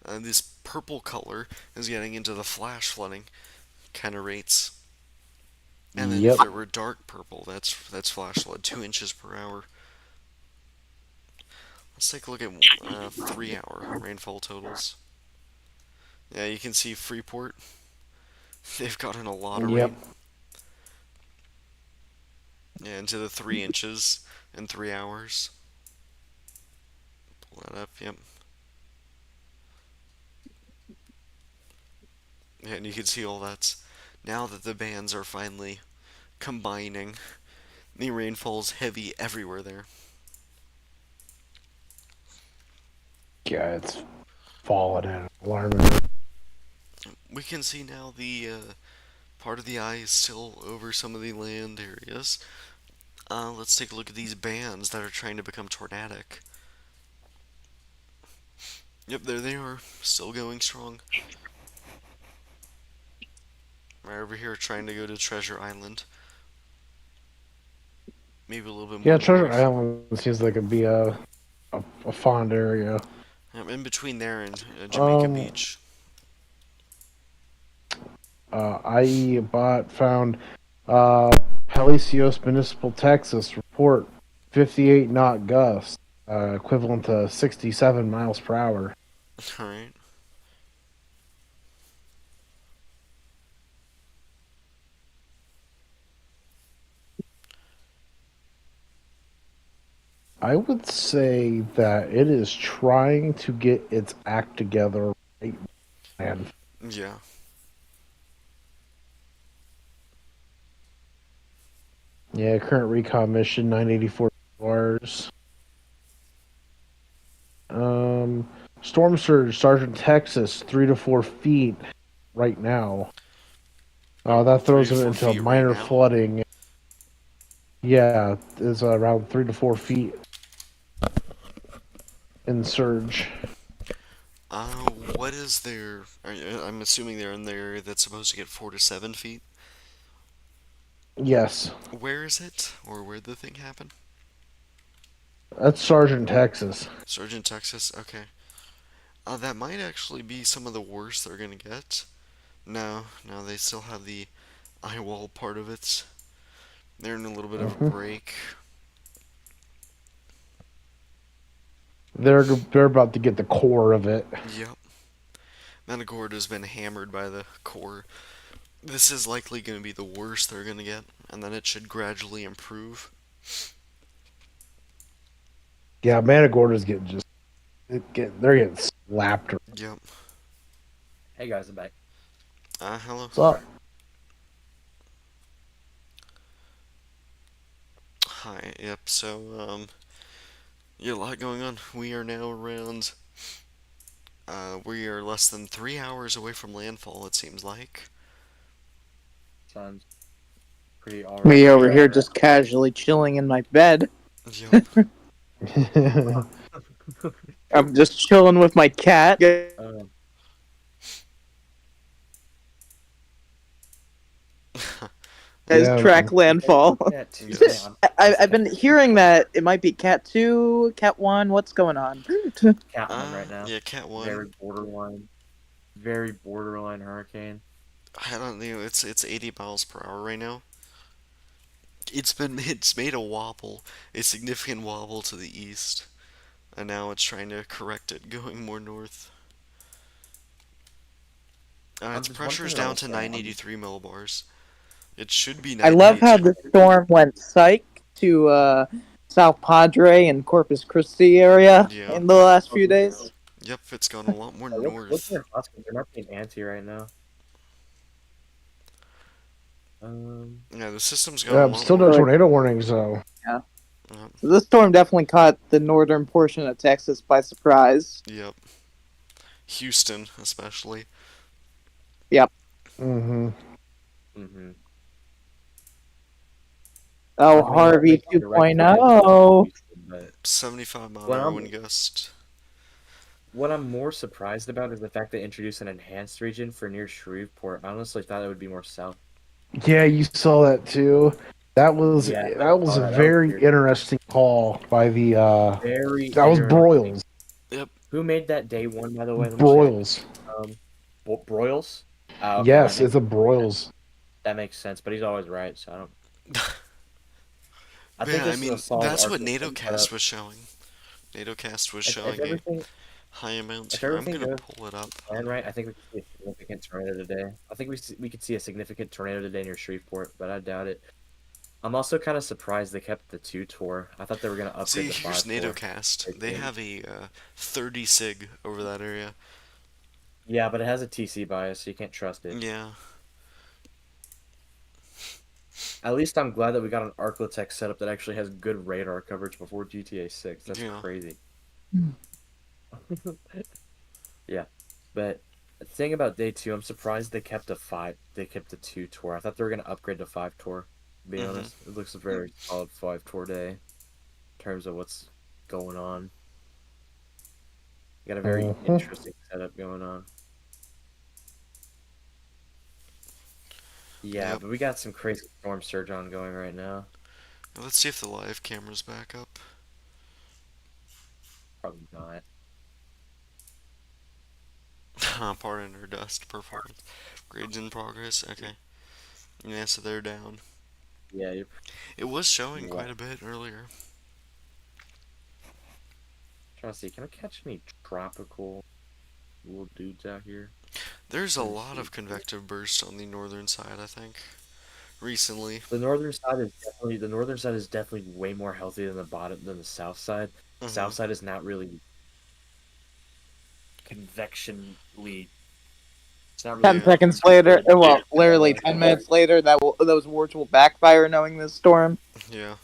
this purple color is getting into the flash flooding kind of rates. And then if Yep. there were dark purple, that's flash flood, 2 inches per hour. Let's take a look at 3 hour rainfall totals. Yeah, you can see Freeport. They've gotten a lot of Yep. rain. Yeah, into the 3 inches in 3 hours. Pull that up. Yep. Yeah, and you can see all that's now that the bands are finally combining. The rainfall's heavy everywhere there. Yeah, it's fallen at an alarming rate. We can see now the part of the eye is still over some of the land areas. Let's take a look at these bands that are trying to become tornadic. Yep, there they are, still going strong. Right over here, trying to go to Treasure Island. Maybe a little bit more Yeah, Treasure north. Island seems like it'd be a fond area. In between there and Jamaica Um, Beach. IE bot found uh, Palacios Municipal, Texas report 58 knot gust, equivalent to 67 miles per hour. Alright. I would say that it is trying to get its act together right now. Yeah. Yeah, current recon mission 984 hours. Um, Storm surge, Sergeant Texas, 3 to 4 feet right now. Oh, That three throws to it four into a feet right minor now. flooding. Yeah, is around 3 to 4 feet in surge. What is their? I'm assuming they're in the area that's supposed to get 4 to 7 feet. Yes, Where is it, or where did the thing happen? that's Sergeant Texas. Surgeon, Texas. Okay. That might actually be some of the worst they're gonna get. No, no, they still have the eye wall part of it. They're in a little bit of a Hmm. break. They're about to get the core of it. Yep. Manacor has been hammered by the core. This is likely going to be the worst they're going to get, and then it should gradually improve. Yeah, Managordas get just they're getting slapped. Yep. Hey guys, I'm back. Hello. So Hi. Yep. So, yeah, a lot going on. We are now around. We are less than 3 hours away from landfall. It seems like. Sounds pretty Me alright. over here just casually chilling in my bed. Yep. I'm just chilling with my cat. Um, Guys, yeah, track landfall. Cat Tuesday. Yes. I've been hearing that it might be Cat 2, Cat 1. What's going on? Cat one right now. Yeah, Cat Very 1. borderline. Very borderline hurricane. I don't know. It's 80 miles per hour right now. It's made a wobble, a significant wobble to the east, and now it's trying to correct it, going more north. Its There's one pressure thing is that I down will to say. 983 millibars. It should be I love how 982. the storm went psych to South Padre and Corpus Christi area Yeah. in the last few days. Yep, it's gone a lot more Look north. at Husky. They're not being anti right now. Um, Yeah, the system's gone a yeah, lot still no more. tornado warnings though. Yep. So this storm definitely caught the northern portion of Texas by surprise. Yep. Houston, especially. Yep. Mm-hmm. mm-hmm. Oh, I mean, it Harvey makes direct hit into 2.0. Houston, but 75 mile an what hour I'm wind gust. what I'm more surprised about is the fact they introduced an enhanced region for near Shreveport. I honestly thought it would be more south. Yeah, you saw that too. That was Yeah, I that was saw a that. That was very weird. interesting call by the Very that was interesting. Broyles. Yep. Who made that day one, by the way? Let me check. Broyles. Um, Broyles. Oh, okay, Yes, it's a Broyles. that makes sense. But he's always right, so I don't. I think Yeah, I this is a mean, solid that's what argument. But NATOcast was showing. NATOcast was if showing a everything high amount if here. I'm everything gonna goes pull it up. to plan right, I think we could see a significant tornado today. I think we could see a significant tornado today near Shreveport, but I doubt it. I'm also kind of surprised they kept the 2 tour. I thought they were gonna upgrade See, the here's 5 tour. NATOcast. They have a 30 sig over that area. Yeah, but it has a TC bias, so you can't trust it. Yeah. At least I'm glad that we got an Arclitech setup that actually has good radar coverage before GTA 6. That's Yeah. crazy. Yeah, but the thing about day 2, I'm surprised they kept a 5. They kept the 2 tour. I thought they were gonna upgrade to 5 tour. To be Mhm. honest, it looks a very solid 5 tour day in terms of what's going on. You got a very Mhm. interesting setup going on. Yeah, Yep. but we got some crazy storm surge ongoing right now. Let's see if the live camera's back up. Probably not. Pardon or dust performance. Grades in progress. Okay. Yeah, so they're down. Yeah, you're It was showing what? quite a bit earlier. Trying to see. Can I catch any tropical little dudes out here? There's a Let me lot see. of convective bursts on the northern side, I think, recently. The northern side is definitely way more healthy than the south side. Mhm. South side is not really convectionally. It's not really 10 Yeah. seconds later, well, good. literally 10 minutes later, those words will backfire knowing this storm. Yeah.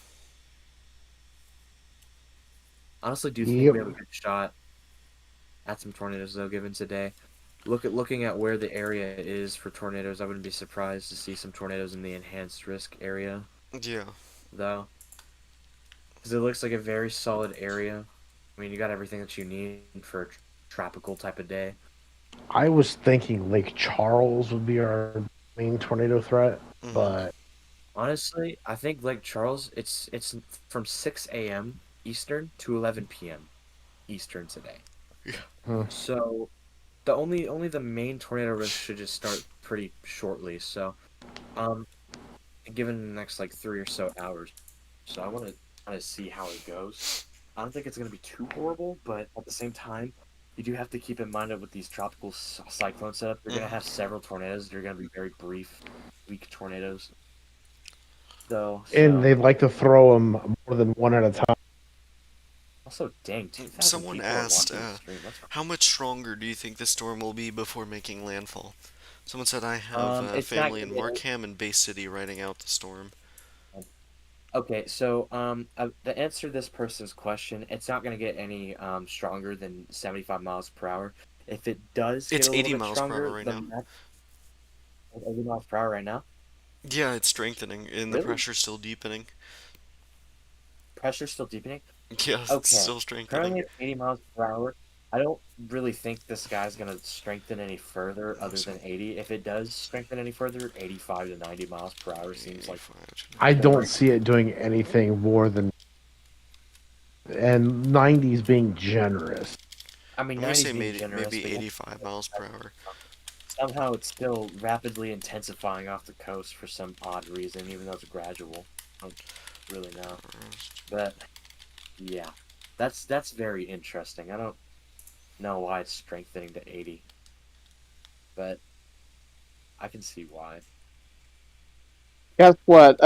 Honestly, do think Yep. we have a good shot at some tornadoes though, given today. Looking at where the area is for tornadoes, I wouldn't be surprised to see some tornadoes in the enhanced risk area, Yeah. though, because it looks like a very solid area. I mean, you got everything that you need for a tropical type of day. I was thinking Lake Charles would be our main tornado threat, Mhm. but Honestly, I think Lake Charles, it's from 6 a.m. Eastern to 11 p.m. Eastern today. Yeah. So only the main tornado risk should just start pretty shortly. So um, given the next like 3 or so hours, so I want to kind of see how it goes. I don't think it's gonna be too horrible, but at the same time, you do have to keep in mind that with these tropical cyclone setup, you're gonna Mhm. have several tornadoes. They're gonna be very brief, weak tornadoes. Though, And so they like to throw them more than one at a time. also, dang, 2,000 Someone people are asked, watching the stream. That's how much stronger do you think the storm will be before making landfall? Someone said I have it's not family gonna in get. Markham and Bay City riding out the storm. Okay, so to answer this person's question, it's not going to get any stronger than 75 miles per hour. If it does get It's a little 80 bit miles per hour stronger, right the now. max is 80 miles per hour right now. Yeah, it's strengthening, and the Really? pressure's still deepening. Pressure's still deepening. Yeah, it's Okay, still strengthening. currently at 80 miles per hour. I don't really think this guy's going to strengthen any further other So, than 80. If it does strengthen any further, 85 to 90 miles per hour seems like 85 to I 90. the don't right. see it doing anything more than, and 90s being generous. I mean, I'm gonna 90 say is being generous, maybe but yeah, 85 miles per hour. somehow it's still rapidly intensifying off the coast for some odd reason, even though it's gradual. I don't really know. But yeah, that's very interesting. I don't know why it's strengthening to 80, but I can see why. Guess what?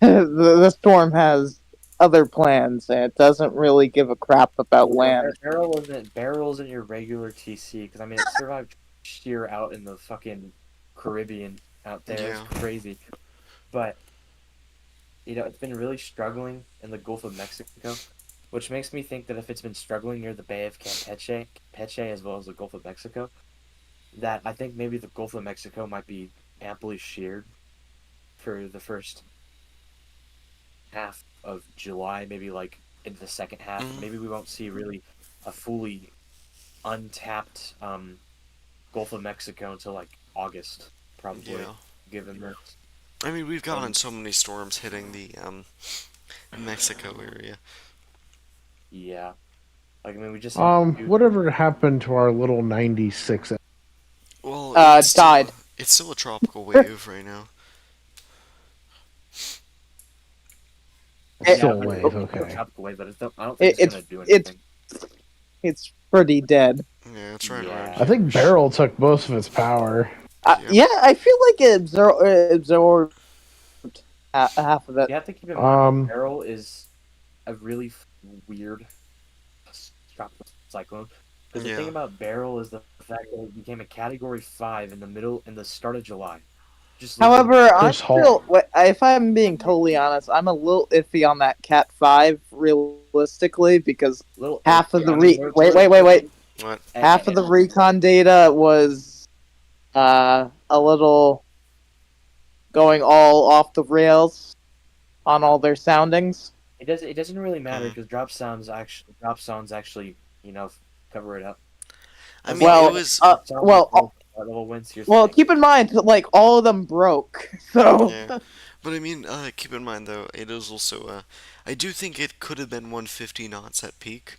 The storm has other plans, and it doesn't really give a crap about Yeah, land. Beryl isn't your regular TC because I mean it survived sheer out in the fucking Caribbean out there. It's Yeah, crazy, but it's been really struggling in the Gulf of Mexico, which makes me think that if it's been struggling near the Bay of Campeche as well as the Gulf of Mexico, that I think maybe the Gulf of Mexico might be amply sheared for the first half of July, maybe like into the second half. hmm, Maybe we won't see really a fully untapped Gulf of Mexico until like August, probably, yeah. given this. I mean, we've gotten And so many storms hitting the Mexico area. yeah, like I mean, we just had two. Whatever happened to our little 96? Well, it's still Died. a tropical wave right now. It's It, Yeah, still I a mean, it's wave, a okay. tropical wave, but I don't think it it's gonna do it's anything. it's pretty dead. Yeah, it's right around I Yeah, think here. Beryl took most of its power. Yep. Yeah, I feel like it absorbed half of it. you have to keep in mind that Um, Beryl is a really weird tropical cyclone. Because the thing Yeah. about Beryl is the fact that it became a Category 5 in the start of July, just However, legitimately. I'm Chris Hall. still, if I'm being totally honest, I'm a little iffy on that Cat 5 realistically because Little half of iffy. the I mean, wait, What? half of the recon data was a little going all off the rails on all their soundings. it doesn't really matter Hmm. because drop songs actually cover it up. I As mean, long it as Well, was. drop songs well, level wins, you're well. fine. Keep in mind, like all of them broke. So Yeah. But I mean, keep in mind though, it is also. I do think it could have been 150 knots at peak.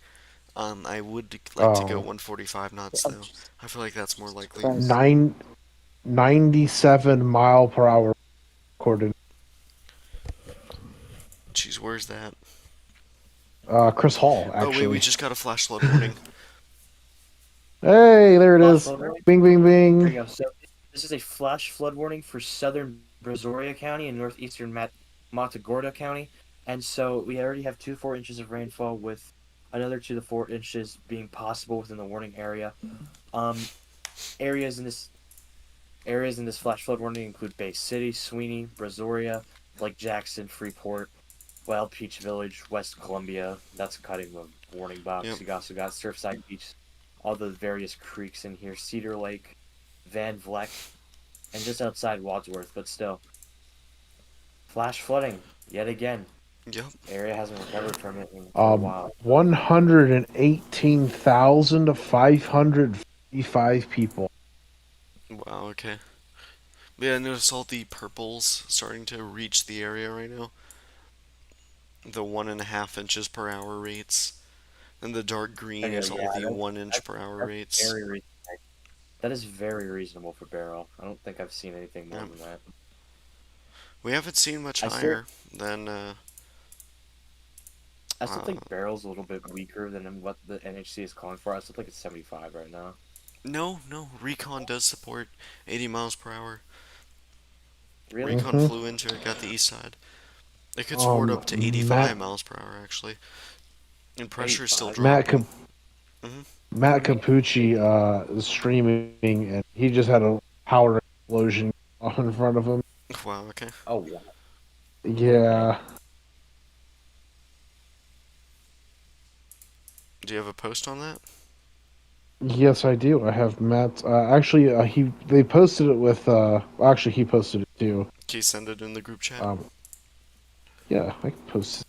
I would like to go Oh, 145 knots oh, though. I feel like that's more likely. Christ. nine, 97 mile per hour Jeez, where's that? Chris Hall, Oh wait, we actually. just got a flash flood warning. Hey, there it Flash is. flood warning. Bing, bing, Here we bing. go. So this is a flash flood warning for southern Brazoria County and northeastern Matagorda County, and so we already have 2 to 4 inches of rainfall, with another 2 to 4 inches being possible within the warning area. Um, areas in this areas in this flash flood warning include Bay City, Sweeney, Brazoria, Lake Jackson, Freeport, Wild Peach Village, West Columbia. That's cutting the warning Yep. box. You also got Surfside Beach, all the various creeks in here, Cedar Lake, Van Vleck, and just outside Wadsworth, but still. Flash flooding, yet again. Yep. Area hasn't recovered from it for a while. 118,555 people. Wow. Okay. But yeah, I noticed all the purples starting to reach the area right now. The 1.5 inches per hour rates. And the dark green Okay, is all yeah, the 1 inch that's, per hour that's rates. very reasonable. That is very reasonable for Beryl. I don't think I've seen anything more Yep. than that. We haven't seen much I still higher than I still Uh, think Barrel's a little bit weaker than what the NHC is calling for. I still think it's 75 right now. no, no, Recon does support 80 miles per hour. Really? Recon Mm-hmm. flew into it, got the east side. It could support up to 85 Matt miles per hour, actually. And pressure is still 85? Matt dropping. Cap- Hmm. Matt Capucci is streaming, and he just had a power explosion off in front of him. Wow, okay. Oh, wow. Okay. Yeah. Do you have a post on that? Yes, I do. I have Matt. Actually, he they posted it with. Actually, he posted it too. Can you send it in the group chat? Um, yeah, I can post.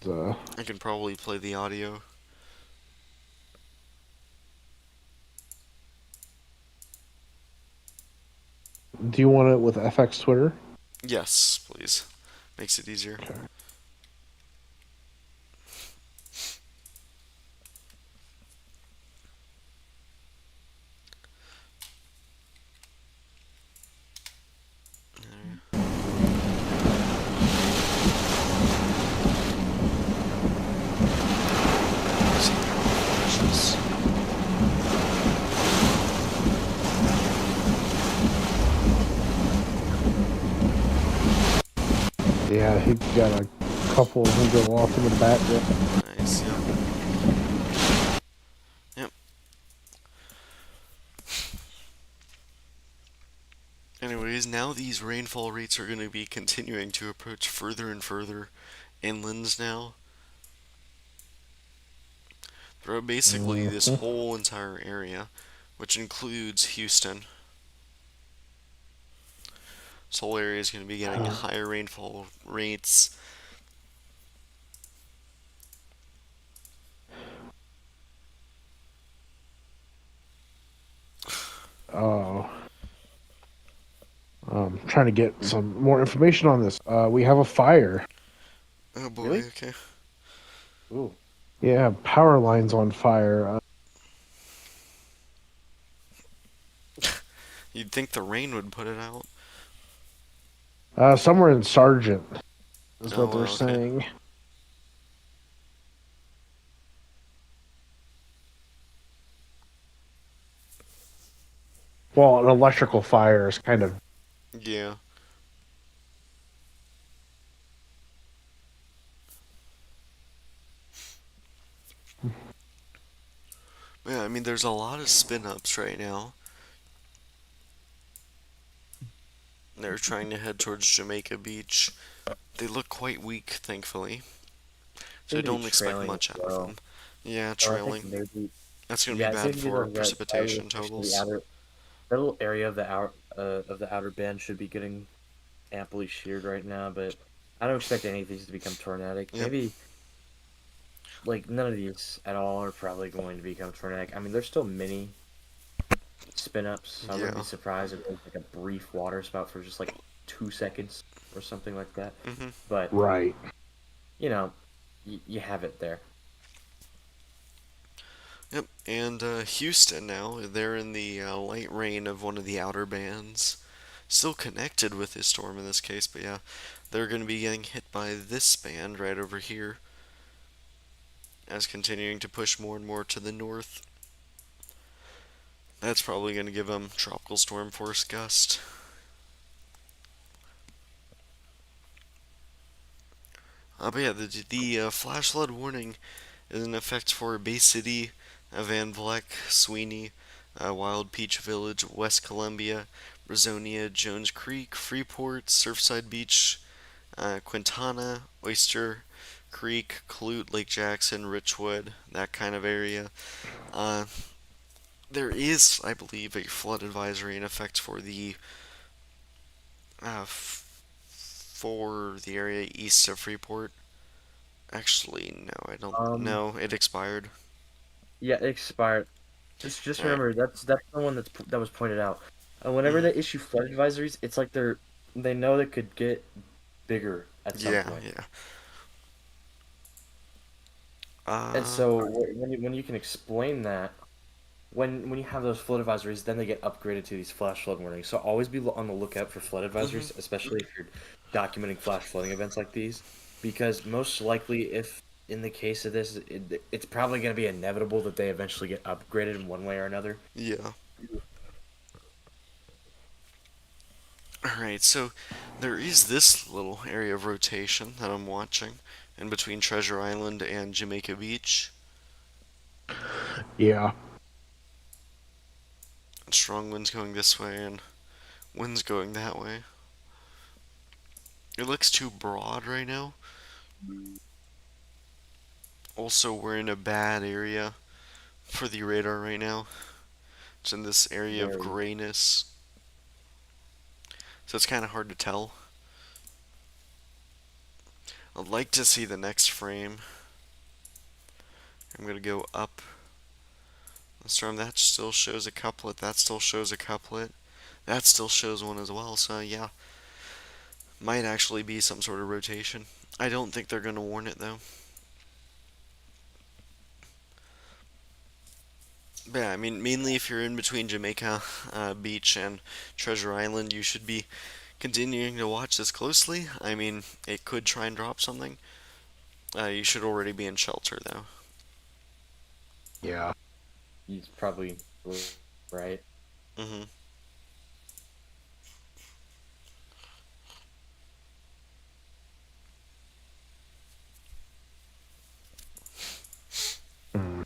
I can probably play the audio. Do you want it with FX Twitter? Yes, please. Makes it easier. Okay. There. See how it flashes. Yeah, he got a couple of them go off in the background. Nice, yep. Yep. Anyways, now these rainfall rates are going to be continuing to approach further and further inlands now. Throughout basically this Mhm. whole entire area, which includes Houston. This whole area is going to be getting higher rainfall rates. Oh, trying to get some more information on this. We have a fire. Oh boy, Really? okay. Ooh. Yeah, power lines on fire. You'd think the rain would put it out. Somewhere in Sargent is Oh what they're wow, okay. saying. Well, an electrical fire is kind of. Yeah. Yeah, I mean, there's a lot of spin ups right now. They're trying to head towards Jamaica Beach. They look quite weak, thankfully. So I Seem to be don't expect trailing as much out of well. them. Yeah, So I think trailing. maybe, That's going to be yeah, it bad seems to be the for right side, precipitation especially the totals. outer, that little area of the outer band should be getting amply sheared right now, but I don't expect any of these to become tornadic. Yep. Maybe like none of these at all are probably going to become tornadic. I mean, there's still mini spin ups. I wouldn't be Yeah. surprised if there's like a brief water spout for just like 2 seconds or something like that. Hmm. But Right. you know, you have it there. Yep. And Houston now, they're in the light rain of one of the outer bands. Still connected with this storm in this case, but yeah, they're going to be getting hit by this band right over here as continuing to push more and more to the north. That's probably going to give them tropical storm force gust. But yeah, the flash flood warning is in effect for Bay City, Van Vleck, Sweeney, Wild Peach Village, West Columbia, Brazonia, Jones Creek, Freeport, Surfside Beach, Quintana, Oyster Creek, Clute, Lake Jackson, Richwood, that kind of area. Uh, there is, I believe, a flood advisory in effect for for the area east of Freeport. Actually, no, I don't. Um, No, it expired. yeah, it expired. Just All right. remember that's the one that was pointed out. Whenever Mm, they issue flood advisories, it's like they know they could get bigger at some yeah, point. yeah. And Uh, so when you can explain that, when you have those flood advisories, then they get upgraded to these flash flood warnings. So always be on the lookout for flood mhm. advisories, especially if you're documenting flash flooding events like these, because most likely if in the case of this, it's probably going to be inevitable that they eventually get upgraded in one way or another. Yeah. Alright, so there is this little area of rotation that I'm watching in between Treasure Island and Jamaica Beach. Yeah. Strong winds going this way and winds going that way. It looks too broad right now. Also, we're in a bad area for the radar right now. It's in this area of Very. grayness, so it's kind of hard to tell. I'd like to see the next frame. I'm gonna go up the storm. That still shows a couplet. That still shows a couplet. That still shows one as well. So yeah, might actually be some sort of rotation. I don't think they're gonna warn it though. But yeah, I mean, mainly if you're in between Jamaica Beach and Treasure Island, you should be continuing to watch this closely. I mean, it could try and drop something. You should already be in shelter though. Yeah. He's probably right. Hmm. Mm.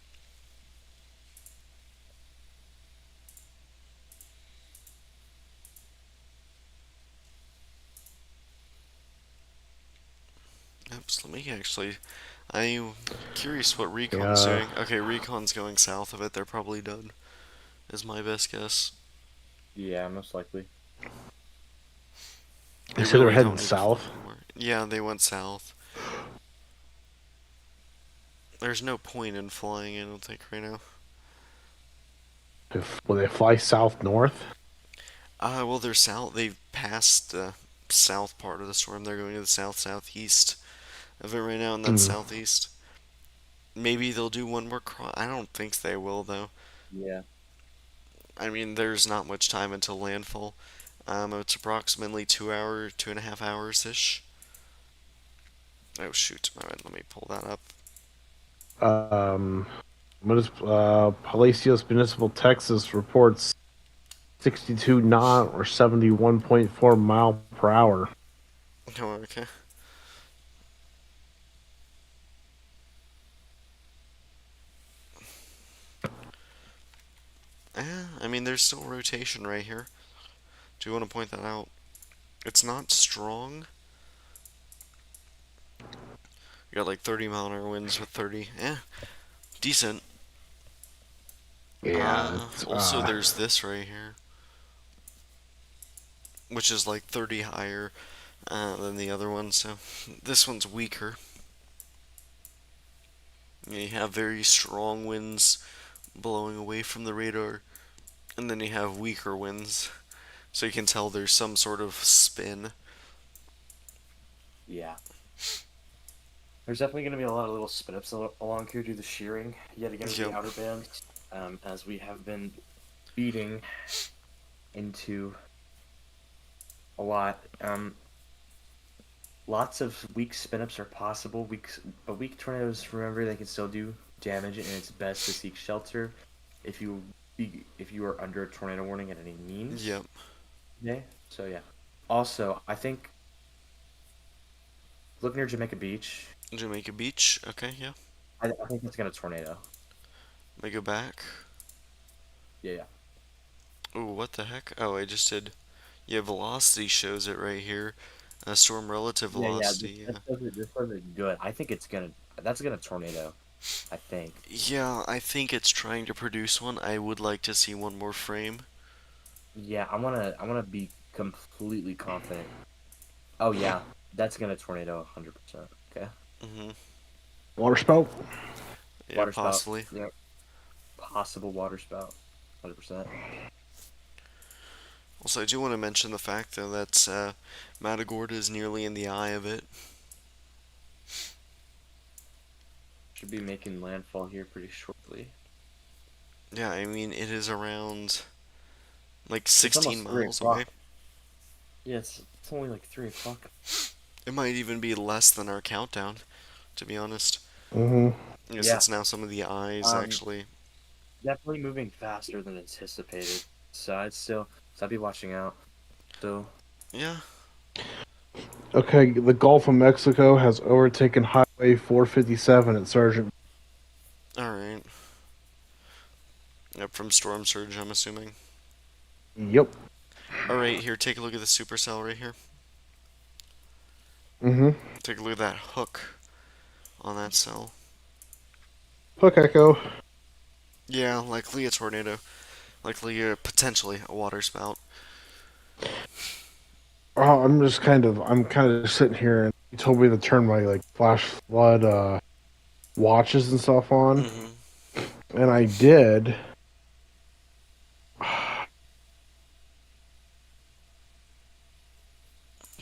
Yep, so let me actually. I'm curious what Recon's Yeah. doing. Okay, Recon's going south of it. They're probably done, is my best guess. Yeah, most likely. You They said they're really heading don't need to fly south. anymore. Yeah, they went south. There's no point in flying, I don't think, right now. Will they fly south north? Well, they're south. They've passed the south part of the storm. They're going to the south southeast of it right now, and that's Mm. southeast. Maybe they'll do one more cross. I don't think they will, though. Yeah. I mean, there's not much time until landfall. It's approximately 2 hour, 2.5 hours ish. Oh shoot! All right, let me pull that up. Um, what is Palacios Municipal, Texas reports 62 knot or 71.4 mile per hour. Oh, okay. I mean, there's still rotation right here. Do you want to point that out? It's not strong. You got like 30-mile-an-hour winds with 30. Decent. Yeah, it's Also, there's this right here, which is like 30 higher than the other one, so this one's weaker. You have very strong winds blowing away from the radar, and then you have weaker winds, so you can tell there's some sort of spin. Yeah. There's definitely going to be a lot of little spin ups along here due to the shearing, yet again with the Yep. outer bands, as we have been feeding into a lot. Lots of weak spin ups are possible. But weak tornadoes, remember, they can still do damage, and it's best to seek shelter if you are under a tornado warning at any means. Yep. Yeah. So yeah. Also, I think look near Jamaica Beach. Jamaica Beach. Okay, yeah. I think it's gonna tornado. Let me go back. Yeah, yeah. Ooh, what the heck? Oh, I just did. Yeah, velocity shows it right here. Storm relative Yeah, yeah. This, velocity. this Yeah. doesn't this doesn't good. I think that's gonna tornado. I think. Yeah, I think it's trying to produce one. I would like to see one more frame. Yeah, I wanna be completely confident. Oh yeah, that's gonna tornado 100%. Okay. Hmm. water spout. Yeah, Water spout. possibly. Yeah. Possible water spout. 100%. Also, I do want to mention the fact, though, that Matagorda is nearly in the eye of it. Should be making landfall here pretty shortly. Yeah, I mean, it is around like It's 16 almost three miles away. o'clock. Yeah, it's only like 3 o'clock. It might even be less than our countdown, to be honest. Hmm. Yes, Yeah. it's now some of the eyes Um, actually. Definitely moving faster than anticipated. So I'd be watching out. So Yeah. Okay, the Gulf of Mexico has overtaken Highway 457 at Sergeant. All right. Yep, from storm surge, I'm assuming. Yep. All right, here, take a look at the supercell right here. Mm-hmm. Take a look at that hook on that cell. Hook Echo. Yeah, likely a tornado. Likely, potentially a water spout. Oh, I'm kind of sitting here, and you told me to turn my like flash flood watches and stuff on, Mm-hmm. and I did.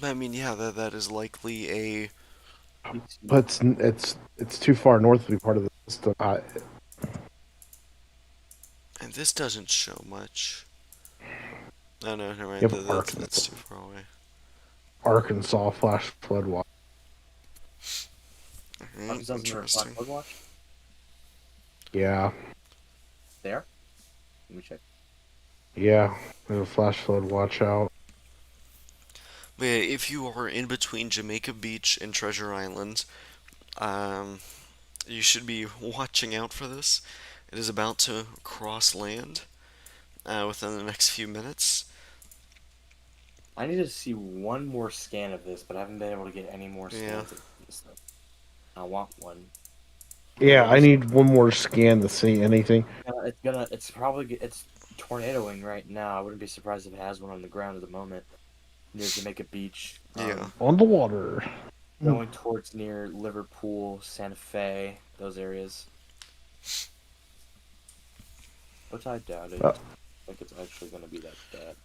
I mean, yeah, that is likely a. But it's too far north to be part of the system. And this doesn't show much. No, no, never mind. You have That's too far away. Arkansas flash flood watch. Alright, Arkansas doesn't have a flash interesting. flood watch. Yeah, There. Let me check. yeah. There's a flash flood watch out. But yeah, if you are in between Jamaica Beach and Treasure Island, um, you should be watching out for this. It is about to cross land within the next few minutes. I need to see one more scan of this, but I haven't been able to get any more Yeah. scans of this thing. I want one. Yeah, I need one more scan to see anything. It's tornadoing right now. I wouldn't be surprised if it has one on the ground at the moment near Jamaica Beach. Yeah. On the water. Going towards near Liverpool, Santa Fe, those areas. Which I doubt it. Uh, I think it's actually going to be that bad.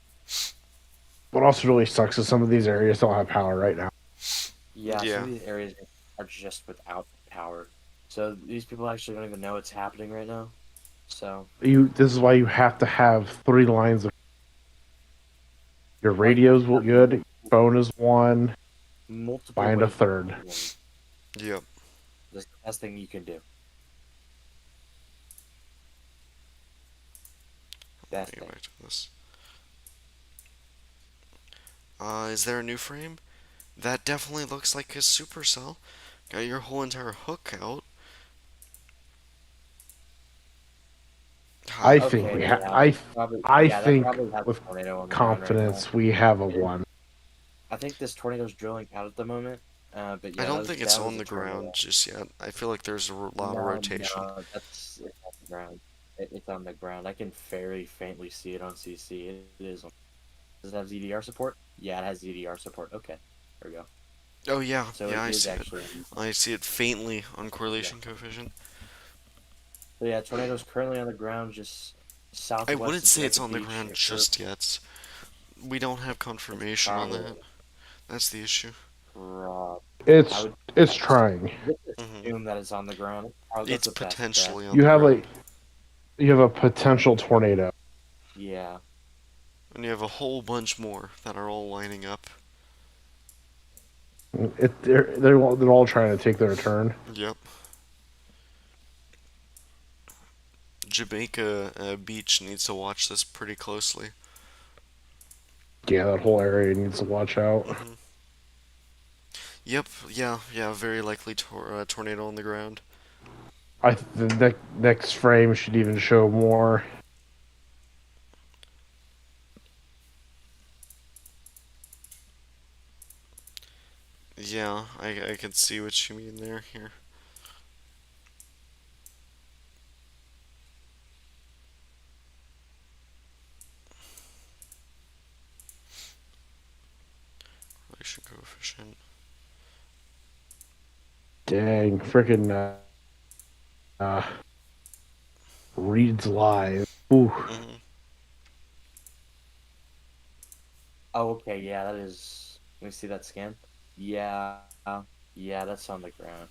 what also really sucks is some of these areas don't have power right now. Yeah, some Yeah. of these areas are just without power. So these people actually don't even know it's happening right now. So, This is why you have to have 3 lines of your like, you radio's have good, phone is one, multiple find a ways. third. Yep. That's the best thing you can do. Let Best me get thing. back to this. Is there a new frame? That definitely looks like a supercell. Got your whole entire hook out. I Hi. think Okay, we have. yeah, I that think probably has with a tornado on the ground right now. confidence we have a one. I think this tornado's drilling out at the moment. But I yeah, don't think it's that was on a the ground tornado. just yet. I feel like there's a lot of No, rotation. no, it's on the ground. It's on the ground. I can very faintly see it on CC. It is. Does it have ZDR support? Yeah, it has ZDR support. Okay, there we go. Oh yeah, So yeah, it I is see it. actually. I see it faintly on Yeah. correlation coefficient. So yeah, tornado's currently on the ground just I southwest wouldn't of say it's Jamaica on the Beach ground near just yet. We don't have It's confirmation on probably that. That's the issue. prob- I It's would it's trying. just Hmm. assume that it's on the ground. Oh, that's It's a best bet. potentially on You the have ground. a potential tornado. Yeah. And you have a whole bunch more that are all lining up. They're all trying to take their turn. Yep. Jamaica Beach needs to watch this pretty closely. Yeah, that whole area needs to watch out. Hmm. Yep, yeah, yeah, very likely tornado on the ground. The next frame should even show more. Yeah, I can see what you mean there. Here. Relation coefficient. Dang, freaking uh, reads live. Ooh, Hmm. Oh, okay. Yeah, that is. Let me see that scan. Yeah. Yeah, that's on the ground.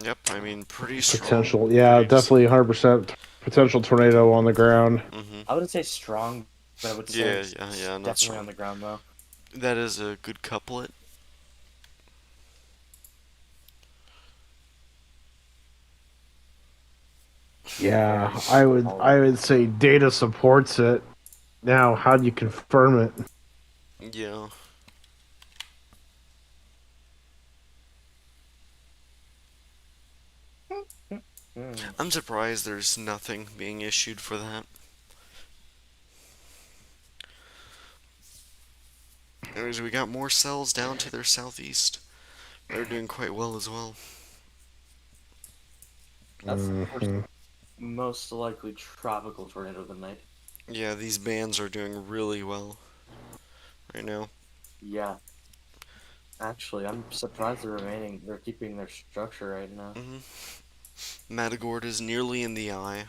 Yep, I mean, pretty strong. potential. Yeah, Pretty definitely solid. 100% potential tornado on the ground. Hmm. I wouldn't say strong, but I would say Yeah, it's yeah, yeah, not definitely on strong. the ground though. That is a good couplet. Yeah, very I would say data supports it. Now, how do you confirm it? Yeah. Hmm. I'm surprised there's nothing being issued for that. Anyways, we got more cells down to their southeast. They're doing quite well as well. That's the first Hmm. most likely tropical tornado of the night. Yeah, these bands are doing really well right now. Yeah, actually, I'm surprised they're keeping their structure right now. Matagorda is nearly in the eye.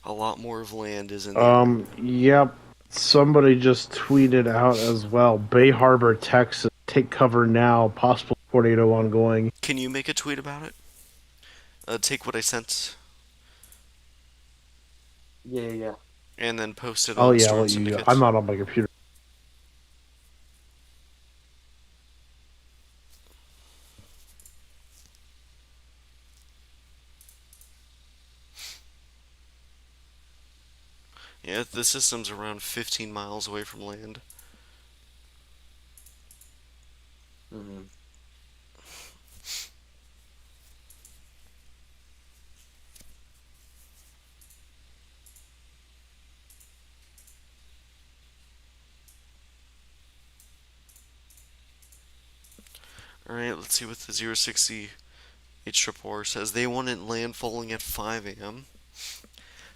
A lot more of land is in the eye. Yep. Somebody just tweeted out as well. Bay Harbor, Texas. Take cover now. Possible tornado ongoing. Can you make a tweet about it? Take what I sent Yeah, yeah, yeah. and then post it Oh on yeah, I'll Storm let you. I'm Syndicate. not on my computer. Yeah, the system's around 15 miles away from land. Hmm. Alright, let's see what the 060 H report says. They want it landfalling at 5 a.m.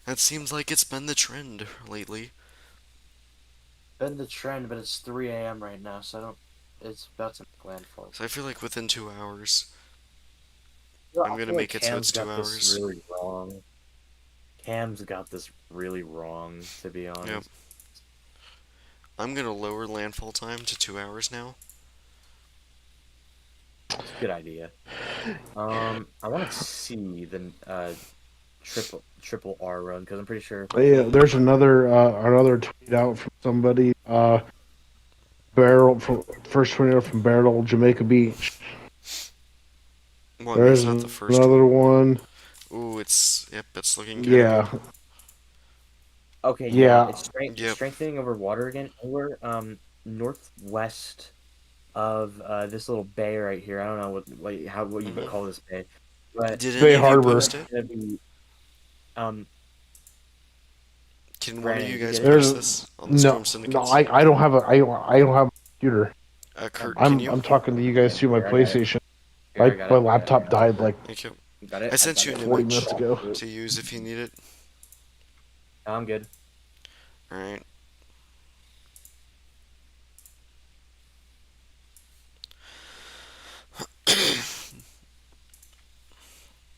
That seems like it's been the trend lately. Been the trend, but it's 3 a.m. right now, so I don't. It's about to make landfall. So I feel like within 2 hours, Well, I'm I gonna feel like make it so Cam's it's two got this hours. really wrong. Cam's got this really wrong, to be Yep. honest. I'm gonna lower landfall time to 2 hours now. It's a good idea. I want to see the triple R run because I'm pretty sure. Yeah, there's another tweet out from somebody. Beryl from first tornado from Beryl, Jamaica Beach. Well, I mean, it's There's not the first another one. one. Ooh, yep, it's looking kind of good. Yeah, Okay, yeah, yeah. it's Yep. strengthening over water again. We're northwest of this little bay right here. I don't know what you would hmm call this bay, but Did Bay any of you Harbor. post it's it? gonna be um. Can one of Brandon, you did you guys get it? post There's this on the no, Storm no. Syndicates? I don't have I don't have a computer. Kurt, can I'm you? I'm talking to you guys through my Here, I got it. PlayStation. Here, My I got my it. I got it. I laptop got it. died like Thank you. You got it. I I sent got you it. an 40 image minutes ago. to use if you need it. I'm good. Alright.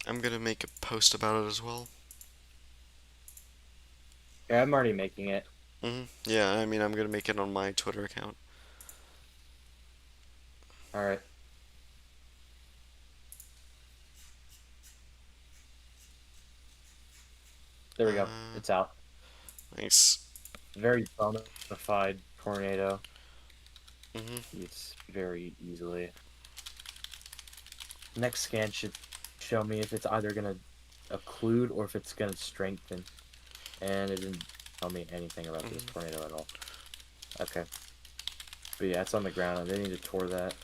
I'm gonna make a post about it as well. Yeah, I'm already making it. Yeah, I mean, I'm gonna make it on my Twitter account. All right. There we go. Uh, It's out. Nice. Very bona fide tornado. hmm It's very easily. Next scan should show me if it's either gonna occlude or if it's gonna strengthen. And it didn't tell me anything about this hmm tornado at all. Okay. But yeah, it's on the ground. They need to tour that.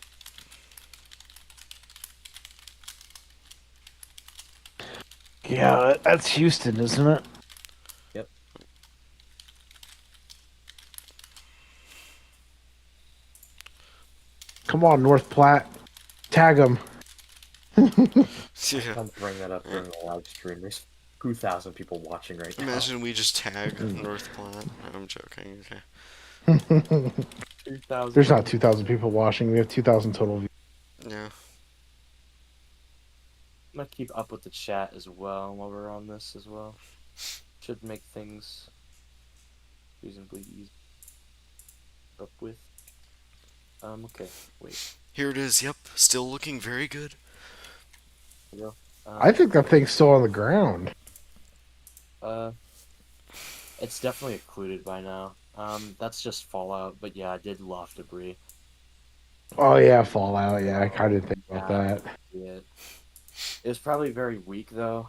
Yeah, that's Houston, isn't it? Yep. Come on, North Platte, tag them. I Yeah. can't bring that up during the live stream. There's 2,000 people watching right now. Imagine we just tag North Platte. I'm joking. Okay. Two There's not thousand. 2,000 people watching. We have 2,000 total views. Yeah. I'm gonna keep up with the chat as well while we're on this as well. Should make things reasonably easy to keep up with. Okay, wait. Here it is. Yep. Still looking very good. Here we go. I think that Okay. thing's still on the ground. Uh, it's definitely occluded by now. That's just fallout, but yeah, I did loft debris. Oh yeah, Fallout. Yeah, I So kind of think about yeah, that. it was probably very weak though.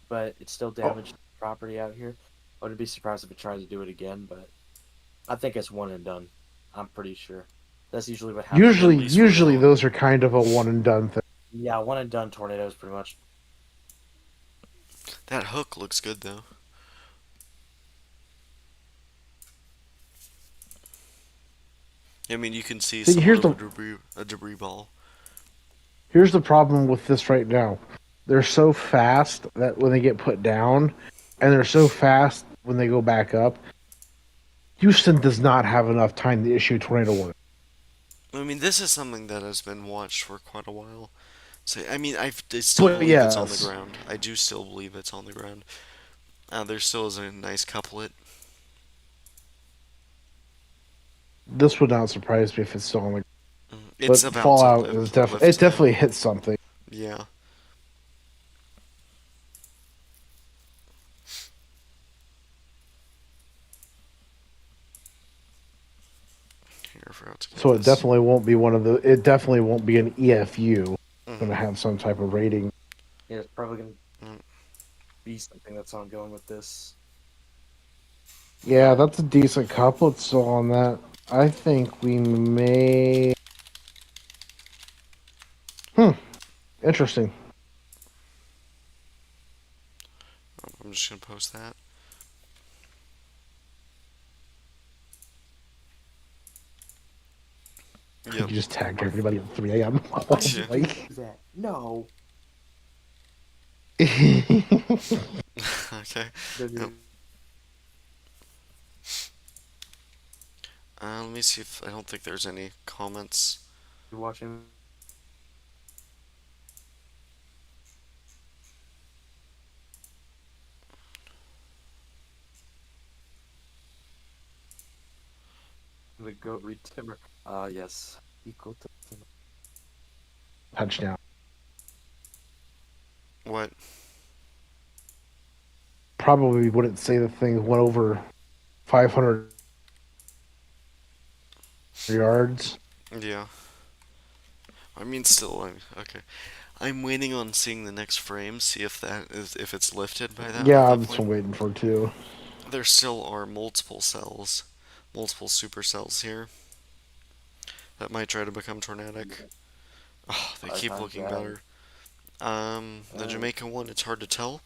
but it still Oh, damaged property out here. I wouldn't be surprised if it tries to do it again, but I think it's one and done. I'm pretty sure. That's usually what happens At usually, with least for usually now. those are kind of a one and done thing. yeah, one and done tornadoes pretty much. That hook looks good though. I mean, you can see See, somewhat of a debris ball. here's the problem with this right now. They're so fast that when they get put down, and they're so fast when they go back up, Houston does not have enough time to issue tornado warning. I mean, this is something that has been watched for quite a while. So, I mean, I still But believe it's on the yes, ground. I do still believe it's on the ground. There still is a nice couplet. this would not surprise me if it's still on the. It's But about to Fallout is definitely it lift definitely now. hits something. Yeah. Here, I forgot to get So it this. definitely won't be one of the. It definitely won't be an EFU. Going to Mm-hmm. have some type of rating. Yeah, it's probably gonna Mm. be something that's ongoing with this. Yeah, But that's a decent couplet still on that. I think we may. Hmm. Interesting. I'm just gonna post that. You Yep. just tagged my everybody at 3 a.m. why did you Yeah. do like. that? No. Okay. Yep. Let me see if I don't think there's any comments. You're watching the goat read timber. Yes. Equal to timber. Touchdown. What? Probably wouldn't say the thing went over 500 yards. Yeah. I mean, still, okay. I'm waiting on seeing the next frame, see if it's lifted by that at Yeah, that that's what point. I'm waiting for too. There still are multiple cells, multiple super cells here that might try to become tornadic. Oh, they Five keep times looking that. better. The Uh, Jamaica one, it's hard to tell.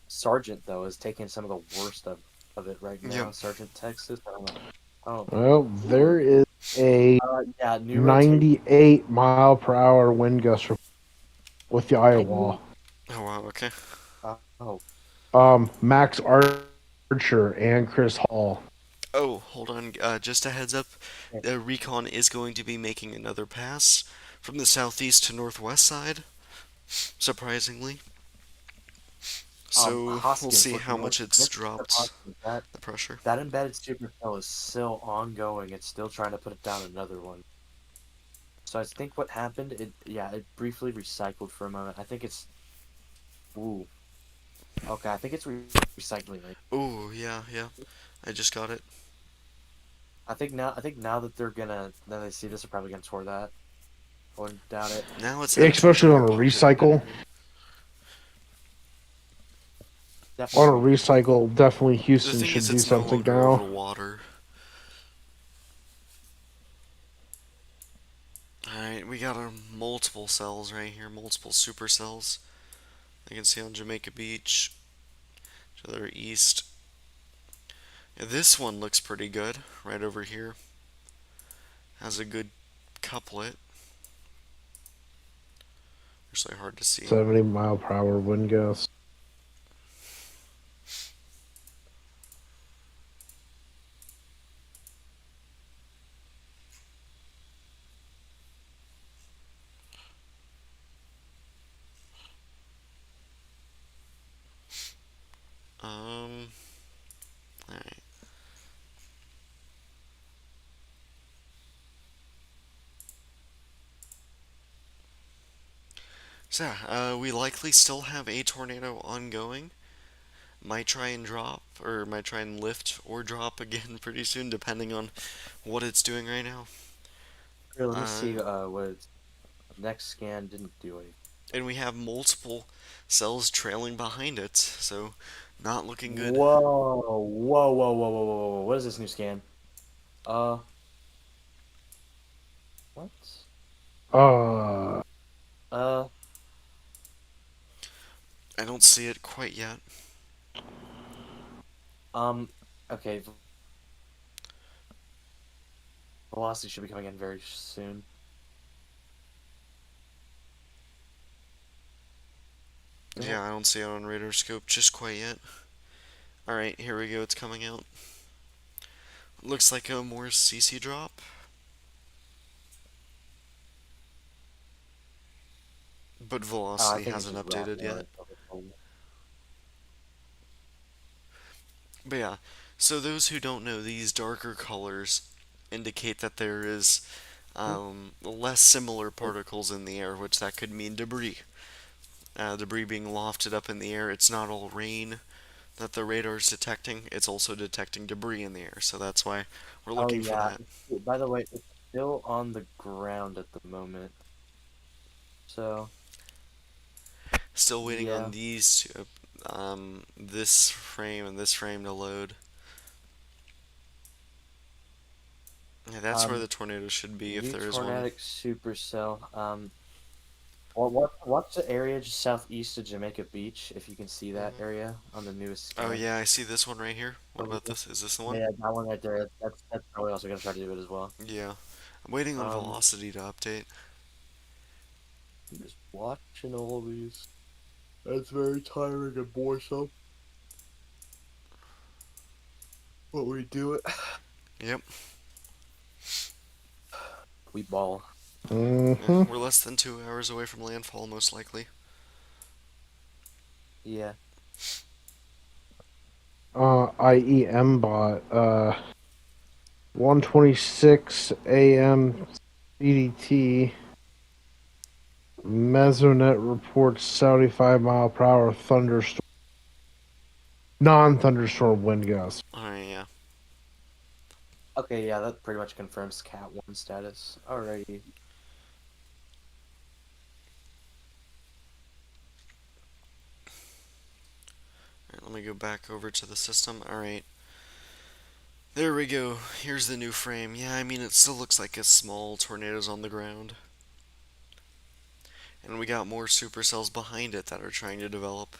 Sergeant though is taking some of the worst of it right Yep. now. Sergeant Texas. I don't know. Oh, Well, ooh. there is a Yeah, new rotation. 98-mile-per-hour wind gust with the Iowa. Oh wow. Okay. Oh, Max Archer and Chris Hall. Oh, hold on. Just a heads up. okay. Recon is going to be making another pass from the southeast to northwest side. Surprisingly. So we'll Hoskins see how looking much it's next to dropped Hoskins. That the pressure. that embedded supercell is still ongoing. It's still trying to put down another one. So I think what happened, it briefly recycled for a moment. I think it's ooh. Okay, I think it's recycling right. Oh yeah, yeah. I just got it. I think now that now they see this, they're probably gonna tour that. I wouldn't doubt it. Now it's entering the Especially on more a populated recycle. area. On a Definitely recycle, definitely The Houston thing is, should do it's no something longer over now. water. Alright, we got our multiple cells right here, multiple super cells. You can see on Jamaica Beach, to their east. Yeah, this one looks pretty good, right over here. Has a good couplet. Actually hard to see. 70-mile-per-hour wind gust. Um, alright. So, yeah, we likely still have a tornado ongoing. Might try and drop, or might try and lift or drop again pretty soon, depending on what it's doing right now. Here, let me Uh, see. Next scan didn't do anything. and we have multiple cells trailing behind it, so not looking good. Whoa, whoa, whoa, whoa, whoa, whoa, whoa! What is this new scan? Uh, what? Uh, Uh, I don't see it quite yet. um, okay. Velocity should be coming in very soon. Is Yeah, it? I don't see it on radar scope just quite yet. Alright, here we go, it's coming out. Looks like a more CC drop. But I velocity think it's hasn't just route updated yet. one. But yeah, so those who don't know, these darker colors indicate that there is less similar particles in the air, which that could mean debris. Debris being lofted up in the air. It's not all rain that the radar is detecting, it's also detecting debris in the air. So that's why we're Oh looking for yeah. that. By the way, it's still on the ground at the moment. So Still waiting on yeah. these to, this frame and this frame to load. Yeah, that's where Um, the tornado should be if new there is one. tornadic supercell. What's the area just southeast of Jamaica Beach? If you can see that Hmm. area on the newest Oh scan. yeah, I see this one right here. What Over about there. this? Is this the one? Yeah, that one right there. That's probably also gonna try to do it as well. Yeah. I'm waiting on Um, velocity to update. I'm just watching all these. That's very tiring and boresome. But we do it. Yep. We ball. Yeah, mm-hmm. we're less than 2 hours away from landfall, most likely. Yeah. IEM bot. 1:26 a.m. CDT. Mesonet reports 75-mile-per-hour thunderstorm, non-thunderstorm wind gusts. Alright, yeah. Okay, yeah, that pretty much confirms Cat 1 status. Alrighty. Alright, let me go back over to the system. Alright. There we go. Here's the new frame. Yeah, I mean, it still looks like a small tornado's on the ground. And we got more supercells behind it that are trying to develop.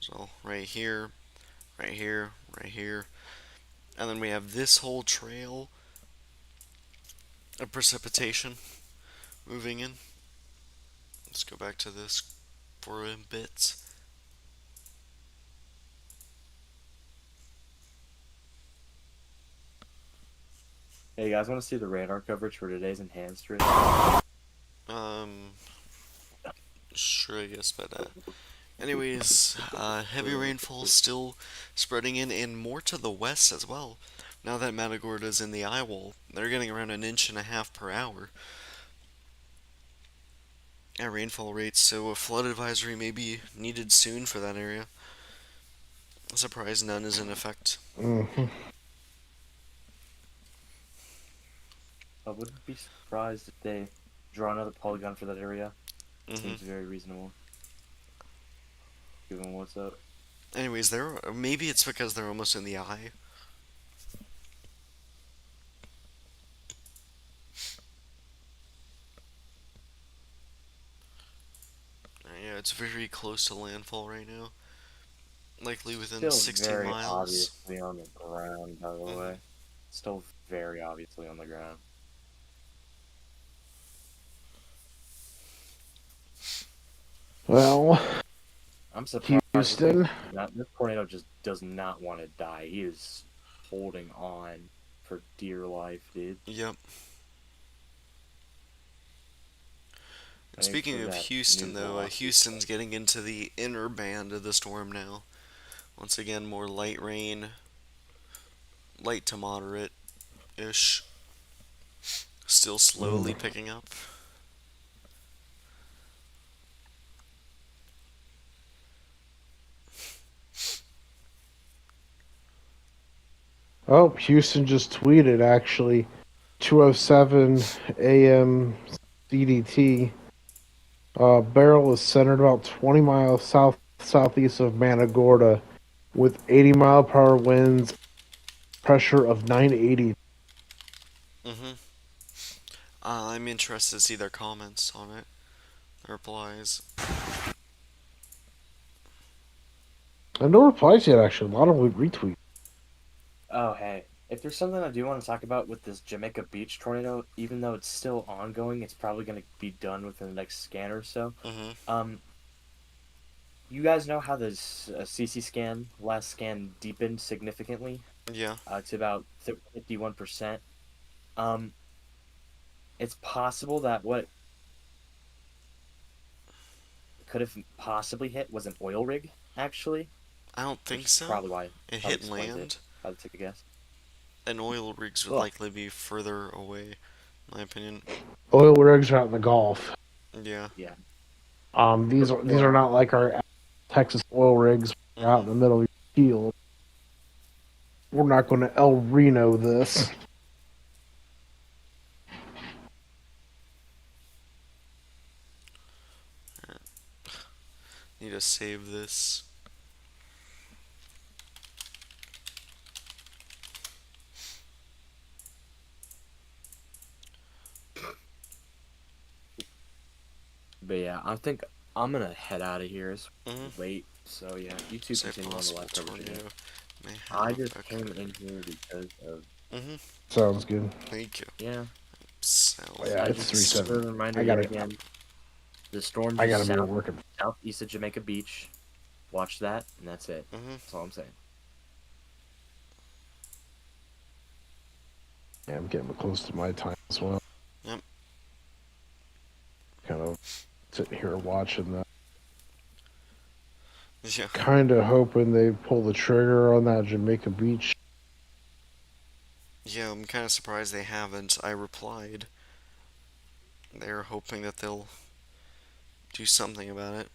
So, right here, right here, right here. And then we have this whole trail of precipitation moving in. Let's go back to this for a bit. Hey, you guys want to see the radar coverage for today's enhanced radar? Um, sure, I guess, but anyways, heavy rainfall still spreading in and more to the west as well. Now that Matagorda's in the eye wall, they're getting around an inch and a half per hour at rainfall rates, so a flood advisory may be needed soon for that area. I'm surprised none is in effect. Mm-hmm. I wouldn't be surprised if they draw another polygon for that area. Hmm. Seems very reasonable, given what's up. Anyways, they're maybe it's because they're almost in the eye. Yeah, it's very close to landfall right now. Likely within Still 60 very miles. obviously on the ground, by the Hmm. way. Still very obviously on the ground. Well, I'm surprised Houston. this tornado just does not want to die. He is holding on for dear life, dude. Yep. And Waiting speaking for of that Houston, new though, velocity. Houston's getting into the inner band of the storm now. Once again, more light rain, light to moderate ish. Still slowly Mm. picking up. Oh, Houston just tweeted actually. 2:07 a.m. CDT. Beryl is centered about 20 miles southeast of Managorda, with 80-mile-per-hour winds, pressure of 980. Mm-hmm. I'm interested to see their comments on it, their replies. And no replies yet. Actually, a lot of retweets. Oh, hey. If there's something I do want to talk about with this Jamaica Beach tornado, even though it's still ongoing, it's probably going to be done within the next scan or so. Mm-hmm. Um, you guys know how this CC scan, last scan, deepened significantly Yeah. to about 51%. Um, it's possible that what could have possibly hit was an oil rig, actually, I don't think which is so. It probably hit explains it, land, if I had to take a guess. and oil rigs would Ugh, likely be further away, in my opinion. Oil rigs are out in the Gulf. Yeah. yeah. These are Or not like our Texas oil rigs out Mm-hmm. in the middle of the field. We're not going to El Reno this. Need to save this. But yeah, I think I'm gonna head out of here. It's Mm-hmm. late, so yeah, you two Say continue on the possible live coverage again. tornado may I have just came in occurred. here because of Mm-hmm. Sounds good. Thank you. yeah. Sounds Yeah, I it's just three nice. for seven. a reminder I yet gotta again. The storm I just gotta be working. southeast of Jamaica Beach. Watch that, and that's it. Mm-hmm. That's all I'm saying. Yeah, I'm getting close to my time as well. Yep. Kind of sitting here watching that. Yeah. Kind of hoping they pull the trigger on that Jamaica Beach. Yeah, I'm kind of surprised they haven't. I replied. They're hoping that they'll do something about it.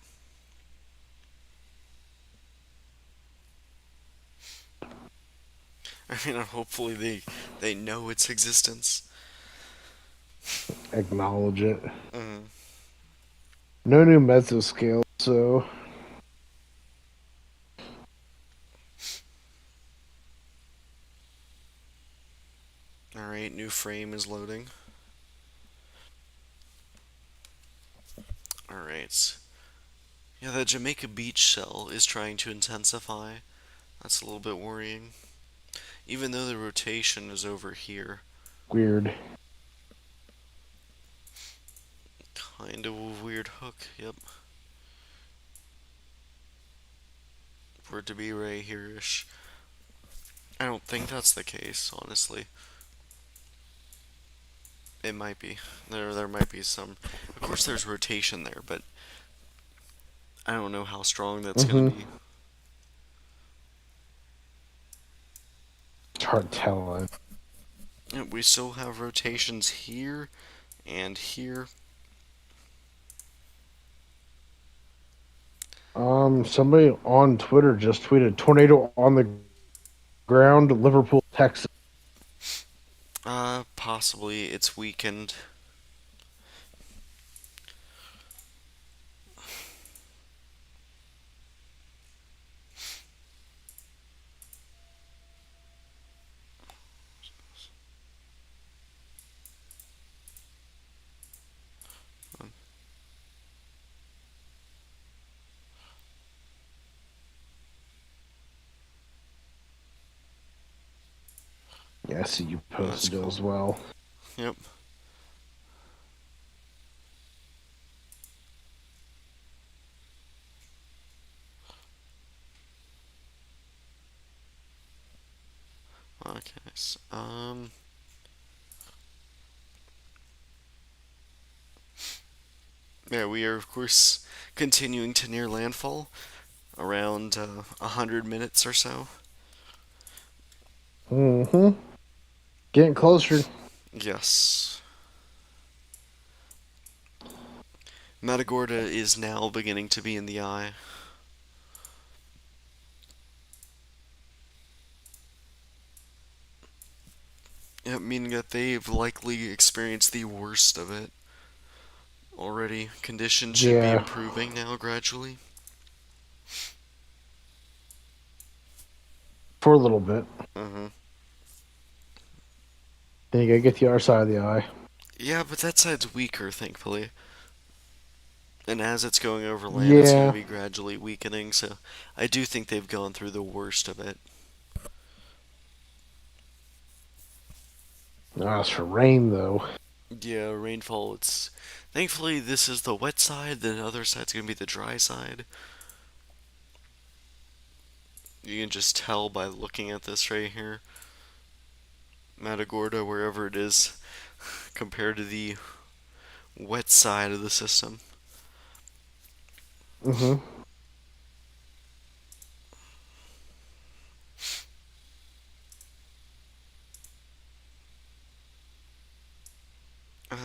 I mean, hopefully they know its existence. Acknowledge it. Mm. No new mesoscale, so All right, new frame is loading. All right. Yeah, that Jamaica Beach cell is trying to intensify. That's a little bit worrying. Even though the rotation is over here. weird. Kind of a weird hook, yep. For it to be right here-ish. I don't think that's the case, honestly. It might be. There might be some. Of course, there's rotation there, but I don't know how strong that's gonna Mm-hmm. be. It's hard telling. Yeah, we still have rotations here and here. Somebody on Twitter just tweeted tornado on the ground, Liverpool, Texas. Possibly it's weakened. Yeah, I see you That's posted it cool. as well. Yep. Okay. Yeah, we are of course continuing to near landfall around 100 minutes or so. Mm-hmm. Getting closer. Yes. Matagorda is now beginning to be in the eye. Yep, meaning that they've likely experienced the worst of it already. Conditions should be Yeah, improving now gradually. for a little bit. Uh-huh. Then you gotta get the other side of the eye. Yeah, but that side's weaker, thankfully. And as it's going over land, it's going to Yeah, be gradually weakening, so I do think they've gone through the worst of it. as for rain though, Yeah, rainfall, it's. Thankfully, this is the wet side, the other side's going to be the dry side. You can just tell by looking at this right here. Matagorda, wherever it is, compared to the wet side of the system. mm-hmm.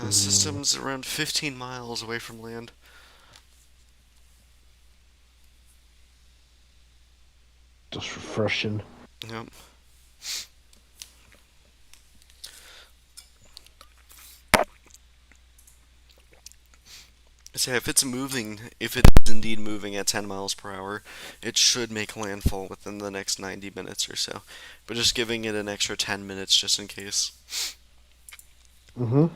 System's around 15 miles away from land. Just refreshing. Yep. So if it's moving, if it is indeed moving at 10 miles per hour, it should make landfall within the next 90 minutes or so. But just giving it an extra 10 minutes just in case. Mm-hmm.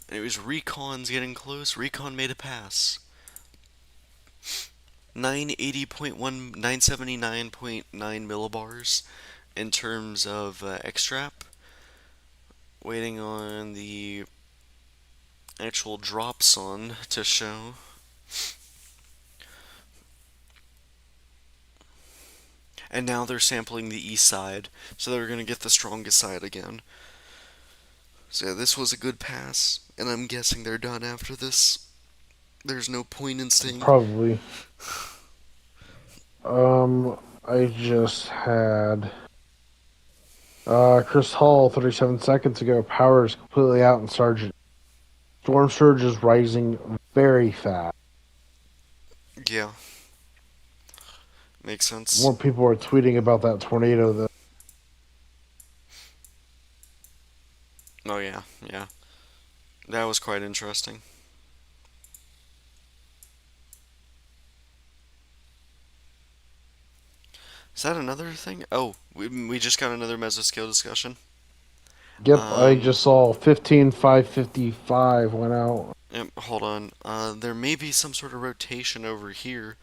Anyways, Recon's getting close. Recon made a pass. 980.1, 979.9 millibars in terms of extrap. Waiting on the actual drops on to show. And now they're sampling the east side, so they're going to get the strongest side again. So yeah, this was a good pass, and I'm guessing they're done after this. There's no point in staying. Probably. I just had Chris Hall 37 seconds ago. Power is completely out in Sergeant. Storm surge is rising very fast. Yeah, makes sense. More people are tweeting about that tornado though. Oh yeah, yeah. That was quite interesting. Is that another thing? Oh, we just got another mesoscale discussion. Yep, I Um, just saw 15,555 went out. yep, hold on. There may be some sort of rotation over here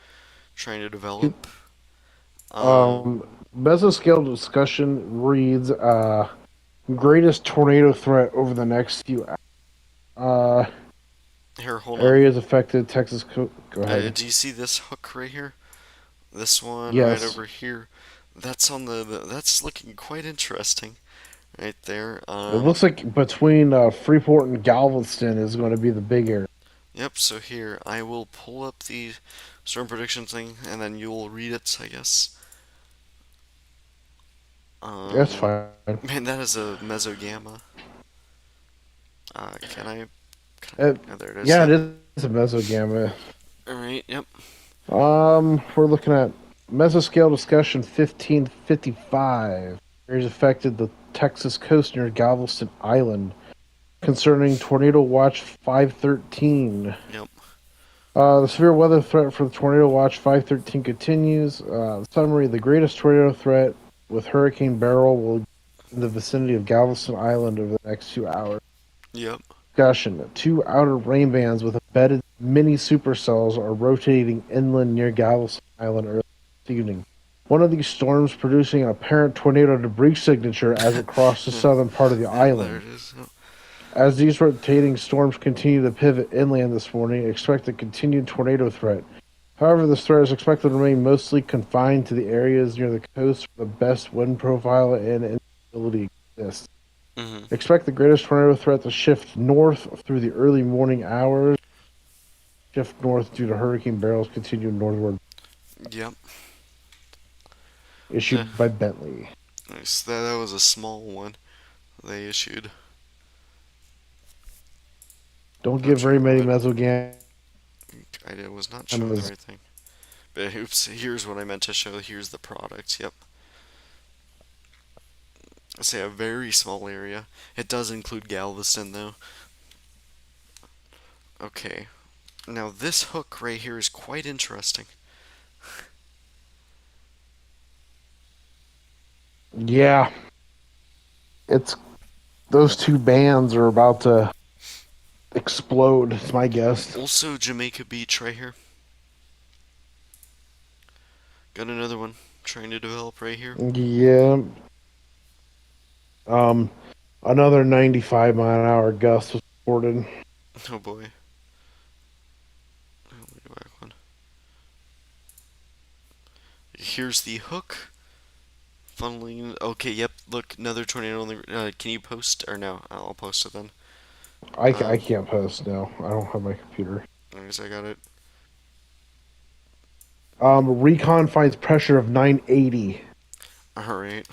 trying to develop. Um, Mesoscale discussion reads greatest tornado threat over the next few Here, hold on. areas affected Texas. Go ahead. Do you see this hook right here? This one right Yes. over here. That's on that's looking quite interesting right there. It looks like between Freeport and Galveston is going to be the big area. Yep, so here I will pull up the storm prediction thing and then you'll read it, I guess. That's Um, fine. man, that is a mesogamma. Can I? Uh, Oh, there it is. yeah, it Yep. is a mesogamma. All right. Yep. We're looking at mesoscale discussion 1555. Areas affected the Texas coast near Galveston Island. Concerning Tornado Watch 513. Yep. The severe weather threat for the Tornado Watch 513 continues. Summary: the greatest tornado threat with Hurricane Beryl will be in the vicinity of Galveston Island over the next 2 hours. Yep. Discussion: two outer rain bands with embedded mini supercells are rotating inland near Galveston Island early this evening. One of these storms producing an apparent tornado debris signature as it crossed the southern part of the Yep. There island. it is. Yep. As these rotating storms continue to pivot inland this morning, expect a continued tornado threat. However, this threat is expected to remain mostly confined to the areas near the coast where the best wind profile and instability exists. Mhm. Expect the greatest tornado threat to shift north through the early morning hours. Shift north due to Hurricane Beryl's continued northward. Yep. Yeah. Issued by Bentley. Nice. That was a small one they issued. Don't Not give sure very many what. mesogammas. I was not showing the right thing. But oops. Here's what I meant to show. Here's the product. Yep. I say a very small area. It does include Galveston, though. Okay. Now, this hook right here is quite interesting. Yeah, it's those two bands are about to explode. It's my guess. Also, Jamaica Beach right here. Got another one trying to develop right here. Yeah. Um, another 95-mile-an-hour gust was reported. Oh boy. Let me go back one. Here's the hook. Funneling. Okay, yep. Look, another tornado on the. Can you post or no? I'll post it then. I Um, can't post now. I don't have my computer. I guess I got it. Recon finds pressure of 980. All right.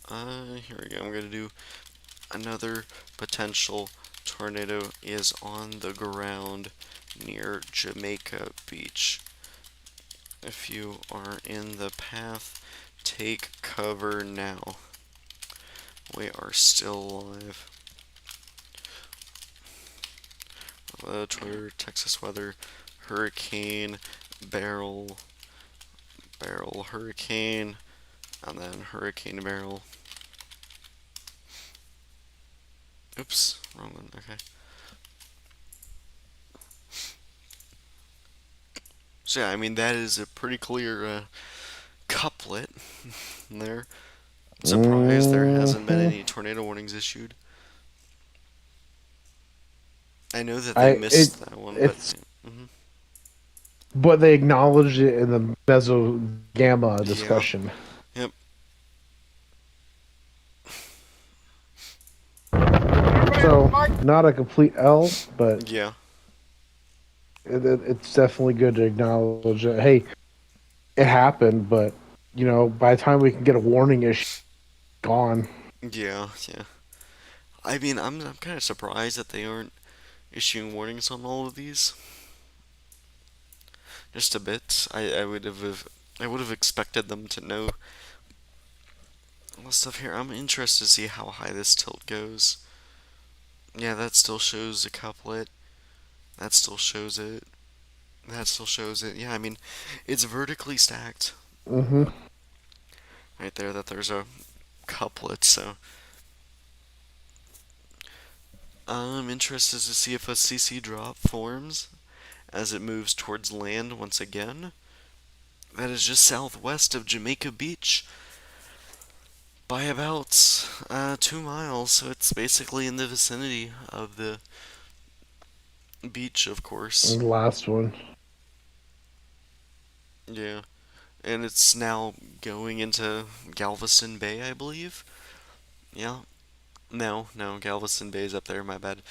Here we go. I'm gonna do another potential tornado is on the ground near Jamaica Beach. If you are in the path, take cover now. We are still alive. Twitter, Texas weather, hurricane, Beryl, Beryl, hurricane, and then hurricane Beryl. Oops, wrong one. Okay. So yeah, I mean that is a pretty clear couplet there. Surprised there hasn't been Hmm. any tornado warnings issued. I know that they I it missed that one, but it's mhm. but they acknowledged it in the meso gamma Yeah, discussion. yep, So not a complete L, but yeah, it's definitely good to acknowledge that. Hey, it happened, but by the time we can get a warning issue gone. yeah. I mean, I'm kind of surprised that they aren't issuing warnings on all of these. Just a bit. I would have expected them to know all the stuff here. I'm interested to see how high this tilt goes. Yeah, that still shows a couplet. That still shows it. That still shows it. Yeah, I mean, it's vertically stacked Hmm. right there. That there's a couplet. So I'm interested to see if a CC drop forms as it moves towards land once again. That is just southwest of Jamaica Beach by about 2 miles, so it's basically in the vicinity of the beach, of course. And the last one. Yeah, and it's now going into Galveston Bay, I believe. Yeah, no, Galveston Bay is up there. My bad.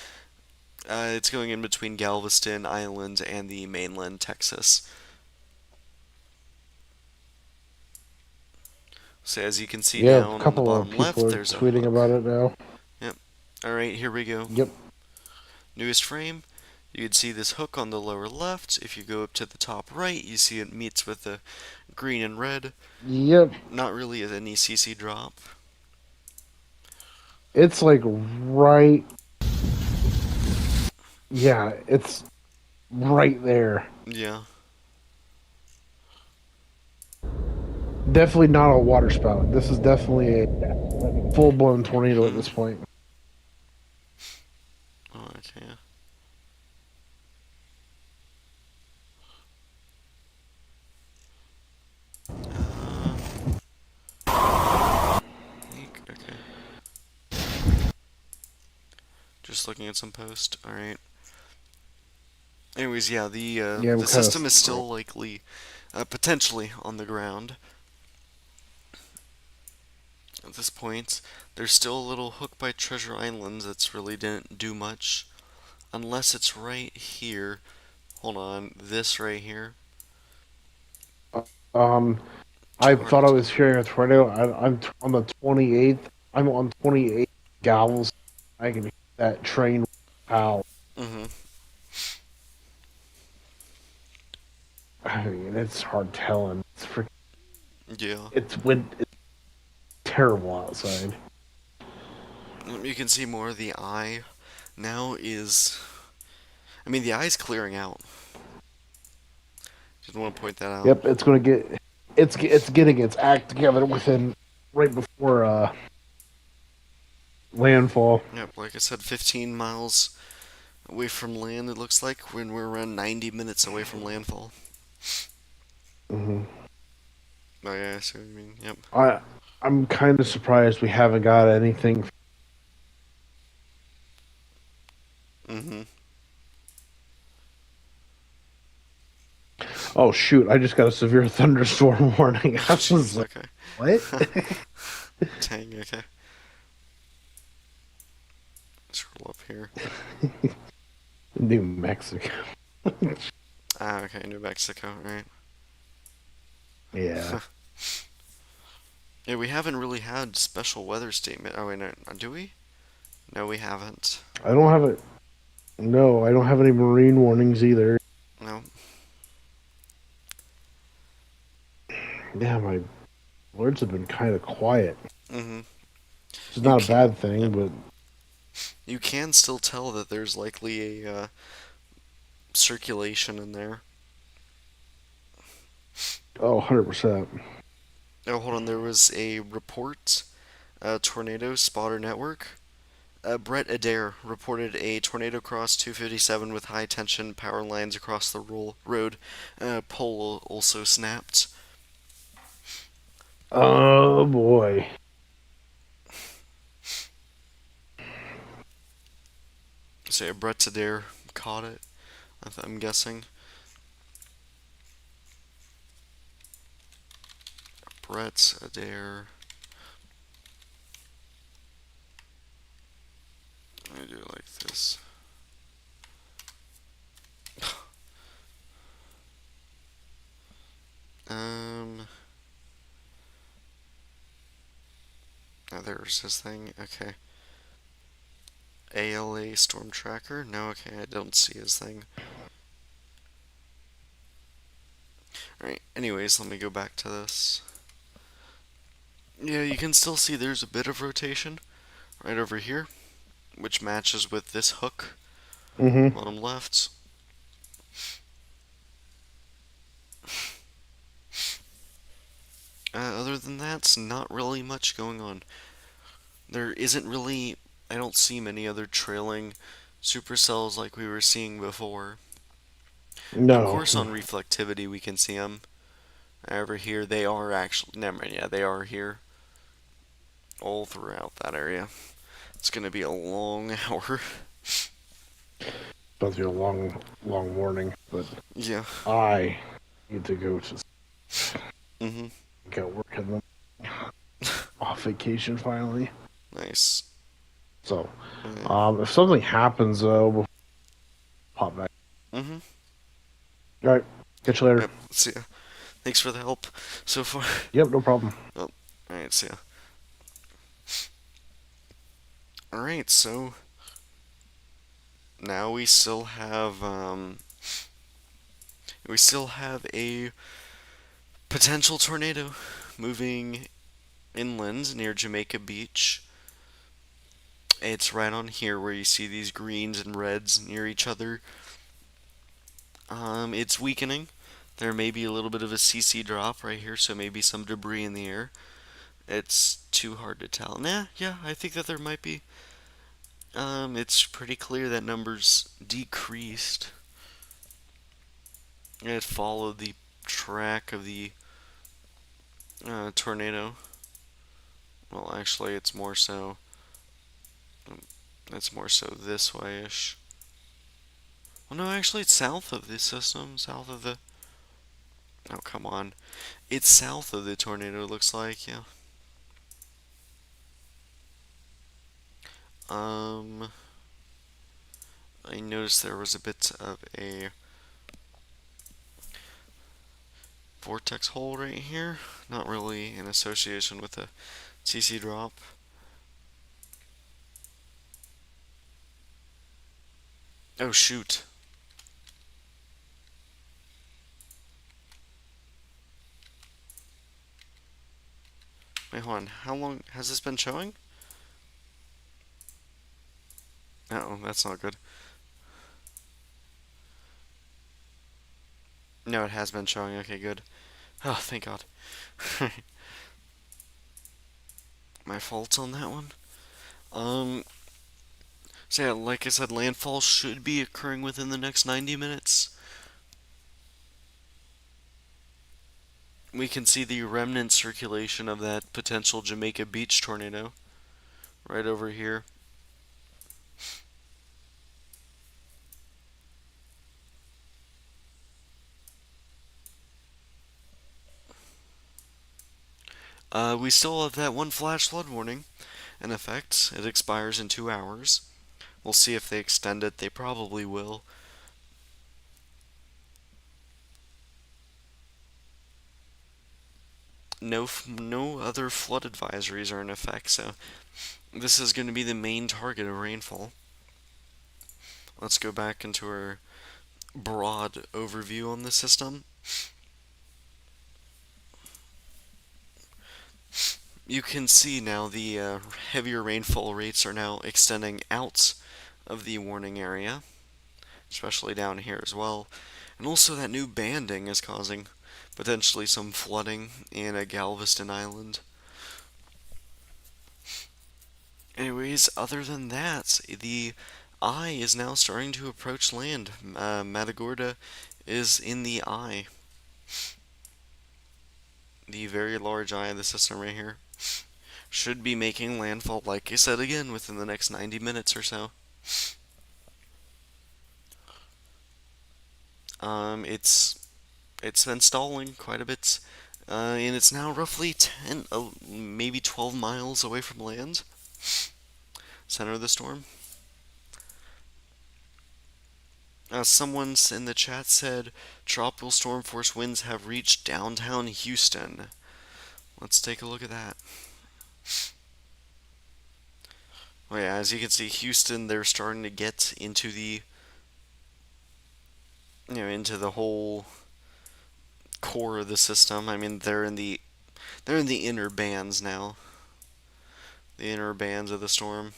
It's going in between Galveston Island and the mainland Texas. So as you can see Yeah, a down on the couple of bottom people left, are there's a tweeting hook. about it now. Yep. All right, here we go. Yep. Newest frame. You can see this hook on the lower left. If you go up to the top right, you see it meets with the green and red. Yep. Not really any CC drop. It's like right. Yeah, it's right there. Yeah. Definitely not a water spout. This is definitely a full blown tornado at Hmm. this point. Oh, okay. Okay. Just looking at some post. All right. Anyways, yeah, Yeah, I'm the kind system is of. still likely, potentially on the ground at this point. There's still a little hook by Treasure Islands that's really didn't do much, unless it's right here. Hold on, this right here. Um, I Too hard to thought I was tell. hearing a tornado. I'm on the 28th. I'm on 28th Galveston. I can hear that train How? Mm-hmm. I mean, it's hard telling. Yeah. It's terrible outside. You can see more of the eye now is. I mean, the eye's clearing out. Just want to point that out. Yep, it's gonna get. It's getting its act together within right before landfall. Yep, like I said, 15 miles away from land, it looks like, when we're around 90 minutes away from landfall. Hmm. Oh, yeah, I see what you mean. Yep. I I'm kind of surprised we haven't got anything. Mm-hmm. Oh shoot! I just got a severe thunderstorm warning. Oh, I was jeez, like, okay. what? Dang, okay. Scroll up here. New Mexico. Ah, okay, New Mexico, right. Yeah, Yeah, we haven't really had special weather statement. Oh, wait, no, do we? No, we haven't. I don't have it. No, I don't have any marine warnings either. No. Yeah, my words have been kind of quiet. Mm-hmm. It's You not a can't. bad thing, Yep. but You can still tell that there's likely a circulation in there. oh, 100%. Oh, hold on. There was a report, tornado spotter network. Brett Adair reported a tornado cross 257 with high tension power lines across the road. Pole also snapped. Oh boy. So yeah, Brett Adair caught it. I'm guessing. Brett Adair. Let me do it like this. Um. Oh, there's his thing. Okay. ALA Storm Tracker? No, okay, I don't see his thing. Alright, anyways, let me go back to this. Yeah, you can still see there's a bit of rotation right over here, which matches with this hook, Mm-hmm. bottom left. Other than that, not really much going on. There isn't really, I don't see many other trailing supercells like we were seeing before. Of No. course, on reflectivity we can see them. Over here, they are actually, never mind, yeah, they are here. All throughout that area. It's gonna be a long hour. About to be a long, long morning, but Yeah. I need to go to Mm-hmm. get work in the off vacation finally. Nice. So, Yeah. if something happens though, we'll pop back. Mm-hmm. All right. Catch you later. Yep. See ya. Thanks for the help so far. Yep, no problem. Oh, alright, see ya. Alright, so now we still have a potential tornado moving inland near Jamaica Beach. It's right on here where you see these greens and reds near each other. It's weakening. There may be a little bit of a CC drop right here, so maybe some debris in the air. It's too hard to tell. Nah, yeah, I think that there might be. It's pretty clear that numbers decreased. It followed the track of the tornado. Well, actually, it's more so this way-ish. Well, no, actually, it's south of this system, south of the. Oh, come on, it's south of the tornado. It looks like, yeah. Um, I noticed there was a bit of a vortex hole right here. Not really in association with a CC drop. Oh, shoot. Wait, hold on. How long has this been showing? Oh, that's not good. No, it has been showing. Okay, good. Oh, thank God. My fault on that one. Um, so yeah, like I said, landfall should be occurring within the next 90 minutes. We can see the remnant circulation of that potential Jamaica Beach tornado right over here. We still have that one flash flood warning in effect. It expires in 2 hours. We'll see if they extend it. They probably will. No other flood advisories are in effect, so this is going to be the main target of rainfall. Let's go back into our broad overview on the system. You can see now the heavier rainfall rates are now extending out of the warning area, especially down here as well. And also that new banding is causing potentially some flooding in Galveston Island. Anyways, other than that, the eye is now starting to approach land. Matagorda is in the eye. The very large eye of the system right here. Should be making landfall, like I said again, within the next 90 minutes or so. It's been stalling quite a bit, and it's now roughly 10, maybe 12 miles away from land. Center of the storm. Someone in the chat said tropical storm force winds have reached downtown Houston. Let's take a look at that. Well, yeah, as you can see, Houston, they're starting to get into into the whole core of the system. I mean, they're in the inner bands now. The inner bands of the storm.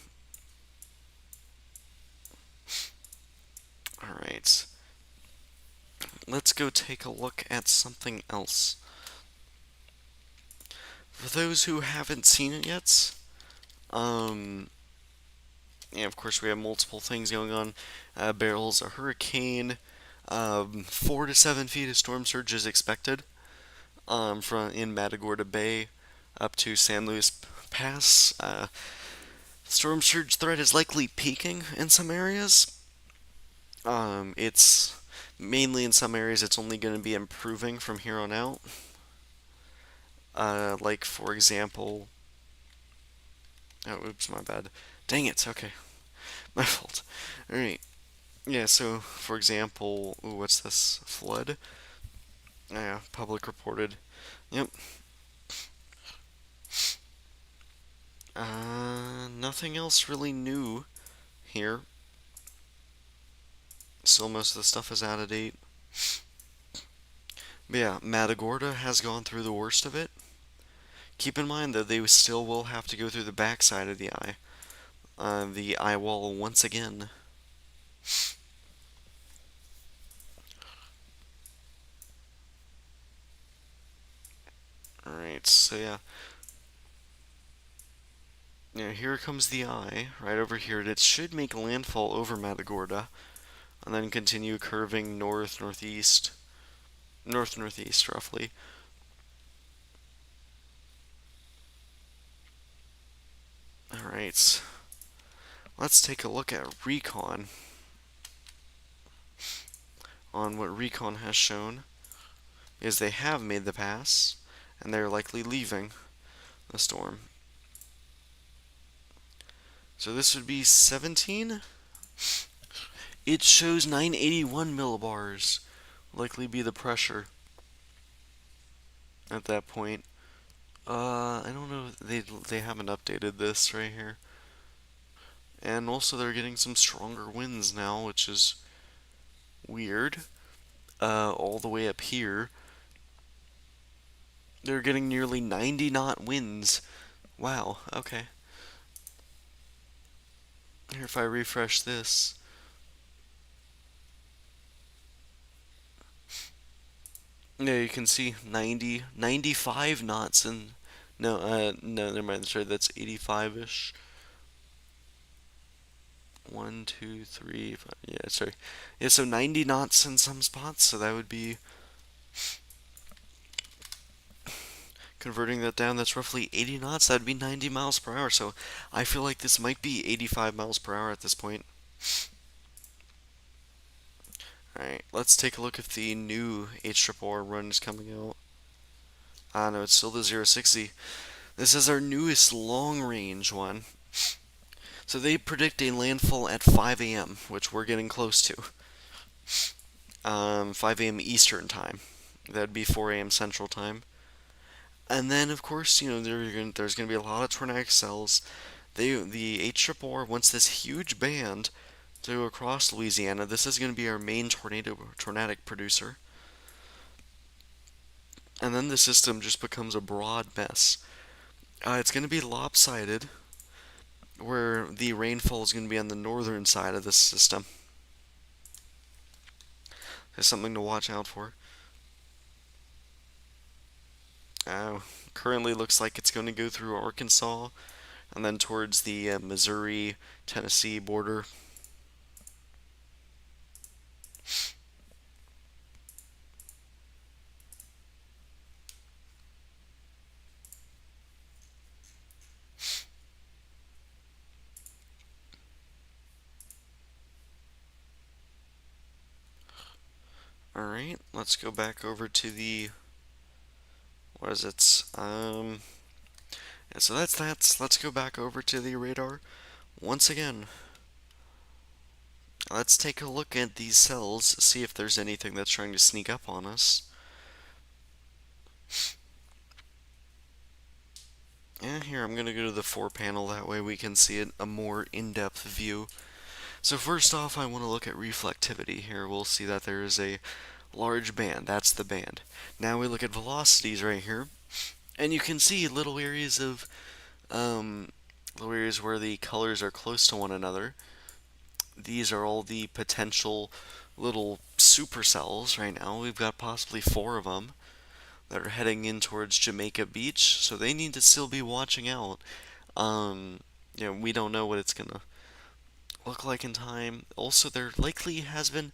All right. Let's go take a look at something else. For those who haven't seen it yet, um, yeah, of course we have multiple things going on. Beryl's a hurricane. 4 to 7 feet of storm surge is expected from in Matagorda Bay up to San Luis Pass. Storm surge threat is likely peaking in some areas. It's mainly in some areas. It's only going to be improving from here on out. Like for example, oh, oops, my bad. Dang it. Okay, my fault. All right. Yeah. So for example, ooh, what's this? Flood. Yeah, public reported. Yep. Nothing else really new here. Still, most of the stuff is out of date. But yeah, Matagorda has gone through the worst of it. Keep in mind that they still will have to go through the backside of the eye wall once again. Alright, so yeah. Now here comes the eye, right over here. It should make landfall over Matagorda, and then continue curving north-northeast, north-northeast roughly. Alright, let's take a look at Recon. On what Recon has shown is they have made the pass, and they're likely leaving the storm. So this would be 17? It shows 981 millibars. Likely be the pressure at that point. I don't know. They haven't updated this right here. And also, they're getting some stronger winds now, which is weird. All the way up here, they're getting nearly 90 knot winds. Wow, okay. Here, if I refresh this, yeah, you can see 90, 95 knots and no, never mind. Sorry, that's 85-ish. One, two, three, five, yeah, sorry. Yeah, so 90 knots in some spots, so that would be converting that down, that's roughly 80 knots. That'd be 90 miles per hour. So I feel like this might be 85 miles per hour at this point. Alright, let's take a look if the new HRRR run is coming out. Ah, no, it's still the 060. This is our newest long range one. So they predict a landfall at 5 a.m., which we're getting close to. 5 a.m. Eastern time. That'd be 4 a.m. Central time. And then, of course, there's going to be a lot of tornadic cells. The HRRR wants this huge band to go across Louisiana. This is going to be our main tornadic producer. And then the system just becomes a broad mess. It's going to be lopsided, where the rainfall is going to be on the northern side of this system. There's something to watch out for. Currently looks like it's going to go through Arkansas and then towards the Missouri-Tennessee border. Alright, let's go back over to the, what is it? Yeah, so that's that. Let's go back over to the radar once again. Let's take a look at these cells, see if there's anything that's trying to sneak up on us. And here, I'm going to go to the 4 panel, that way we can see a more in-depth view. So first off, I want to look at reflectivity. Here we'll see that there is a large band, that's the band. Now we look at velocities right here, and you can see little areas where the colors are close to one another. These are all the potential little supercells right now. We've got possibly 4 of them that are heading in towards Jamaica Beach, so they need to still be watching out. We don't know what it's gonna look like in time. Also, there likely has been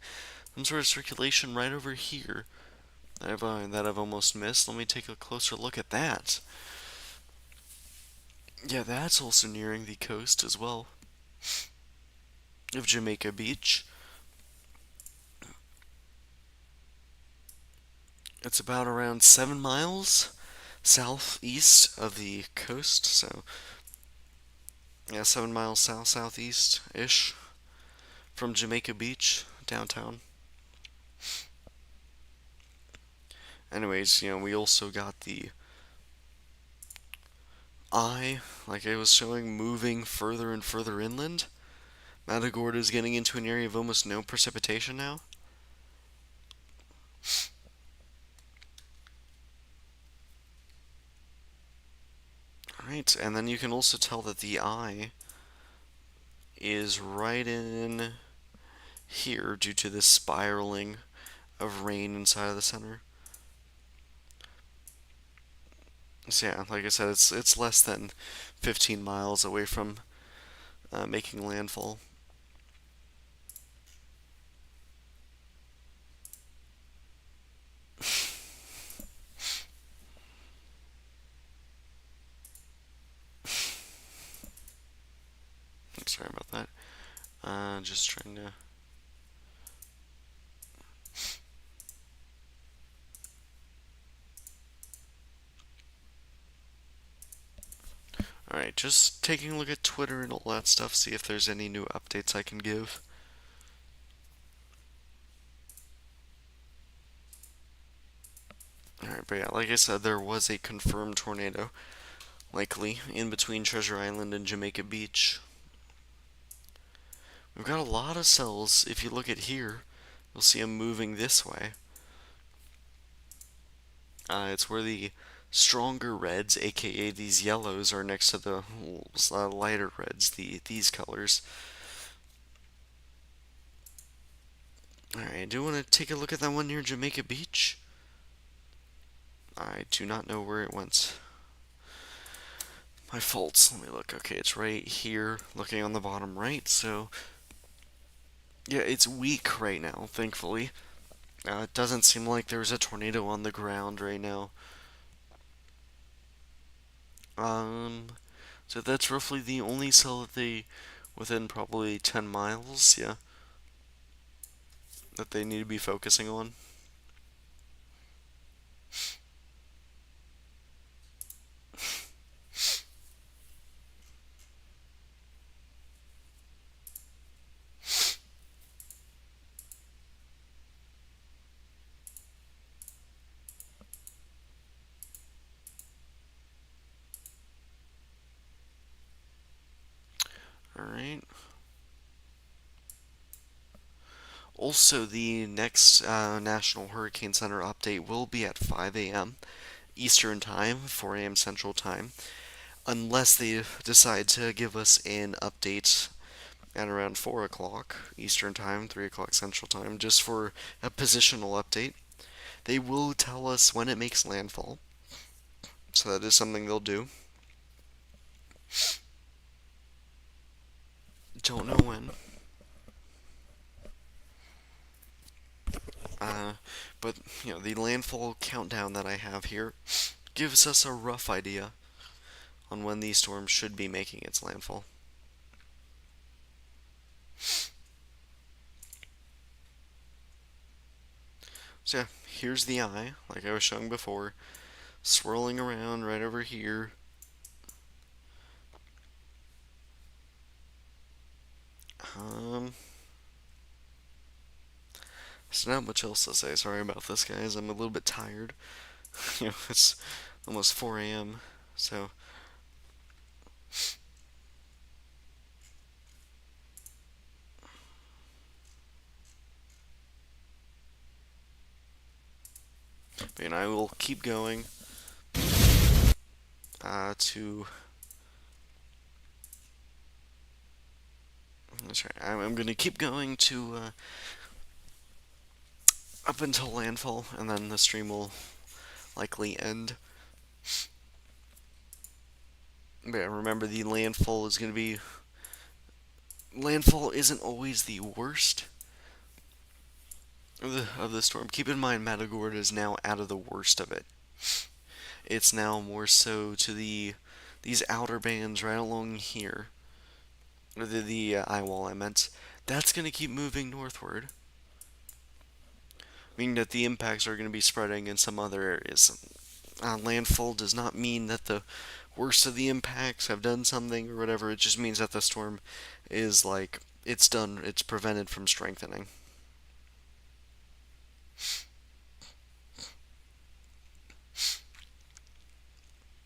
some sort of circulation right over here that I've almost missed. Let me take a closer look at that. Yeah, that's also nearing the coast as well of Jamaica Beach. It's about around 7 miles southeast of the coast, so yeah, 7 miles southeast-ish from Jamaica Beach, downtown. Anyways, we also got the eye, like I was showing, moving further and further inland. Matagorda is getting into an area of almost no precipitation now. Alright, and then you can also tell that the eye is right in here due to this spiraling of rain inside of the center. So yeah, like I said, it's less than 15 miles away from making landfall. Sorry about that. Just trying to. Alright, just taking a look at Twitter and all that stuff, see if there's any new updates I can give. Alright, but yeah, like I said, there was a confirmed tornado, likely, in between Treasure Island and Jamaica Beach. We've got a lot of cells. If you look at here, you'll see them moving this way. It's where the stronger reds, aka these yellows, are next to the lighter reds, these colors. Alright, I do want to take a look at that one near Jamaica Beach. I do not know where it went. My faults. Let me look. Okay, it's right here, looking on the bottom right. So, yeah, it's weak right now, thankfully. It doesn't seem like there's a tornado on the ground right now. Um, so that's roughly the only cell that they, within probably 10 miles, yeah, that they need to be focusing on. Alright. Also, the next National Hurricane Center update will be at 5 a.m. Eastern Time, 4 a.m. Central Time, unless they decide to give us an update at around 4 o'clock Eastern Time, 3 o'clock Central Time, just for a positional update. They will tell us when it makes landfall, so that is something they'll do. Don't know when. Uh, but, the landfall countdown that I have here gives us a rough idea on when the storm should be making its landfall. So yeah, here's the eye, like I was showing before, swirling around right over here. Um, there's not much else to say. Sorry about this, guys. I'm a little bit tired. It's almost 4 a.m. So, but, I will keep going to. That's right. I'm going to keep going to up until landfall, and then the stream will likely end. But yeah, remember, the landfall is going to be. Landfall isn't always the worst of the storm. Keep in mind, Matagorda is now out of the worst of it. It's now more so to these outer bands right along here, or the eye wall I meant. That's going to keep moving northward, meaning that the impacts are going to be spreading in some other areas. Landfall does not mean that the worst of the impacts have done something or whatever. It just means that the storm is like it's done. It's prevented from strengthening.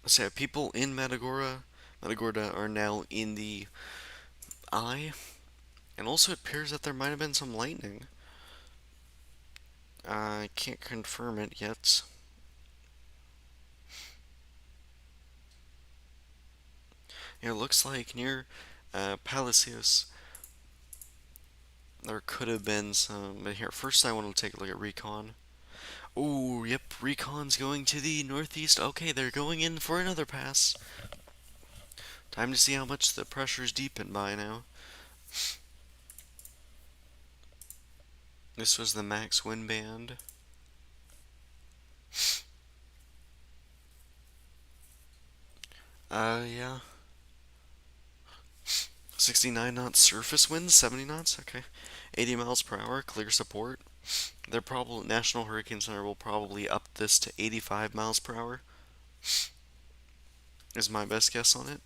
So yeah, people in Matagorda are now in the eye, and also it appears that there might have been some lightning. I can't confirm it yet. Yeah, it looks like near Palacios there could have been some. But here, first I want to take a look at recon. Oh, yep, recon's going to the northeast. Okay, they're going in for another pass. Time to see how much the pressure's deepened by now. This was the max wind band. Yeah. 69 knots surface winds, 70 knots, okay. 80 miles per hour, clear support. Their probably National Hurricane Center will probably up this to 85 miles per hour. Is my best guess on it.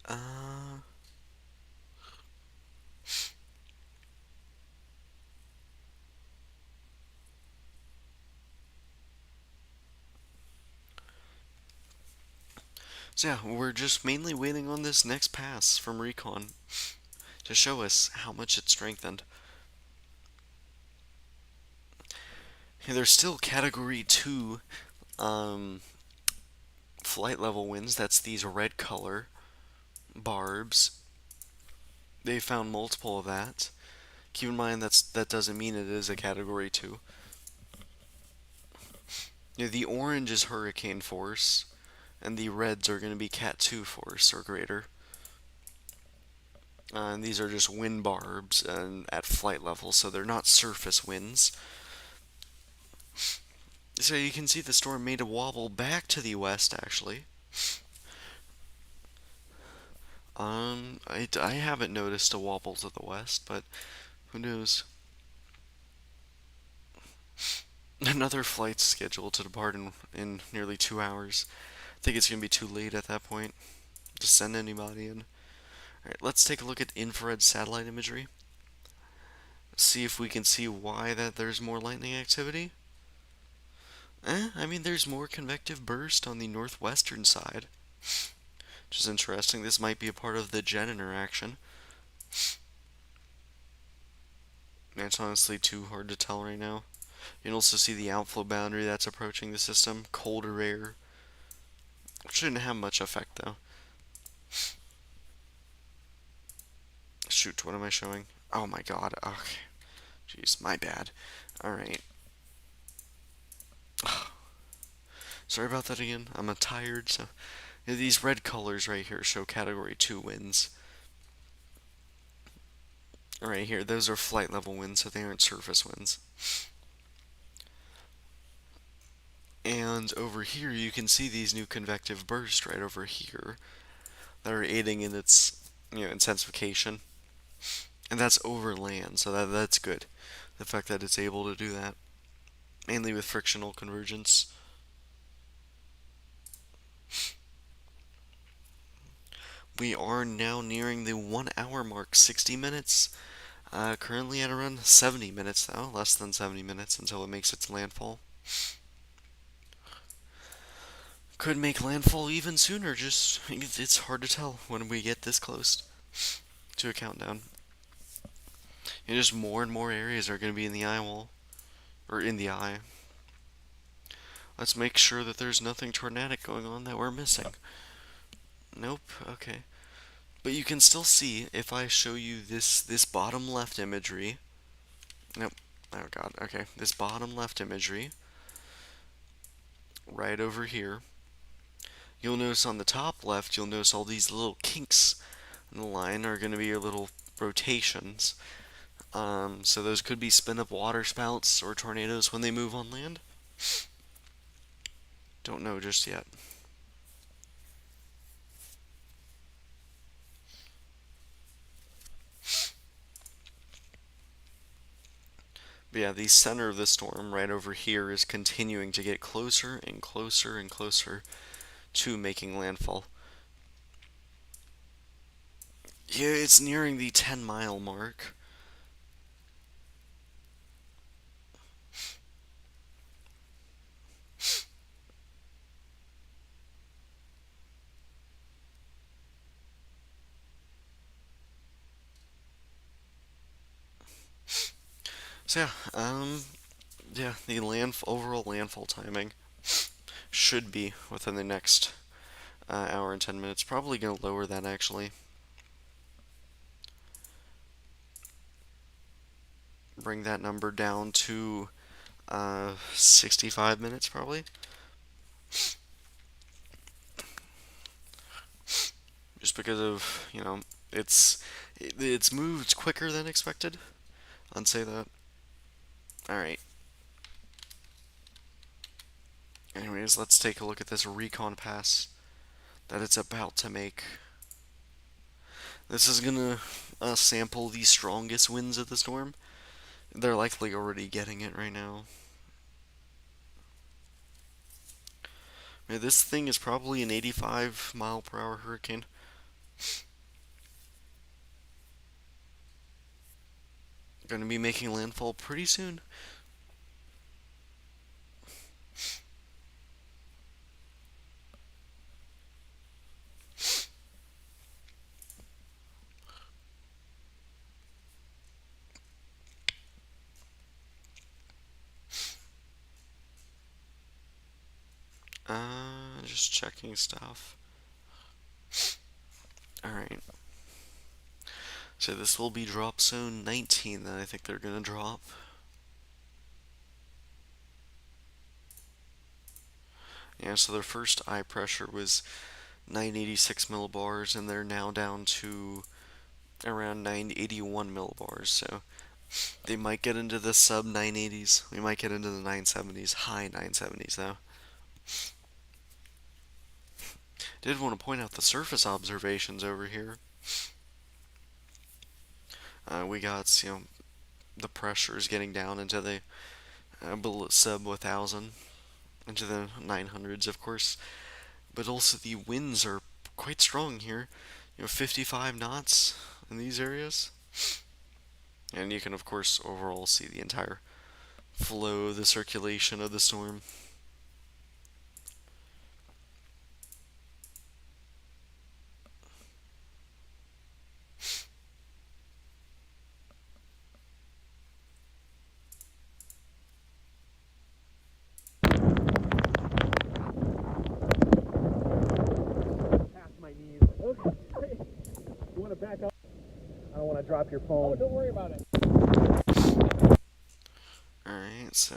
Uh, So yeah, we're just mainly waiting on this next pass from Recon to show us how much it's strengthened. Yeah, there's still Category 2 um, flight level winds. That's these red color barbs. They found multiple of that. Keep in mind that doesn't mean it is a Category 2. The orange is hurricane force, and the reds are going to be Cat 2 force or greater. And these are just wind barbs and at flight level, so they're not surface winds. So you can see the storm made a wobble back to the west, actually. I haven't noticed a wobble to the west, but who knows? Another flight scheduled to depart in nearly 2 hours. I think it's going to be too late at that point to send anybody in. Alright, let's take a look at infrared satellite imagery. See if we can see why that there's more lightning activity. I mean, there's more convective burst on the northwestern side, which is interesting. This might be a part of the jet interaction. It's honestly too hard to tell right now. You can also see the outflow boundary that's approaching the system. Colder air. Shouldn't have much effect though. Shoot, what am I showing? Oh my god, okay. Jeez, my bad. Alright. Sorry about that again. I'm tired, so... These red colors right here show Category 2 winds. Right here, those are flight level winds, so they aren't surface winds. And over here, you can see these new convective bursts right over here that are aiding in its, intensification. And that's over land, so that's good. The fact that it's able to do that, mainly with frictional convergence. We are now nearing the 1 hour mark, 60 minutes. Currently at around 70 minutes though, less than 70 minutes until it makes its landfall. Could make landfall even sooner, just it's hard to tell when we get this close to a countdown. And just more and more areas are going to be in the eye wall, or in the eye. Let's make sure that there's nothing tornadic going on that we're missing. Nope, okay. But you can still see if I show you this bottom left imagery. Nope. Oh god, okay. This bottom left imagery right over here. You'll notice on the top left, you'll notice all these little kinks in the line are going to be your little rotations. So those could be spin-up water spouts or tornadoes when they move on land. Don't know just yet. But yeah, the center of the storm right over here is continuing to get closer and closer and closer to making landfall. Yeah, it's nearing the 10-mile mark. So yeah, the overall landfall timing should be within the next hour and 10 minutes. Probably going to lower that actually. Bring that number down to 65 minutes probably. Just because of, it's moved quicker than expected. I'd say that. Alright. Anyways, let's take a look at this recon pass that it's about to make. This is gonna sample the strongest winds of the storm. They're likely already getting it right now. This thing is probably an 85-mile-per-hour hurricane. Gonna be making landfall pretty soon. just checking stuff. Alright. So this will be drop zone 19 that I think they're gonna drop. Yeah, so their first eye pressure was 986 millibars, and they're now down to around 981 millibars. So they might get into the sub 980s. We might get into the 970s, high 970s though. Did want to point out the surface observations over here. We got, the pressure is getting down into the sub 1000, into the 900s, of course. But also the winds are quite strong here. 55 knots in these areas. And you can, of course, overall see the entire flow, the circulation of the storm. Past my knees. Okay. You want to back up? I don't want to drop your phone. Oh, don't worry about it. Alright, so.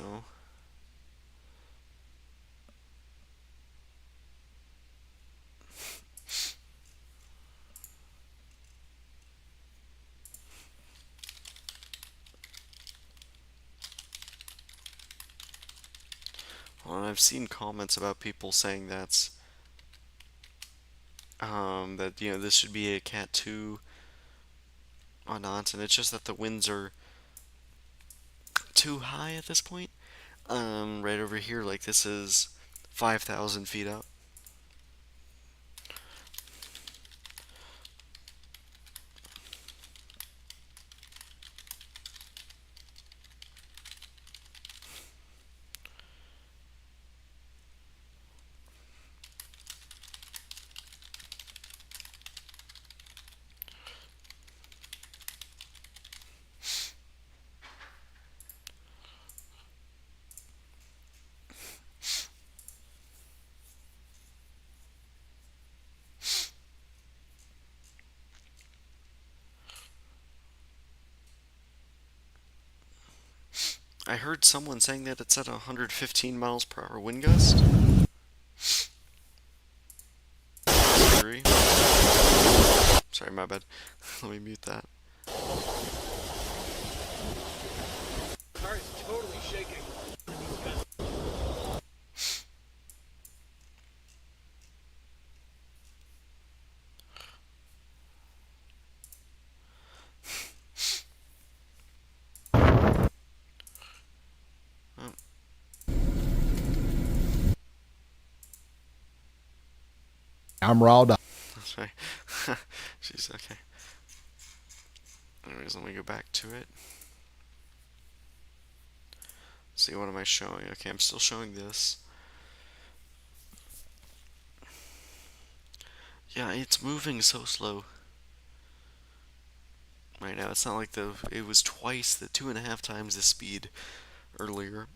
Well, I've seen comments about people saying that this should be a Cat 2 or not, and it's just that the winds are too high at this point. Right over here, like this is 5,000 feet up. I heard someone saying that it's at 115 miles per hour wind gust. Sorry, my bad. Let me mute that. Car is totally shaking. I'm riled up. Sorry. Jeez, okay. Anyways, let me go back to it. See, what am I showing? Okay, I'm still showing this. Yeah, it's moving so slow. Right now, it's not like it was twice the 2.5 times the speed earlier.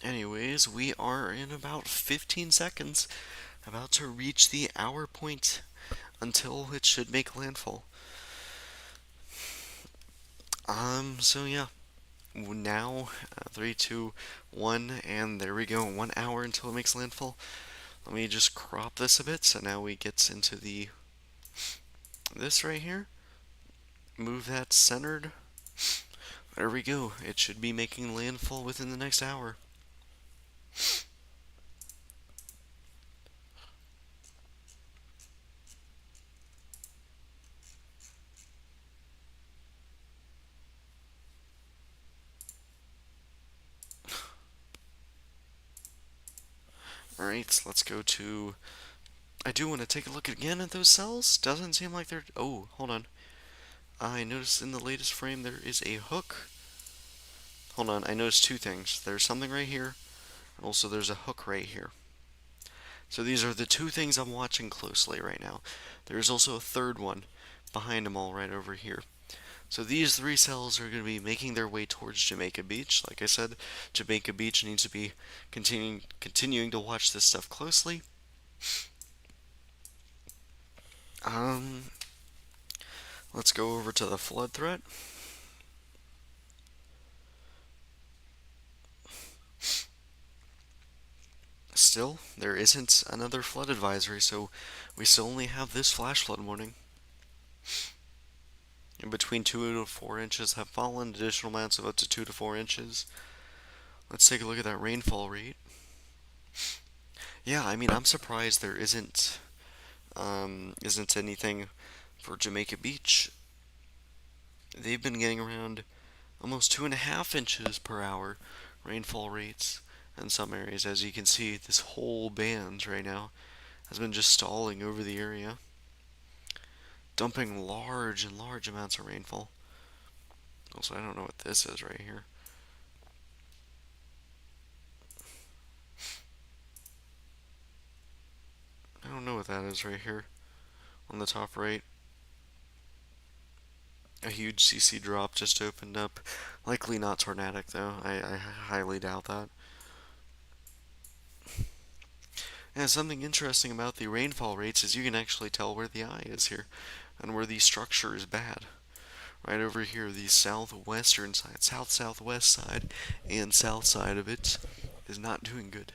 Anyways, we are in about 15 seconds, about to reach the hour point until it should make landfall. So yeah, now 3, 2, 1, and there we go. 1 hour until it makes landfall. Let me just crop this a bit so now we get into this right here. Move that centered. There we go. It should be making landfall within the next hour. Alright, let's go to... I do want to take a look again at those cells. Doesn't seem like they're... Oh, hold on. I noticed in the latest frame there is a hook. Hold on, I noticed two things. There's something right here, and also there's a hook right here. So these are the two things I'm watching closely right now. There's also a third one behind them all right over here. So these three cells are going to be making their way towards Jamaica Beach. Like I said, Jamaica Beach needs to be continuing to watch this stuff closely. Um, let's go over to the flood threat. Still, there isn't another flood advisory, so we still only have this flash flood warning. In between 2 to 4 inches have fallen, additional amounts of up to 2 to 4 inches. Let's take a look at that rainfall rate. Yeah, I mean, I'm surprised there isn't anything for Jamaica Beach. They've been getting around almost 2.5 inches per hour rainfall rates in some areas. As you can see, this whole band right now has been just stalling over the area, dumping large and large amounts of rainfall. Also, I don't know what this is right here. I don't know what that is right here on the top right. A huge CC drop just opened up. Likely not tornadic though. I highly doubt that. And something interesting about the rainfall rates is you can actually tell where the eye is here and where the structure is bad. Right over here, the southwestern side, south-southwest side, and south side of it is not doing good.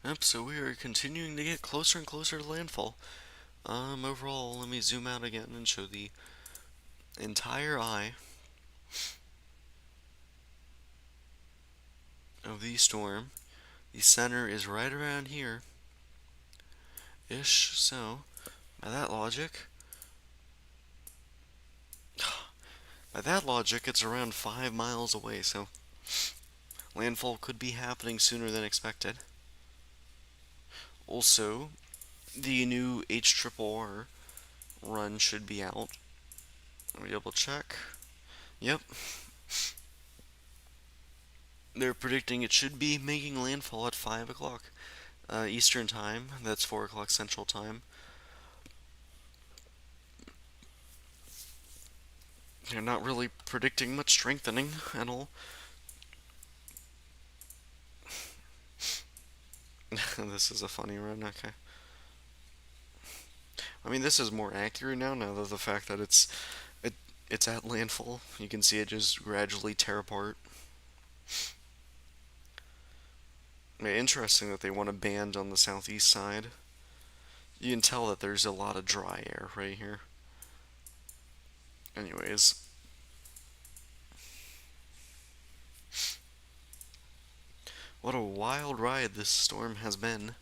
Yep, so we are continuing to get closer and closer to landfall. Overall, let me zoom out again and show the entire eye of the storm. The center is right around here ish, so by that logic, it's around 5 miles away, so landfall could be happening sooner than expected. Also, the new HRRR run should be out. Let me double check. Yep. They're predicting it should be making landfall at 5 o'clock Eastern Time. That's 4 o'clock Central Time. They're not really predicting much strengthening at all. This is a funny run, okay. I mean, this is more accurate now that the fact that it's at landfall. You can see it just gradually tear apart. Interesting that they want to band on the southeast side. You can tell that there's a lot of dry air right here. Anyways. What a wild ride this storm has been.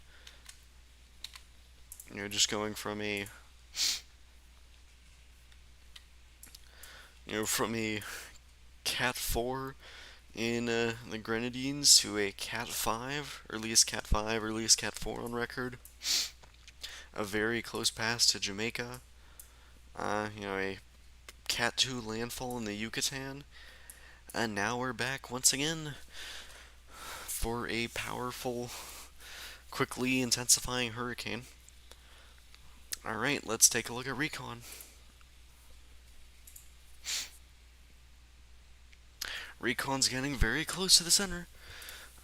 Just going from a Cat 4 in the Grenadines to a Cat 5, earliest Cat 5, earliest Cat 4 on record. A very close pass to Jamaica. A Cat 2 landfall in the Yucatan. And now we're back once again for a powerful, quickly intensifying hurricane. Alright, let's take a look at recon. Recon's getting very close to the center.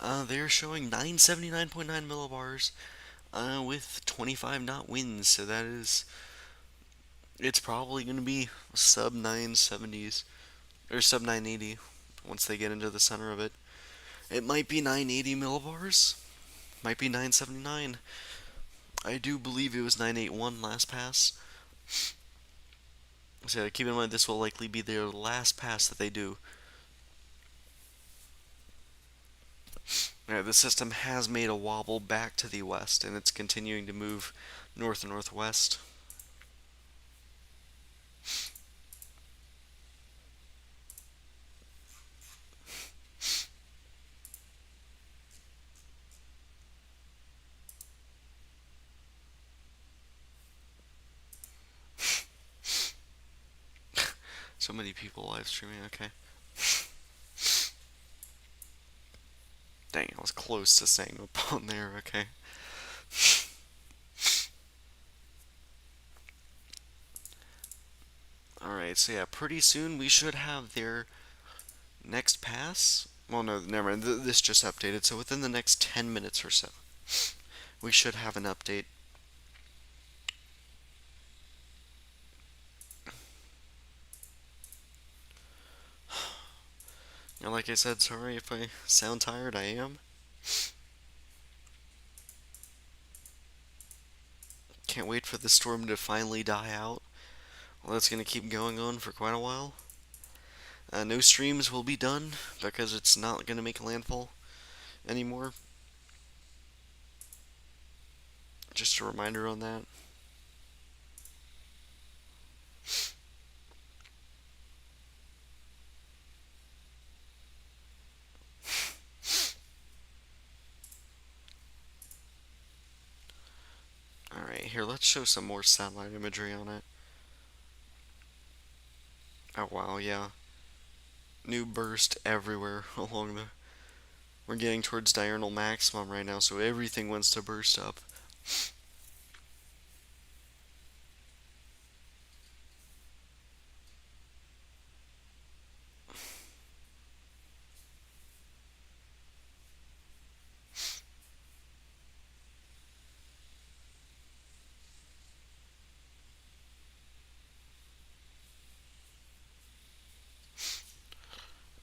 They're showing 979.9 millibars with 25 knot winds, so it's probably going to be sub 970s, or sub 980 once they get into the center of it. It might be 980 millibars, might be 979. I do believe it was 981 last pass. So keep in mind this will likely be their last pass that they do. The system has made a wobble back to the west, and it's continuing to move north and northwest. So many people live streaming. Okay. Dang, I was close to saying up on there. Okay. Alright, so yeah, pretty soon we should have their next pass. Well, no, never mind. This just updated, so within the next 10 minutes or so, we should have an update. And like I said, sorry if I sound tired, I am. Can't wait for the storm to finally die out. Well, that's going to keep going on for quite a while. No streams will be done because it's not going to make landfall anymore. Just a reminder on that. Alright, here, let's show some more satellite imagery on it. Oh, wow, yeah. New burst everywhere along the... We're getting towards diurnal maximum right now, so everything wants to burst up.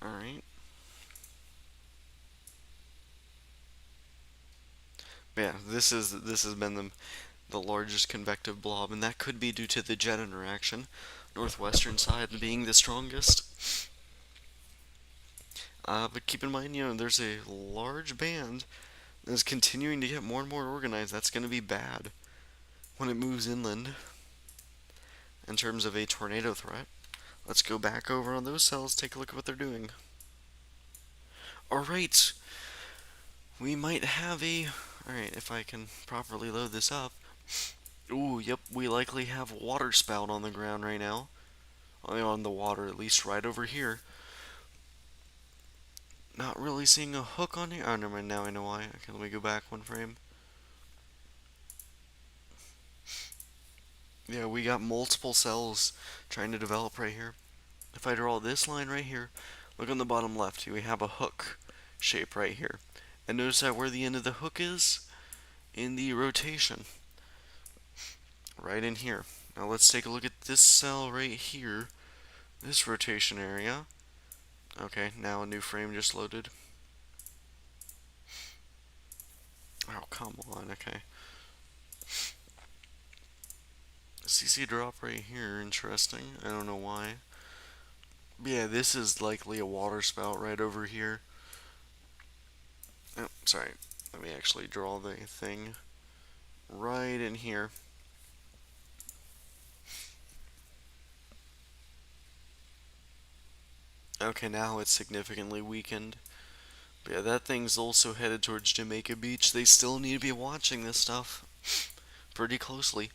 Alright. Yeah, this has been the largest convective blob, and that could be due to the jet interaction. Northwestern side being the strongest. But keep in mind, there's a large band that is continuing to get more and more organized. That's going to be bad when it moves inland in terms of a tornado threat. Let's go back over on those cells, take a look at what they're doing. Alright, we might have a... Alright, if I can properly load this up. Ooh, yep, we likely have water spout on the ground right now. On the water, at least right over here. Not really seeing a hook on here. Oh, never mind, now I know why. Okay, let me go back one frame. Yeah, we got multiple cells trying to develop right here. If I draw this line right here, look on the bottom left, we have a hook shape right here. And notice that where the end of the hook is? In the rotation. Right in here. Now let's take a look at this cell right here. This rotation area. Okay, now a new frame just loaded. Oh, come on, okay. CC drop right here, interesting. I don't know why. But yeah, this is likely a water spout right over here. Oh, sorry. Let me actually draw the thing right in here. Okay, now it's significantly weakened. But yeah, that thing's also headed towards Jamaica Beach. They still need to be watching this stuff pretty closely.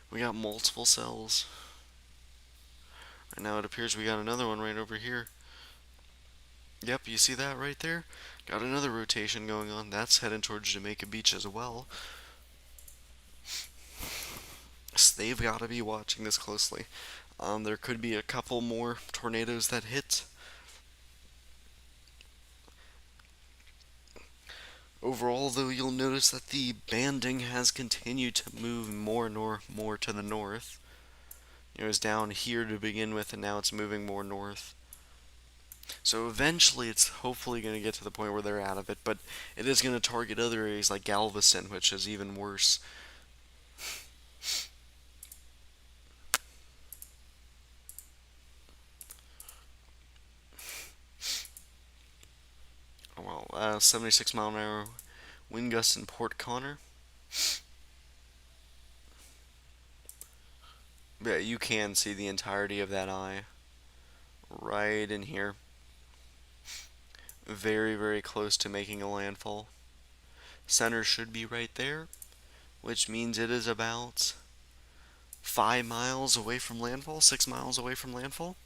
We got multiple cells. And now it appears we got another one right over here. Yep, you see that right there? Got another rotation going on. That's heading towards Jamaica Beach as well. So they've got to be watching this closely. There could be a couple more tornadoes that hit. Overall, though, you'll notice that the banding has continued to move more and more to the north. It was down here to begin with, and now it's moving more north. So eventually, it's hopefully going to get to the point where they're out of it, but it is going to target other areas like Galveston, which is even worse. Well, 76 mile an hour wind gusts in Port Connor. Yeah, you can see the entirety of that eye right in here. Very, very close to making a landfall. Center should be right there, which means it is about 5 miles away from landfall, 6 miles away from landfall.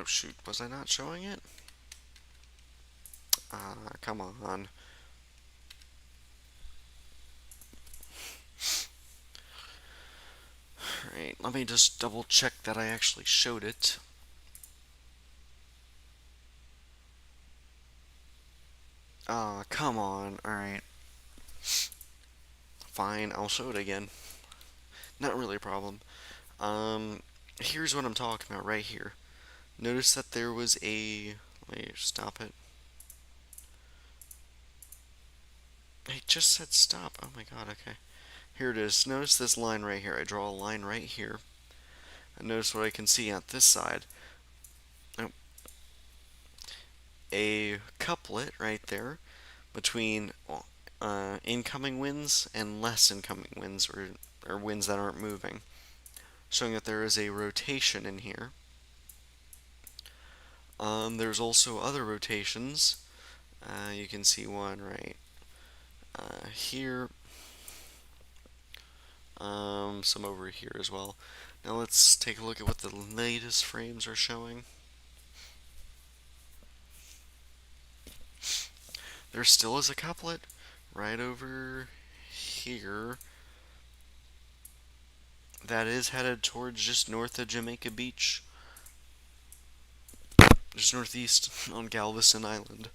Oh shoot, was I not showing it? Come on. Alright, let me just double check that I actually showed it. Come on. Alright. Fine, I'll show it again. Not really a problem. Um, Here's what I'm talking about right here. Notice that there was a... Let me stop it. It just said stop. Oh my god, okay. Here it is. Notice this line right here. I draw a line right here. And notice what I can see at this side. Oh, a couplet right there between incoming winds and less incoming winds, or winds that aren't moving, showing that there is a rotation in here. There's also other rotations. You can see one right here, some over here as well. Now let's take a look at what the latest frames are showing. There still is a couplet right over here that is headed towards just north of Jamaica Beach, just northeast on Galveston Island.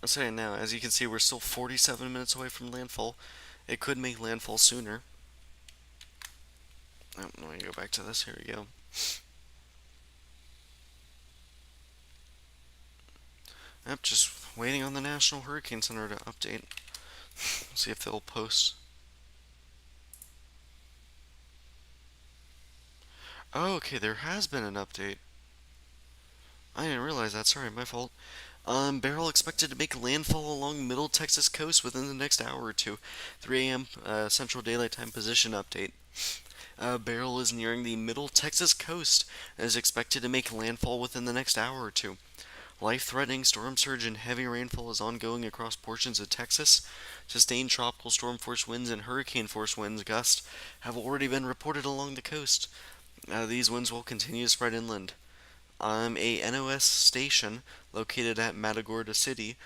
I'm saying now, as you can see, we're still 47 minutes away from landfall. It could make landfall sooner. Oh, let me go back to this. Here we go. Yep, just waiting on the National Hurricane Center to update. See if they'll post. Oh, okay, there has been an update. I didn't realize that. Sorry, my fault. Beryl expected to make landfall along Middle Texas coast within the next hour or two. 3 a.m. Central Daylight Time position update. Beryl is nearing the Middle Texas coast and is expected to make landfall within the next hour or two. Life-threatening storm surge and heavy rainfall is ongoing across portions of Texas. Sustained tropical storm force winds and hurricane force winds gusts have already been reported along the coast. These winds will continue to spread inland. A NOS station located at Matagorda City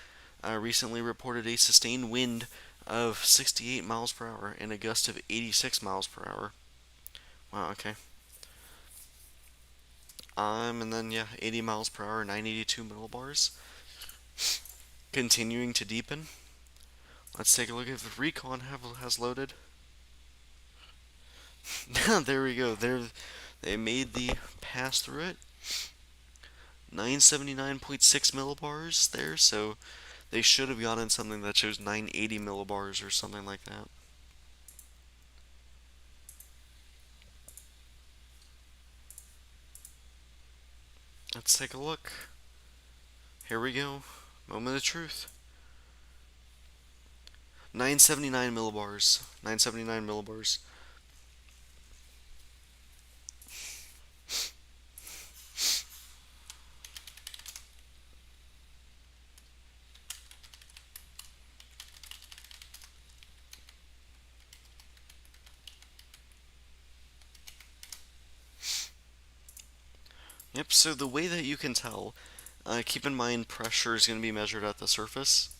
recently reported a sustained wind of 68 miles per hour and a gust of 86 miles per hour. Wow, okay. And then, yeah, 80 miles per hour, 982 millibars. Continuing to deepen. Let's take a look if Recon has loaded. There we go. They made the pass through it. 979.6 millibars there, so they should have gotten something that shows 980 millibars or something like that. Let's take a look. Here we go. Moment of truth. 979 millibars. 979 millibars. Yep, so the way that you can tell, keep in mind pressure is going to be measured at the surface.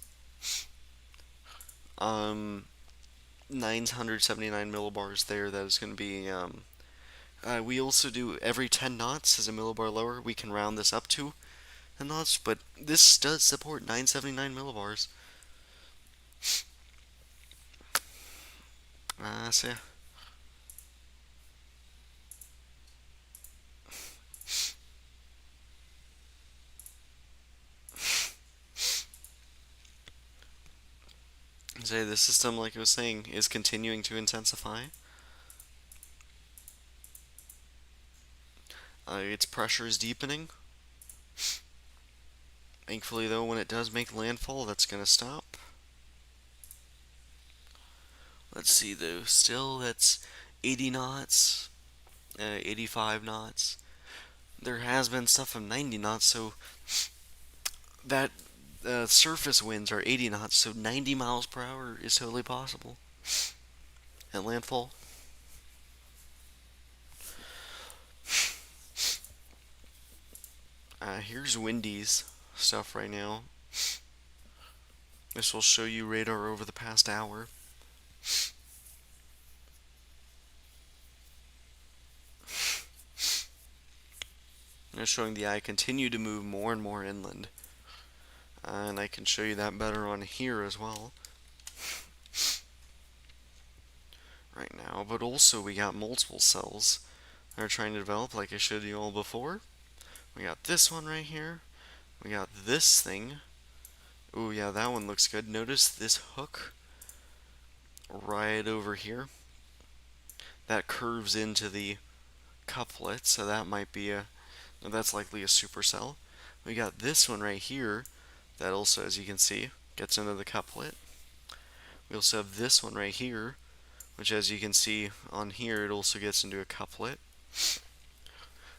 979 millibars there, that is going to be, we also do every 10 knots as a millibar lower. We can round this up to 10 knots, but this does support 979 millibars. So yeah. Say the system, like I was saying, is continuing to intensify. Its pressure is deepening. Thankfully, though, when it does make landfall, that's going to stop. Let's see, though. Still, that's 80 knots, 85 knots. There has been stuff of 90 knots, so that surface winds are 80 knots, so 90 miles per hour is totally possible at landfall. Here's Windy's stuff right now. This will show you radar over the past hour. And it's showing the eye continue to move more and more inland. And I can show you that better on here as well. Right now, but also we got multiple cells that are trying to develop like I showed you all before. We got this one right here. We got this thing. Ooh, yeah, that one looks good. Notice this hook right over here. That curves into the couplet, so that might be that's likely a supercell. We got this one right here that also, as you can see, gets into the couplet. We also have this one right here, which as you can see on here, it also gets into a couplet.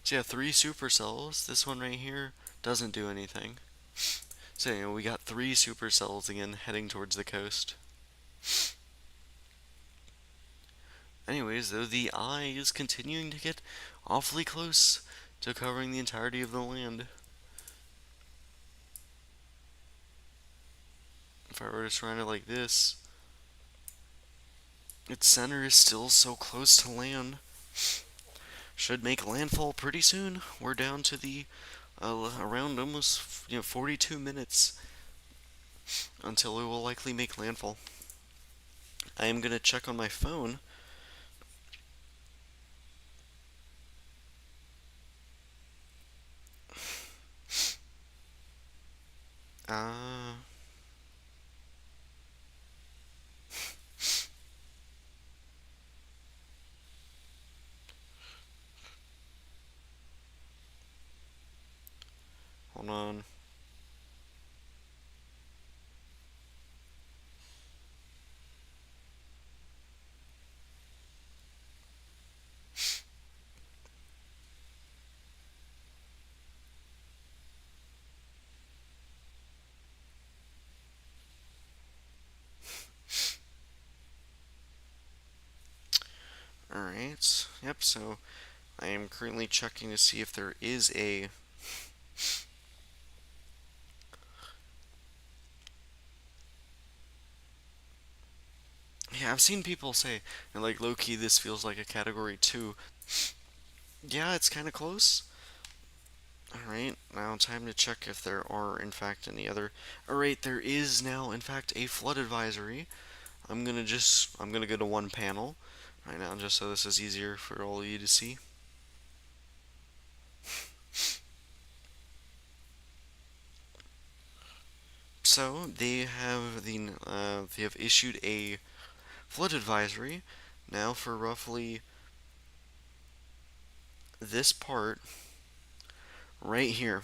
So yeah, 3 supercells. This one right here doesn't do anything. So we got 3 supercells again heading towards the coast. Anyways, though, the eye is continuing to get awfully close to covering the entirety of the land. If I were to shine it like this, its center is still so close to land. Should make landfall pretty soon. We're down to the around almost 42 minutes until it will likely make landfall. I am gonna check on my phone. Uh, Hold on. Alright. Yep, so I am currently checking to see if there is a yeah, I've seen people say, and like low-key, this feels like a category 2. Yeah, it's kind of close. Alright, now time to check if there are, in fact, any other. Alright, there is now, in fact, a flood advisory. I'm gonna go to one panel right now, just so this is easier for all of you to see. So, they have issued a flood advisory now for roughly this part right here.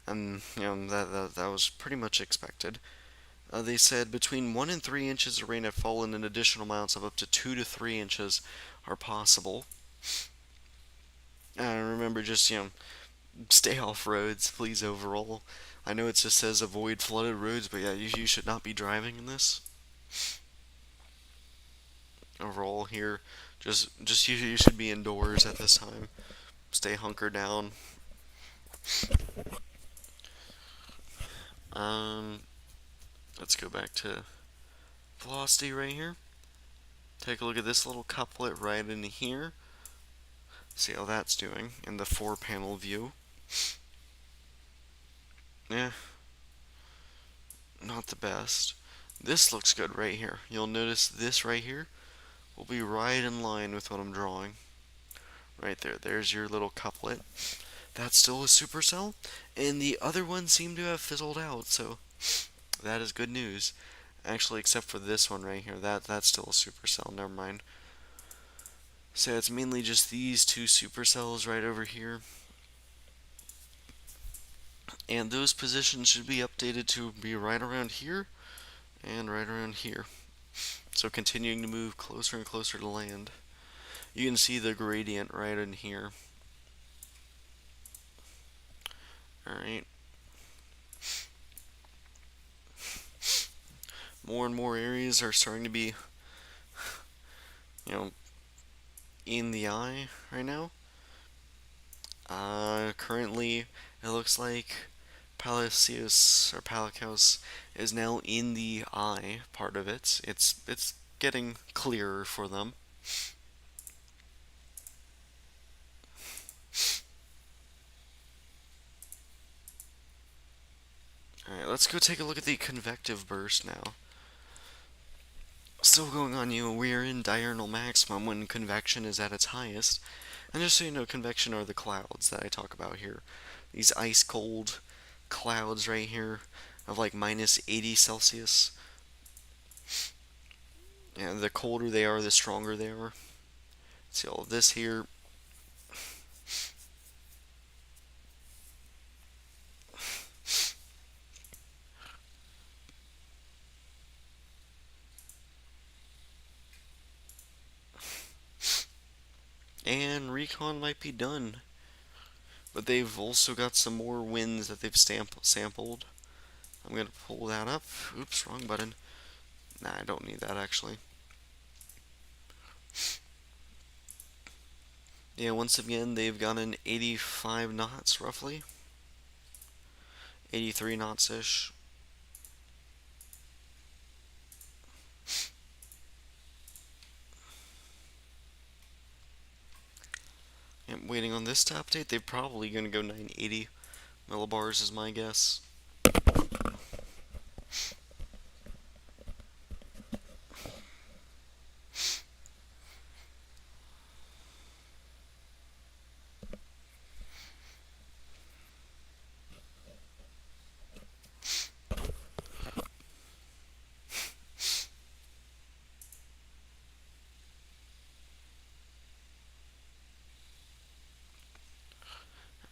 And that was pretty much expected. They said between 1 and 3 inches of rain have fallen, and additional amounts of up to 2 to 3 inches are possible. Remember, just stay off roads, please. Overall, I know it just says avoid flooded roads, but yeah, you should not be driving in this. Overall, here, just you should be indoors at this time. Stay hunkered down. Um, let's go back to velocity right here. Take a look at this little couplet right in here. See how that's doing in the 4-panel view. Yeah, not the best. This looks good right here. You'll notice this right here will be right in line with what I'm drawing. Right there, there's your little couplet. That's still a supercell, and the other ones seem to have fizzled out, so that is good news. Actually, except for this one right here, that's still a supercell, never mind. So it's mainly just these 2 supercells right over here. And those positions should be updated to be right around here and right around here. So continuing to move closer and closer to land. You can see the gradient right in here. Alright. More and more areas are starting to be, you know, in the eye right now. Currently, it looks like Palacios or Palicos is now in the eye part of it. It's getting clearer for them. Alright, let's go take a look at the convective burst now. Still going on, we're in diurnal maximum when convection is at its highest. And just so you know, convection are the clouds that I talk about here. These ice cold clouds right here of like minus 80 Celsius. And the colder they are, the stronger they are. See all of this here. And recon might be done. But they've also got some more winds that they've sampled. I'm going to pull that up. Oops, wrong button. Nah, I don't need that actually. Yeah, once again, they've got an 85 knots roughly. 83 knots ish. I'm waiting on this to update. They're probably going to go 980 millibars, is my guess.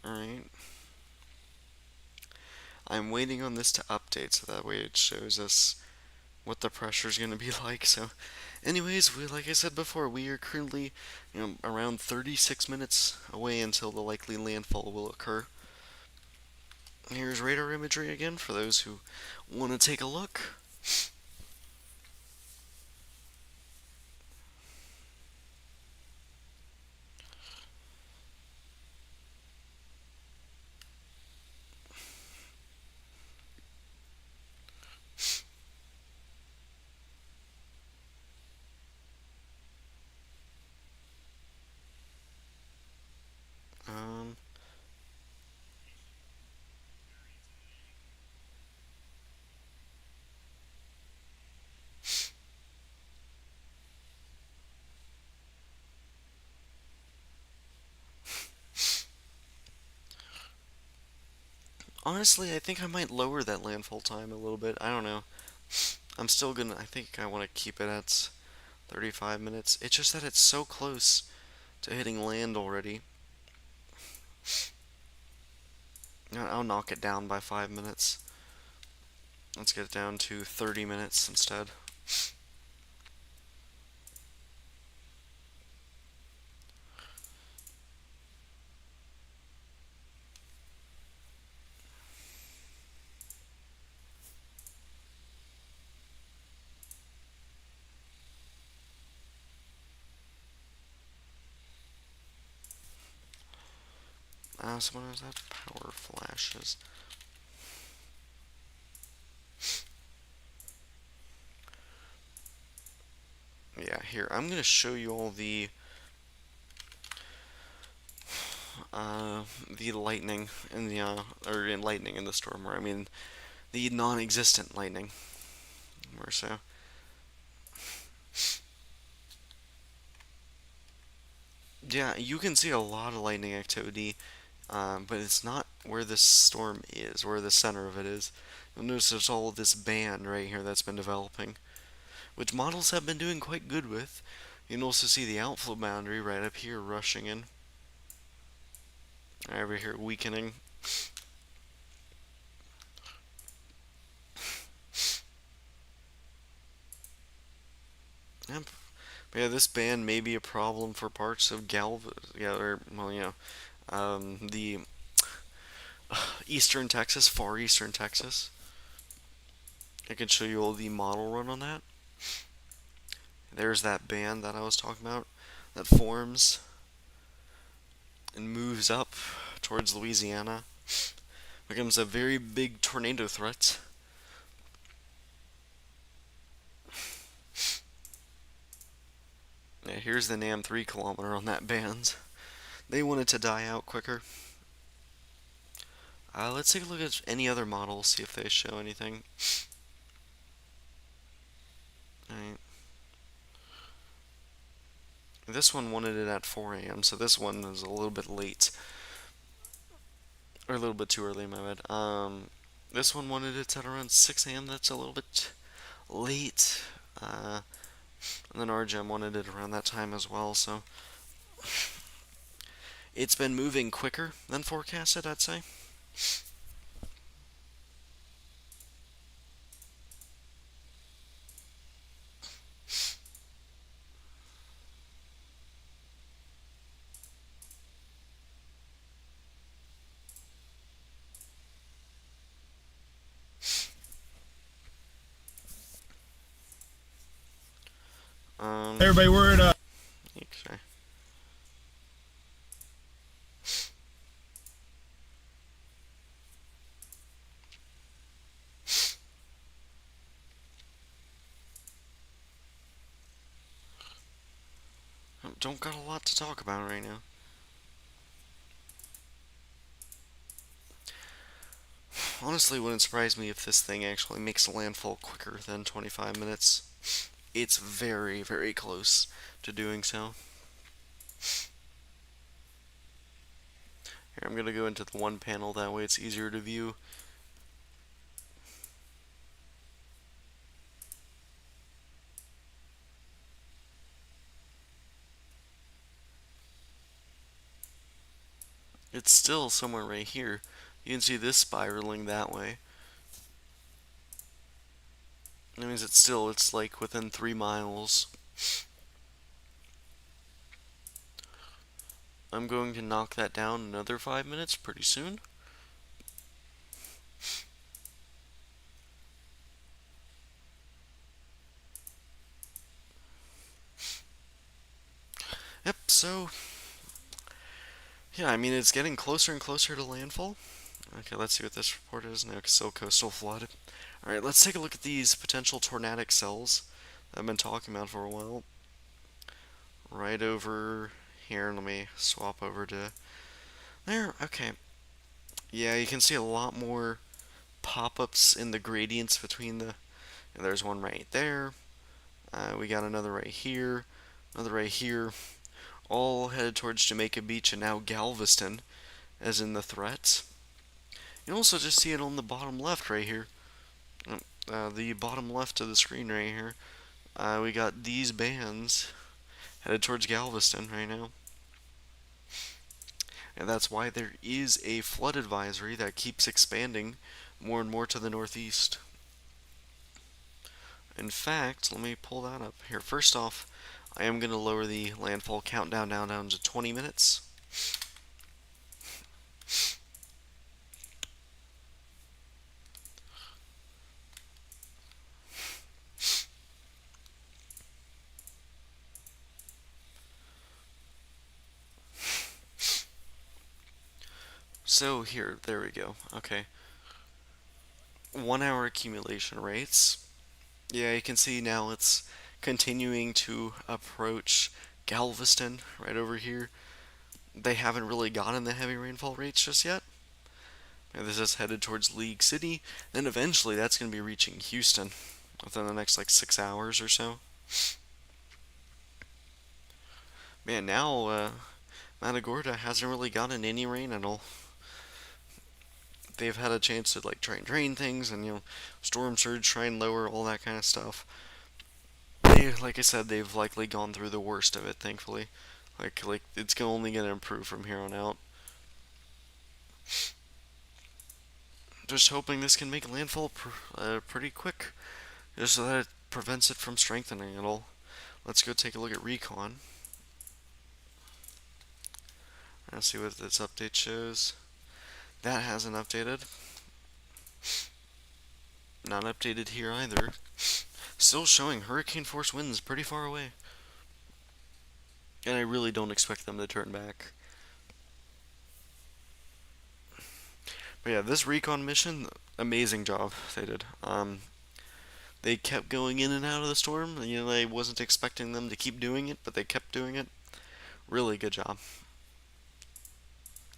Alright. I'm waiting on this to update so that way it shows us what the pressure is going to be like. So, anyways, like I said before, we are currently around 36 minutes away until the likely landfall will occur. Here's radar imagery again for those who want to take a look. Um, Honestly, I think I might lower that landfall time a little bit. I don't know. I think I want to keep it at 35 minutes. It's just that it's so close to hitting land already. I'll knock it down by 5 minutes. Let's get it down to 30 minutes instead. So what is that? Power flashes. Yeah, here, I'm going to show you all the lightning in the, or in lightning in the storm, or I mean, the non-existent lightning, or so. Yeah, you can see a lot of lightning activity, but it's not where this storm is, where the center of it is. You'll notice there's all of this band right here that's been developing, which models have been doing quite good with. You can also see the outflow boundary right up here rushing in. Right over here weakening. Yep. But yeah, this band may be a problem for parts of the eastern Texas, far eastern Texas. I can show you all the model run on that. There's that band that I was talking about that forms and moves up towards Louisiana. Becomes a very big tornado threat. Yeah, here's the NAM 3 kilometer on that band. They wanted to die out quicker. Let's take a look at any other models, see if they show anything. Alright. This one wanted it at 4 a.m., so this one is a little bit late. Or a little bit too early, my bad. This one wanted it at around 6 a.m., that's a little bit late. And then RGM wanted it around that time as well, so it's been moving quicker than forecasted, I'd say. Everybody word up. Okay. Don't got a lot to talk about right now. Honestly, wouldn't surprise me if this thing actually makes landfall quicker than 25 minutes. It's very, very close to doing so. Here, I'm gonna go into the one panel, that way it's easier to view. It's still somewhere right here. You can see this spiraling that way. That means it's like within 3 miles. I'm going to knock that down another 5 minutes pretty soon. Yep, so yeah, I mean, it's getting closer and closer to landfall. Okay, let's see what this report is. No, still coastal flood. Alright, let's take a look at these potential tornadic cells that I've been talking about for a while. Right over here, let me swap over to there. Okay. Yeah, you can see a lot more pop-ups in the gradients between the... There's one right there. We got another right here. Another right here. All headed towards Jamaica Beach and now Galveston, as in the threat. You can also just see it on the bottom left right here. The bottom left of the screen right here. We got these bands headed towards Galveston right now. And that's why there is a flood advisory that keeps expanding more and more to the northeast. In fact, let me pull that up here. First off, I am going to lower the landfall countdown down to 20 minutes. So here, there we go. Okay. 1 hour accumulation rates. Yeah, you can see now it's continuing to approach Galveston right over here. They haven't really gotten the heavy rainfall rates just yet. And this is headed towards League City. Then eventually that's going to be reaching Houston within the next like 6 hours or so. Man, now Matagorda hasn't really gotten any rain at all. They've had a chance to like try and drain things and storm surge, try and lower all that kind of stuff. Like I said, they've likely gone through the worst of it, thankfully. Like it's only gonna improve from here on out. Just hoping this can make landfall pretty quick, just so that it prevents it from strengthening at all. Let's go take a look at recon. Let's see what this update shows. That hasn't updated. Not updated here either. Still showing hurricane force winds pretty far away. And I really don't expect them to turn back. But yeah, this recon mission, amazing job they did. They kept going in and out of the storm. You know, I wasn't expecting them to keep doing it, but they kept doing it. Really good job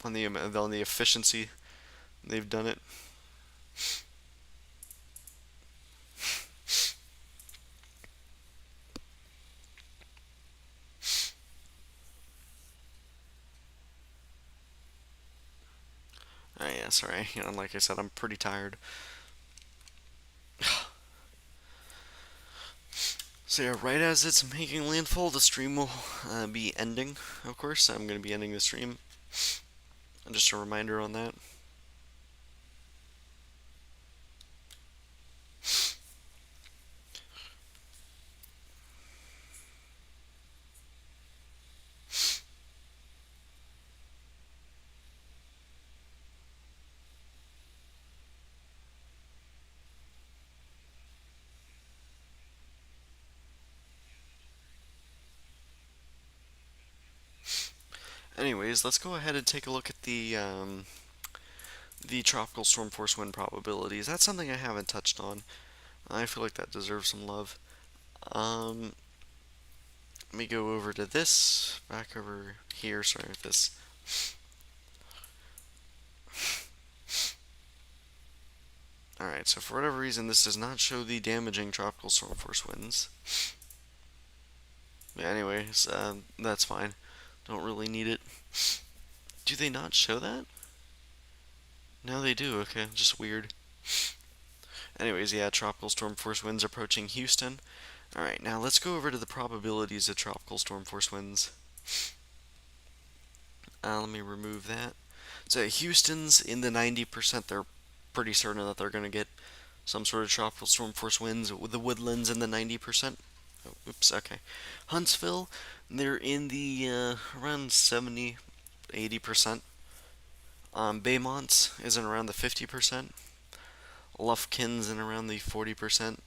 on the efficiency they've done it. Oh yeah, sorry. You know, like I said, I'm pretty tired. So yeah, right as it's making landfall, the stream will be ending. Of course, I'm going to be ending the stream. Just a reminder on that. Anyways, let's go ahead and take a look at the tropical storm force wind probabilities. That's something I haven't touched on. I feel like that deserves some love. Um, Let me go over to this, back over here. Sorry with this. Alright, so for whatever reason, this does not show the damaging tropical storm force winds. Yeah, anyways, that's fine. Don't really need it. Do they not show that? No, they do. Okay, just weird. Anyways, yeah, tropical storm force winds approaching Houston. Alright, now let's go over to the probabilities of tropical storm force winds. Let me remove that. So Houston's in the 90%. They're pretty certain that they're going to get some sort of tropical storm force winds. With the Woodlands in the 90%. Oh, oops, okay. Huntsville, they're in the around 70, 80%. Baymont's is in around the 50%. Lufkin's in around the 40%.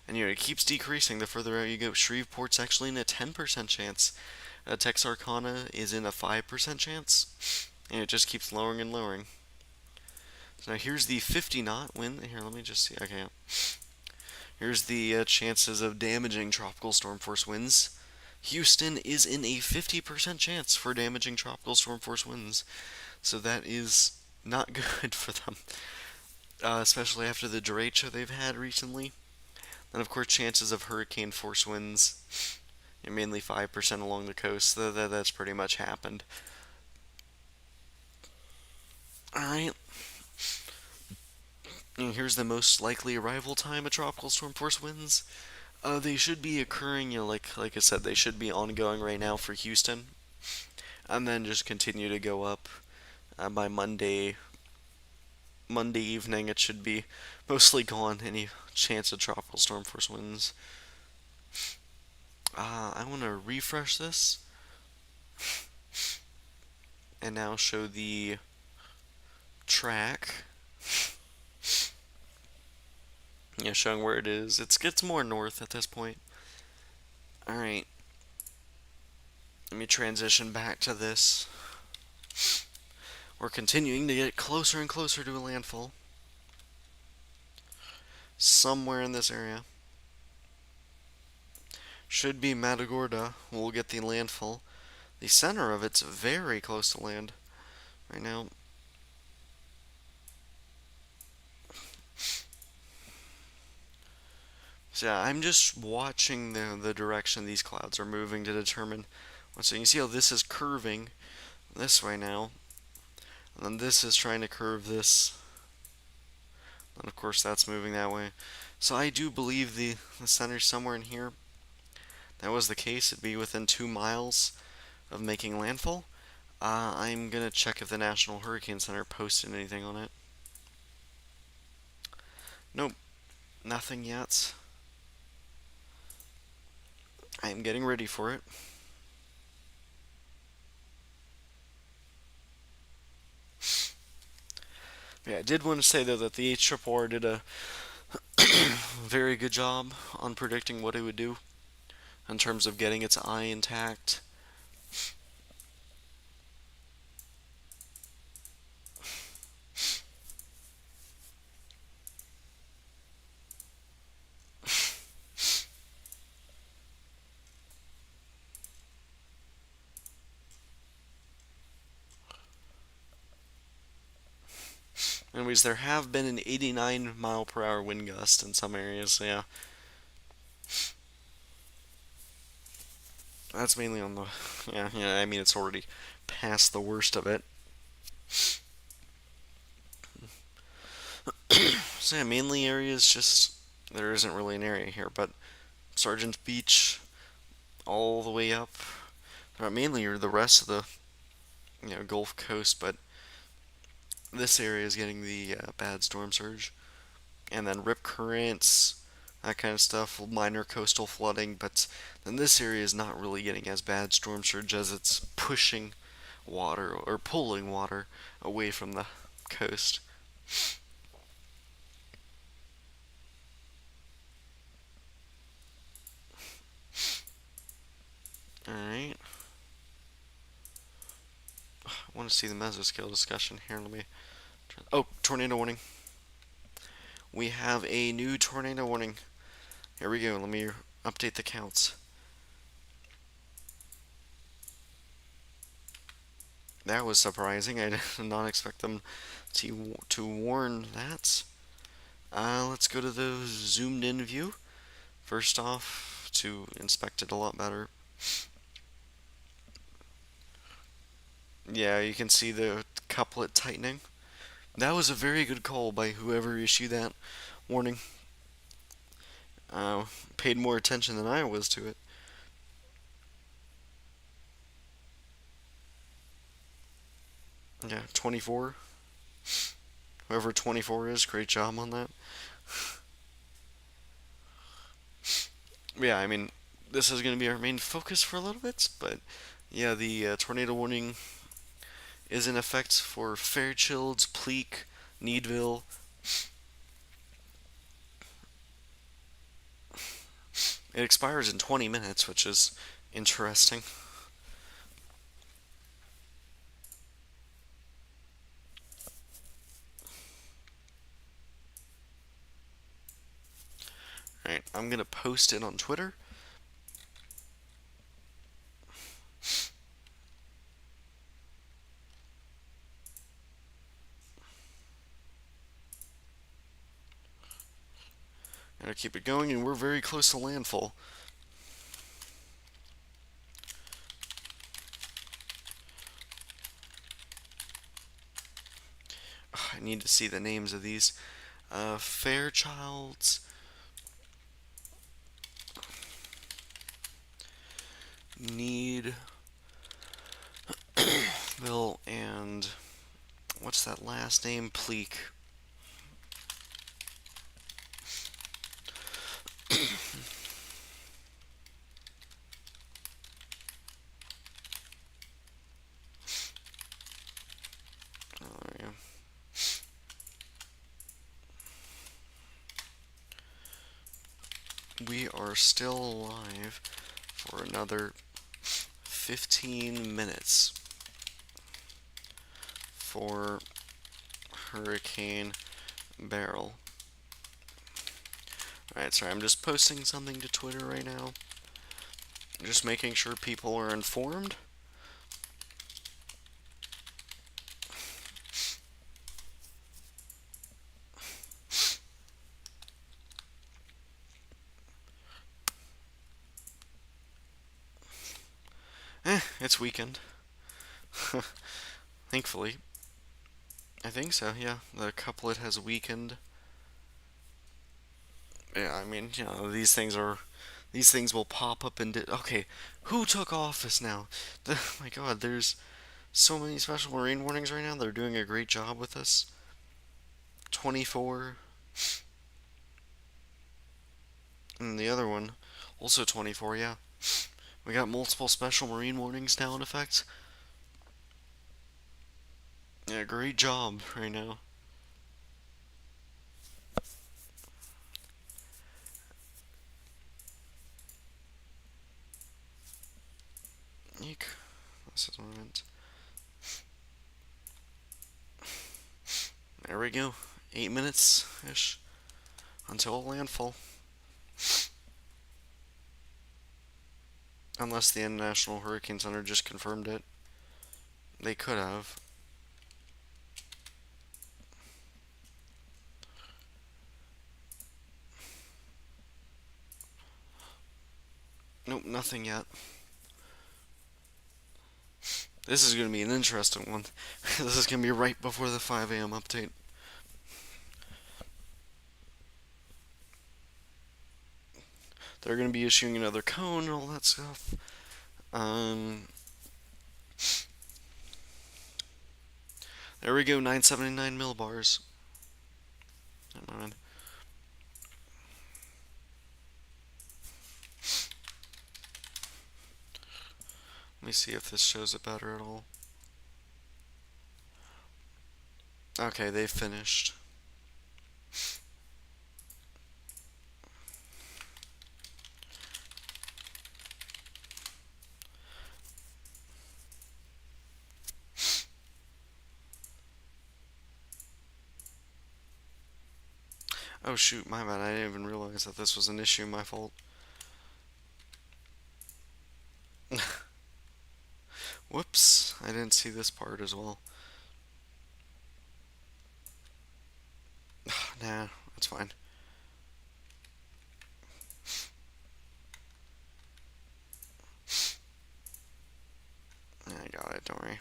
And you know, it keeps decreasing the further out you go. Shreveport's actually in a 10% chance. Texarkana is in a 5% chance. And it just keeps lowering and lowering. So now here's the 50 knot wind. Here, let me just see. Okay. Here's the chances of damaging tropical storm force winds. Houston is in a 50% chance for damaging tropical storm force winds. So that is not good for them. Especially after the derecho they've had recently. And of course, chances of hurricane force winds, mainly 5% along the coast. That's pretty much happened. Alright. And here's the most likely arrival time of tropical storm force winds. They should be occurring, you know, like I said, they should be ongoing right now for Houston, and then just continue to go up. By Monday evening, it should be mostly gone. Any chance of tropical storm force winds. I want to refresh this, and now show the track. Yeah, showing where it is. It gets more north at this point. Alright. Let me transition back to this. We're continuing to get closer and closer to a landfall. Somewhere in this area. Should be Matagorda. We'll get the landfall. The center of it's very close to land right now. So yeah, I'm just watching the direction these clouds are moving to determine. So you can see how this is curving this way now. And then this is trying to curve this. And of course that's moving that way. So I do believe the center's somewhere in here. That was the case, it'd be within 2 miles of making landfall. I'm gonna check if the National Hurricane Center posted anything on it. Nope, nothing yet. I am getting ready for it. Yeah, I did want to say though that the HRRR did a Very good job on predicting what it would do in terms of getting its eye intact. Anyways, there have been an 89-mile-per-hour wind gust in some areas, so yeah. That's mainly on the. Yeah, I mean, it's already past the worst of it. So, yeah, mainly areas just. There isn't really an area here, but Sergeant Beach, all the way up. Mainly the rest of the Gulf Coast, but this area is getting the bad storm surge, and then rip currents, that kind of stuff, minor coastal flooding. But then this area is not really getting as bad storm surge as it's pushing water or pulling water away from the coast. All right. I want to see the mesoscale discussion here. Let me. Oh, tornado warning. We have a new tornado warning. Here we go. Let me update the counts. That was surprising. I did not expect them to warn that. Let's go to the zoomed in view. First off, to inspect it a lot better. Yeah, you can see the couplet tightening. That was a very good call by whoever issued that warning. Paid more attention than I was to it. Yeah, 24. Whoever 24 is, great job on that. Yeah, I mean, this is going to be our main focus for a little bit, but yeah, the tornado warning is in effect for Fairchilds, Pleak, Needville. It expires in 20 minutes, which is interesting. Alright, I'm going to post it on Twitter. Gotta keep it going, and we're very close to landfall. I need to see the names of these. Fairchilds, Needville, and what's that last name? Pleak. Oh, yeah. We are still alive for another 15 minutes for Hurricane Beryl. Alright, sorry, I'm just posting something to Twitter right now. Just making sure people are informed. It's weekend. Thankfully. I think so, yeah. The couplet has weakened. Yeah, I mean, these things will pop up and okay, who took office now? My God, there's so many special marine warnings right now. They're doing a great job with this. 24, and the other one, also 24. Yeah, we got multiple special marine warnings now in effect. Yeah, great job right now. Eek. This is what I meant. There we go. 8 minutes ish until landfall. Unless the International Hurricane Center just confirmed it. They could have. Nope, nothing yet. This is going to be an interesting one. This is going to be right before the 5 a.m. update. They're going to be issuing another cone and all that stuff. There we go, 979 millibars. Never mind. Let me see if this shows it better at all. Okay, they finished. Oh shoot, my bad. I didn't even realize that this was an issue. My fault. Whoops, I didn't see this part as well. Nah, that's fine. I got it, don't worry.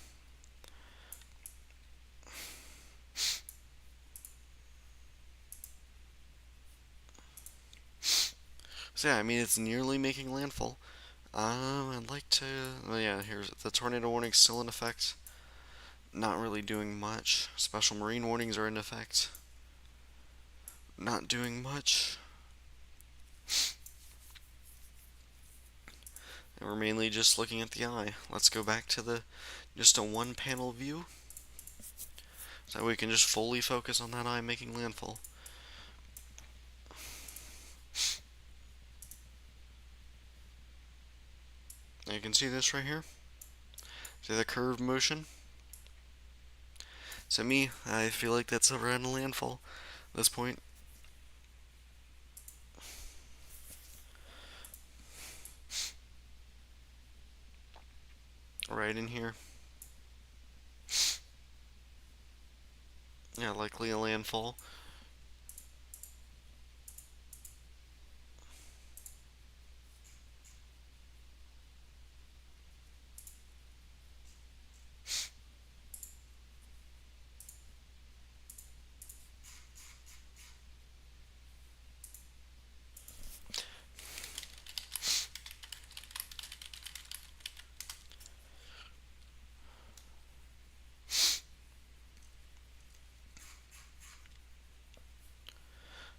So yeah, I mean, it's nearly making landfall. I'd like to... Well, yeah, here's the tornado warning still in effect. Not really doing much. Special marine warnings are in effect. Not doing much. And we're mainly just looking at the eye. Let's go back to just a one panel view. So we can just fully focus on that eye making landfall. Now you can see this right here. See the curved motion? So me, I feel like that's around a landfall at this point. Right in here. Yeah, likely a landfall.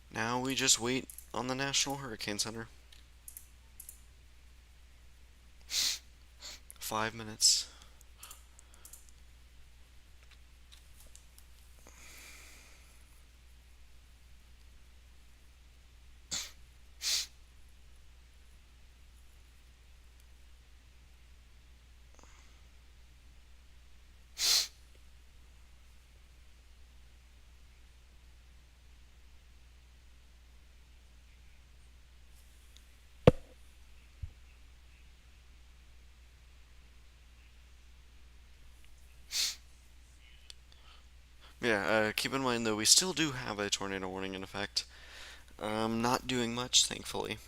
Now we just wait on the National Hurricane Center. 5 minutes. Yeah, keep in mind though, we still do have a tornado warning in effect. Not doing much, thankfully.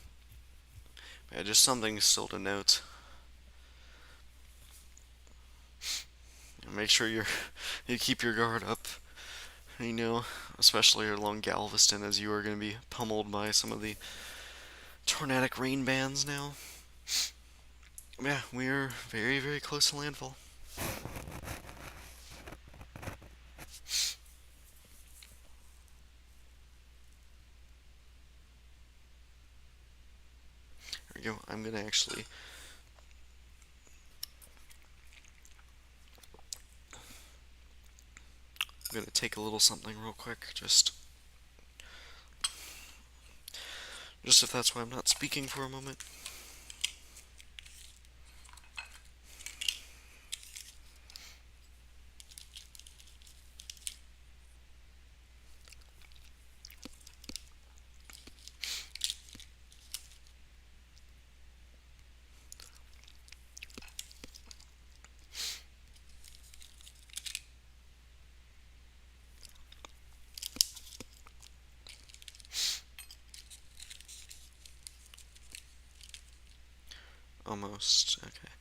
Yeah, just something still to note. Make sure you keep your guard up. You know, especially along Galveston, as you are going to be pummeled by some of the tornadic rain bands now. Yeah, we are very, very close to landfall. There we go. I'm going to actually... I'm going to take a little something real quick, just if that's why I'm not speaking for a moment. Almost. Okay.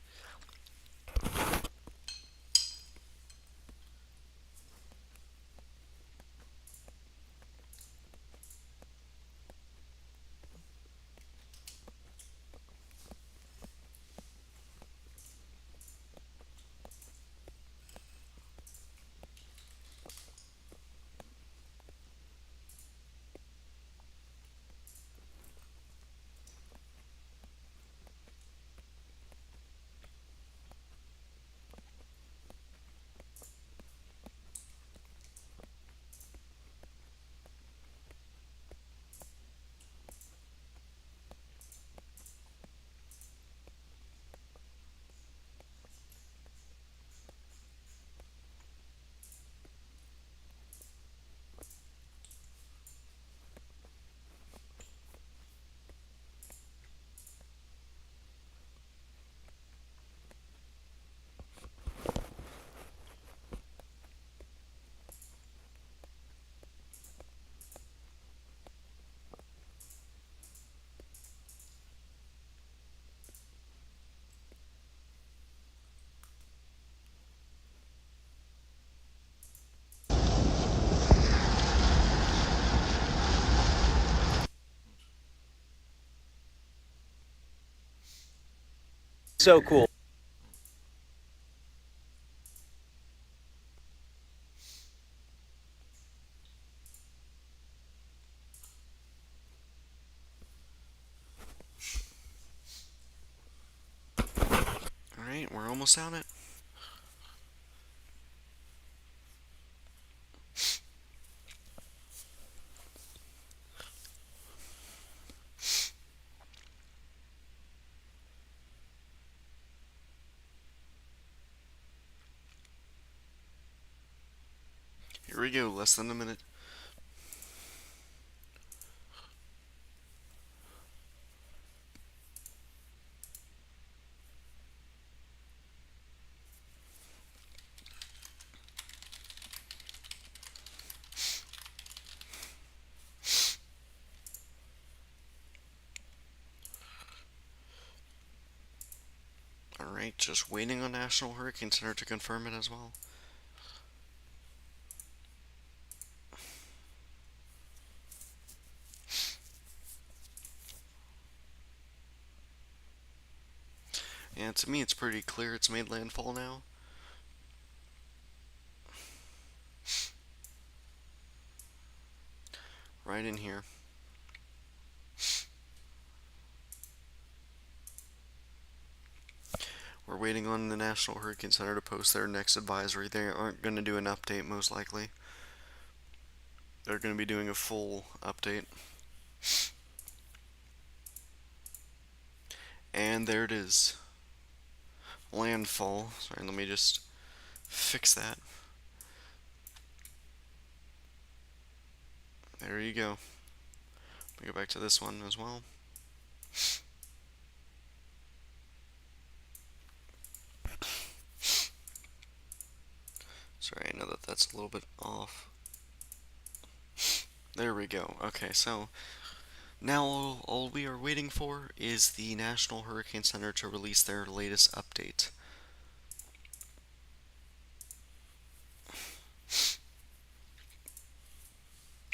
So cool. Alright, we're almost on it. Here we go, less than a minute. Alright, just waiting on National Hurricane Center to confirm it as well. And to me, it's pretty clear it's made landfall now. Right in here. We're waiting on the National Hurricane Center to post their next advisory. They aren't going to do an update, most likely. They're going to be doing a full update. And there it is. Landfall. Sorry, let me just fix that. There you go. Let me go back to this one as well. Sorry, I know that that's a little bit off. There we go. Okay, so now all we are waiting for is the National Hurricane Center to release their latest update.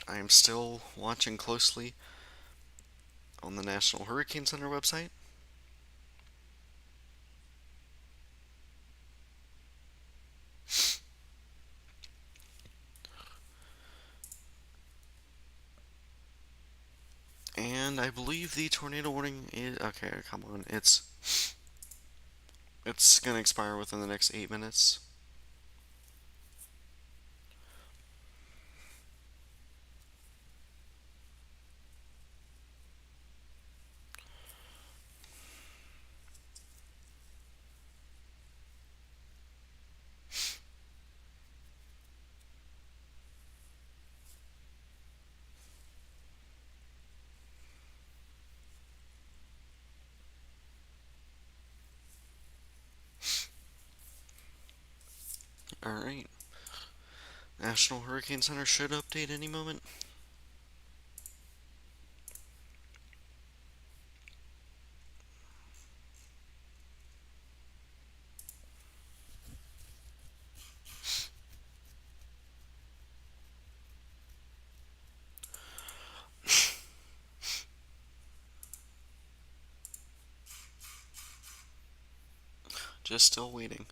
I am still watching closely on the National Hurricane Center website. And I believe the tornado warning is okay, come on. It's going to expire within the next 8 minutes. Alright. National Hurricane Center should update any moment. Just still waiting.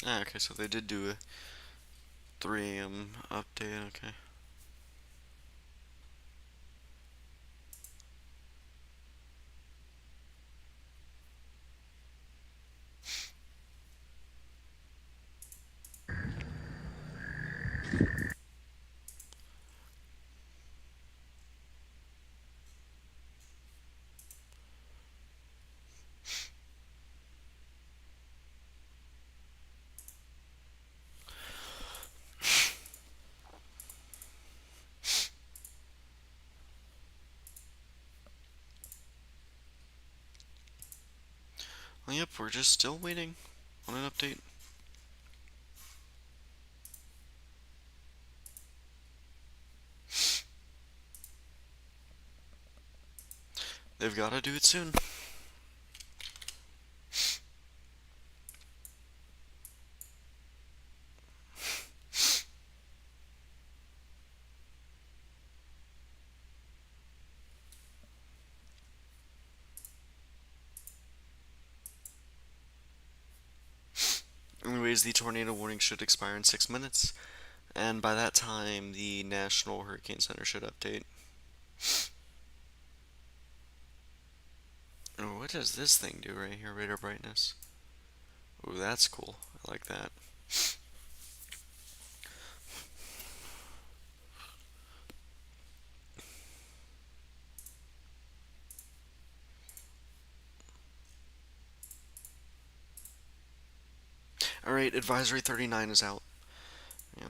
Ah, okay, so they did do a 3 a.m. update, okay. Well, yep, we're just still waiting on an update. They've got to do it soon. Anyways, the tornado warning should expire in 6 minutes, and by that time, the National Hurricane Center should update. Oh, what does this thing do right here? Radar brightness. Ooh, that's cool. I like that. Alright, Advisory 39 is out. Yeah.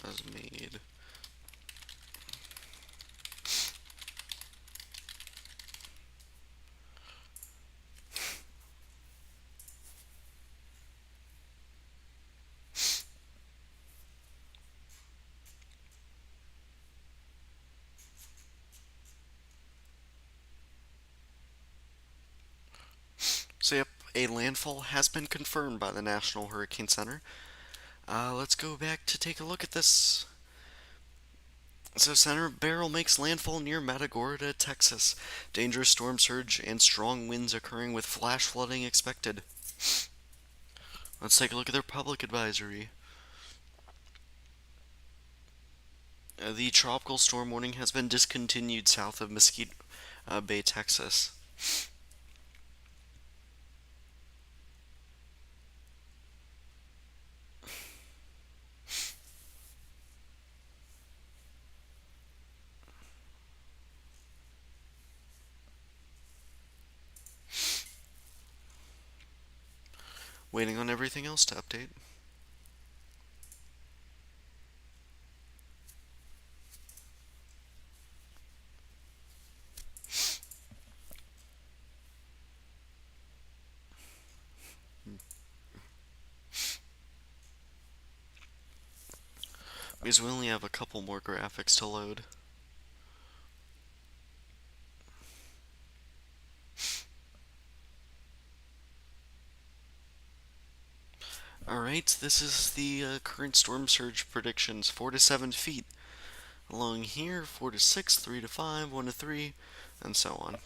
That was made. So, yep, a landfall has been confirmed by the National Hurricane Center. Let's go back to take a look at this. So, Senator Beryl makes landfall near Matagorda, Texas. Dangerous storm surge and strong winds occurring with flash flooding expected. Let's take a look at their public advisory. The tropical storm warning has been discontinued south of Mesquite Bay, Texas. Waiting on everything else to update. Because we only have a couple more graphics to load. Alright, this is the current storm surge predictions 4 to 7 feet. Along here, 4 to 6, 3 to 5, 1 to 3, and so on.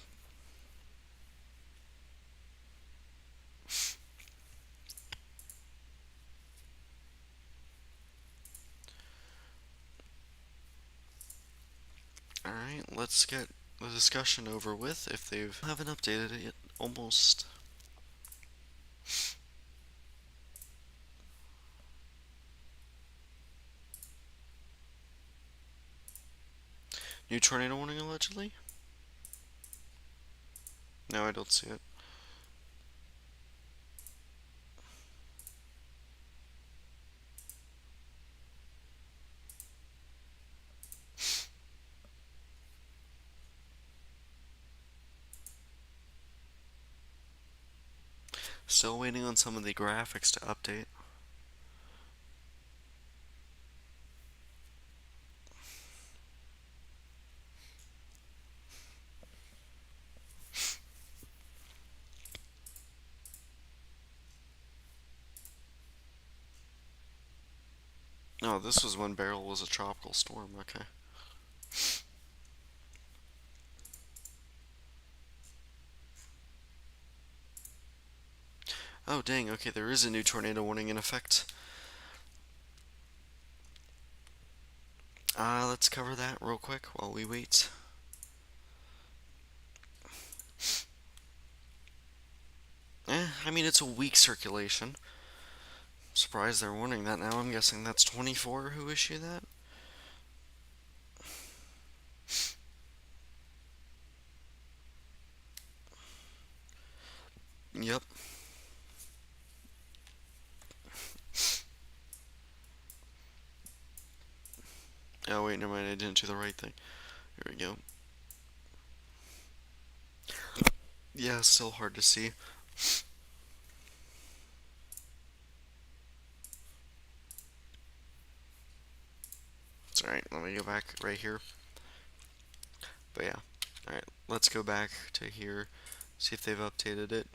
Alright, let's get the discussion over with if they haven't updated it yet. Almost. New tornado warning allegedly? No, I don't see it. Still waiting on some of the graphics to update. Oh, this was when Beryl was a tropical storm. Okay. Oh, dang. Okay, there is a new tornado warning in effect. Let's cover that real quick while we wait. I mean, it's a weak circulation. Surprised they're warning that now. I'm guessing that's 24 who issue that. Yep. Oh, wait, never mind. I didn't do the right thing. Here we go. Yeah, still hard to see. It's alright. Let me go back right here. But yeah. Alright, let's go back to here. See if they've updated it.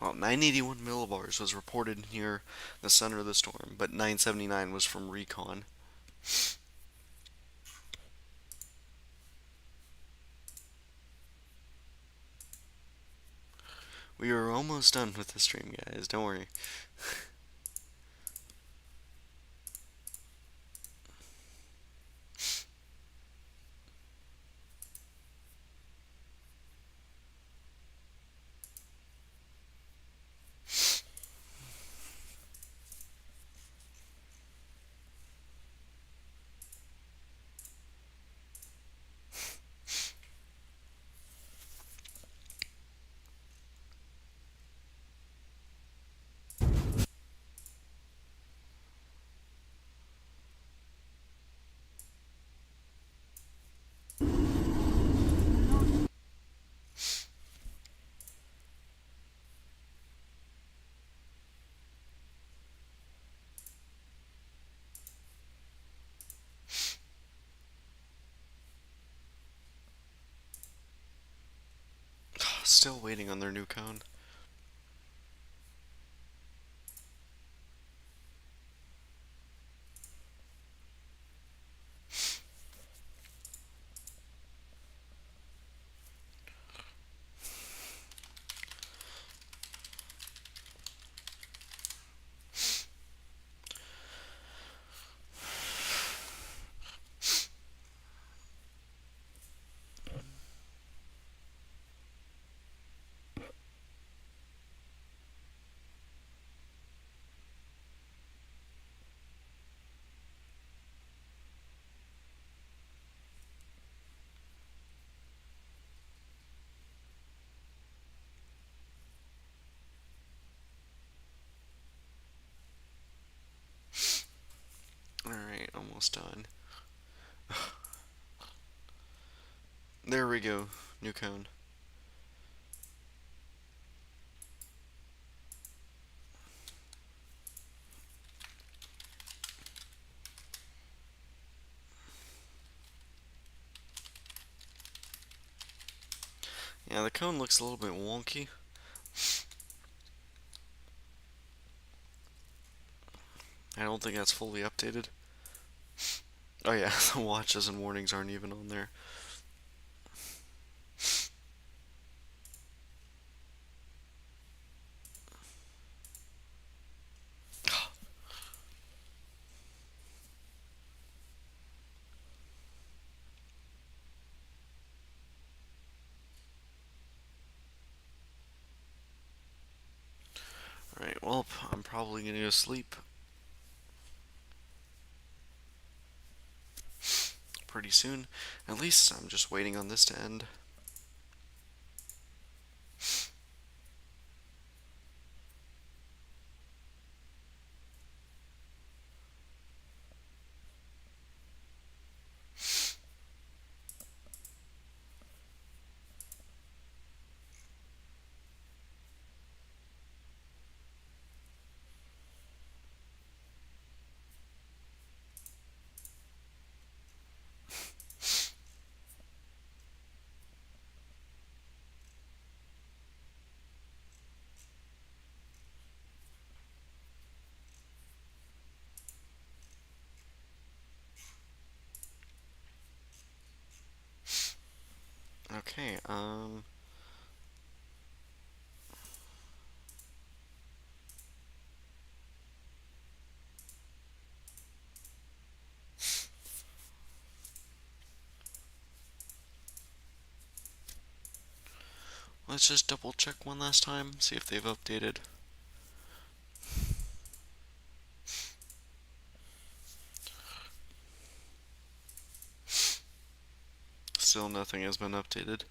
Well, 981 millibars was reported near the center of the storm, but 979 was from recon. We are almost done with the stream, guys. Don't worry. Still waiting on their new cone. Alright, almost done. There we go. New cone. Yeah, the cone looks a little bit wonky. I don't think that's fully updated. Oh yeah, the watches and warnings aren't even on there. Alright, well, I'm probably gonna go sleep pretty soon. At least I'm just waiting on this to end. Okay, let's just double check one last time, see if they've updated. Still nothing has been updated.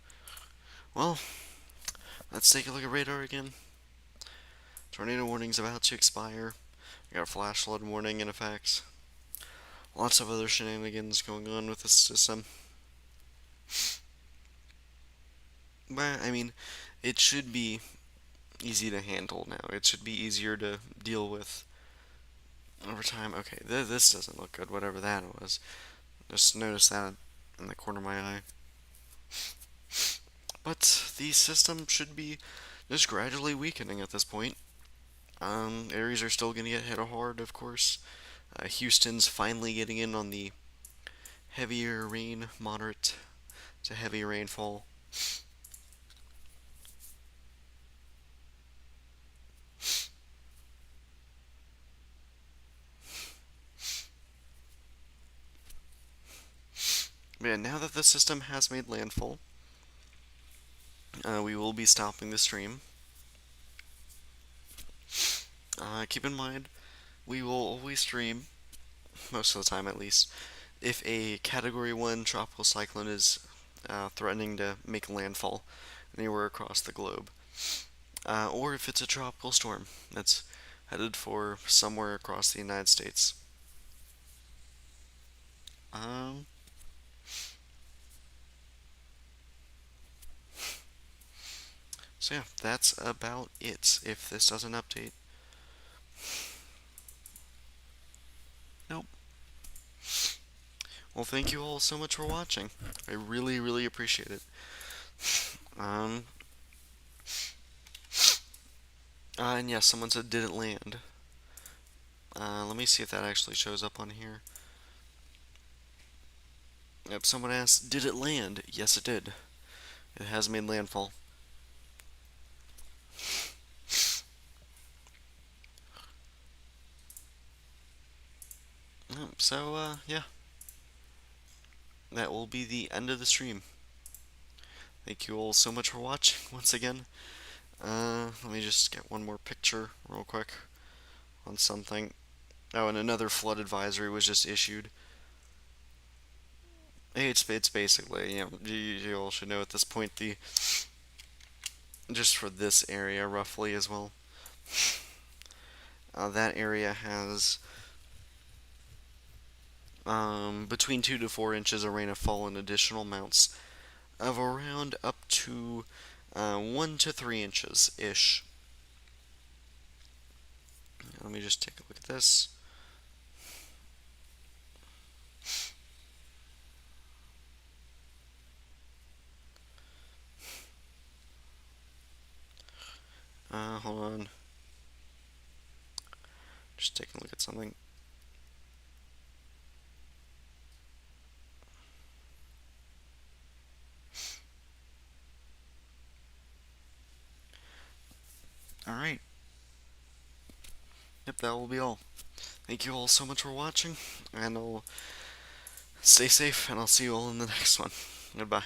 Well, let's take a look at radar again. Tornado warning's about to expire. We got a flash flood warning in effect. Lots of other shenanigans going on with this system. But, I mean, it should be easy to handle now. It should be easier to deal with over time. Okay, this doesn't look good, whatever that was. Just noticed that in the corner of my eye. But the system should be just gradually weakening at this point. Areas are still going to get hit hard, of course. Houston's finally getting in on the heavier rain, moderate to heavy rainfall. But yeah, now that the system has made landfall, we will be stopping the stream. Keep in mind, we will always stream, most of the time at least, if a Category 1 tropical cyclone is threatening to make landfall anywhere across the globe. Or if it's a tropical storm that's headed for somewhere across the United States. Um, so yeah, that's about it if this doesn't update. Nope. Well, thank you all so much for watching. I really, really appreciate it. Um, and yeah, someone said, did it land? Let me see if that actually shows up on here. Yep, someone asked, did it land? Yes, it did. It has made landfall. So, yeah. That will be the end of the stream. Thank you all so much for watching once again. Let me just get one more picture real quick on something. Oh, and another flood advisory was just issued. Hey, it's basically, you all should know at this point, just for this area roughly as well. That area has between 2 to 4 inches of rain have fallen, additional amounts of around up to 1 to 3 inches ish. Let me just take a look at this. Hold on. Just taking a look at something. Alright. Yep, that will be all. Thank you all so much for watching, and I'll stay safe, and I'll see you all in the next one. Goodbye.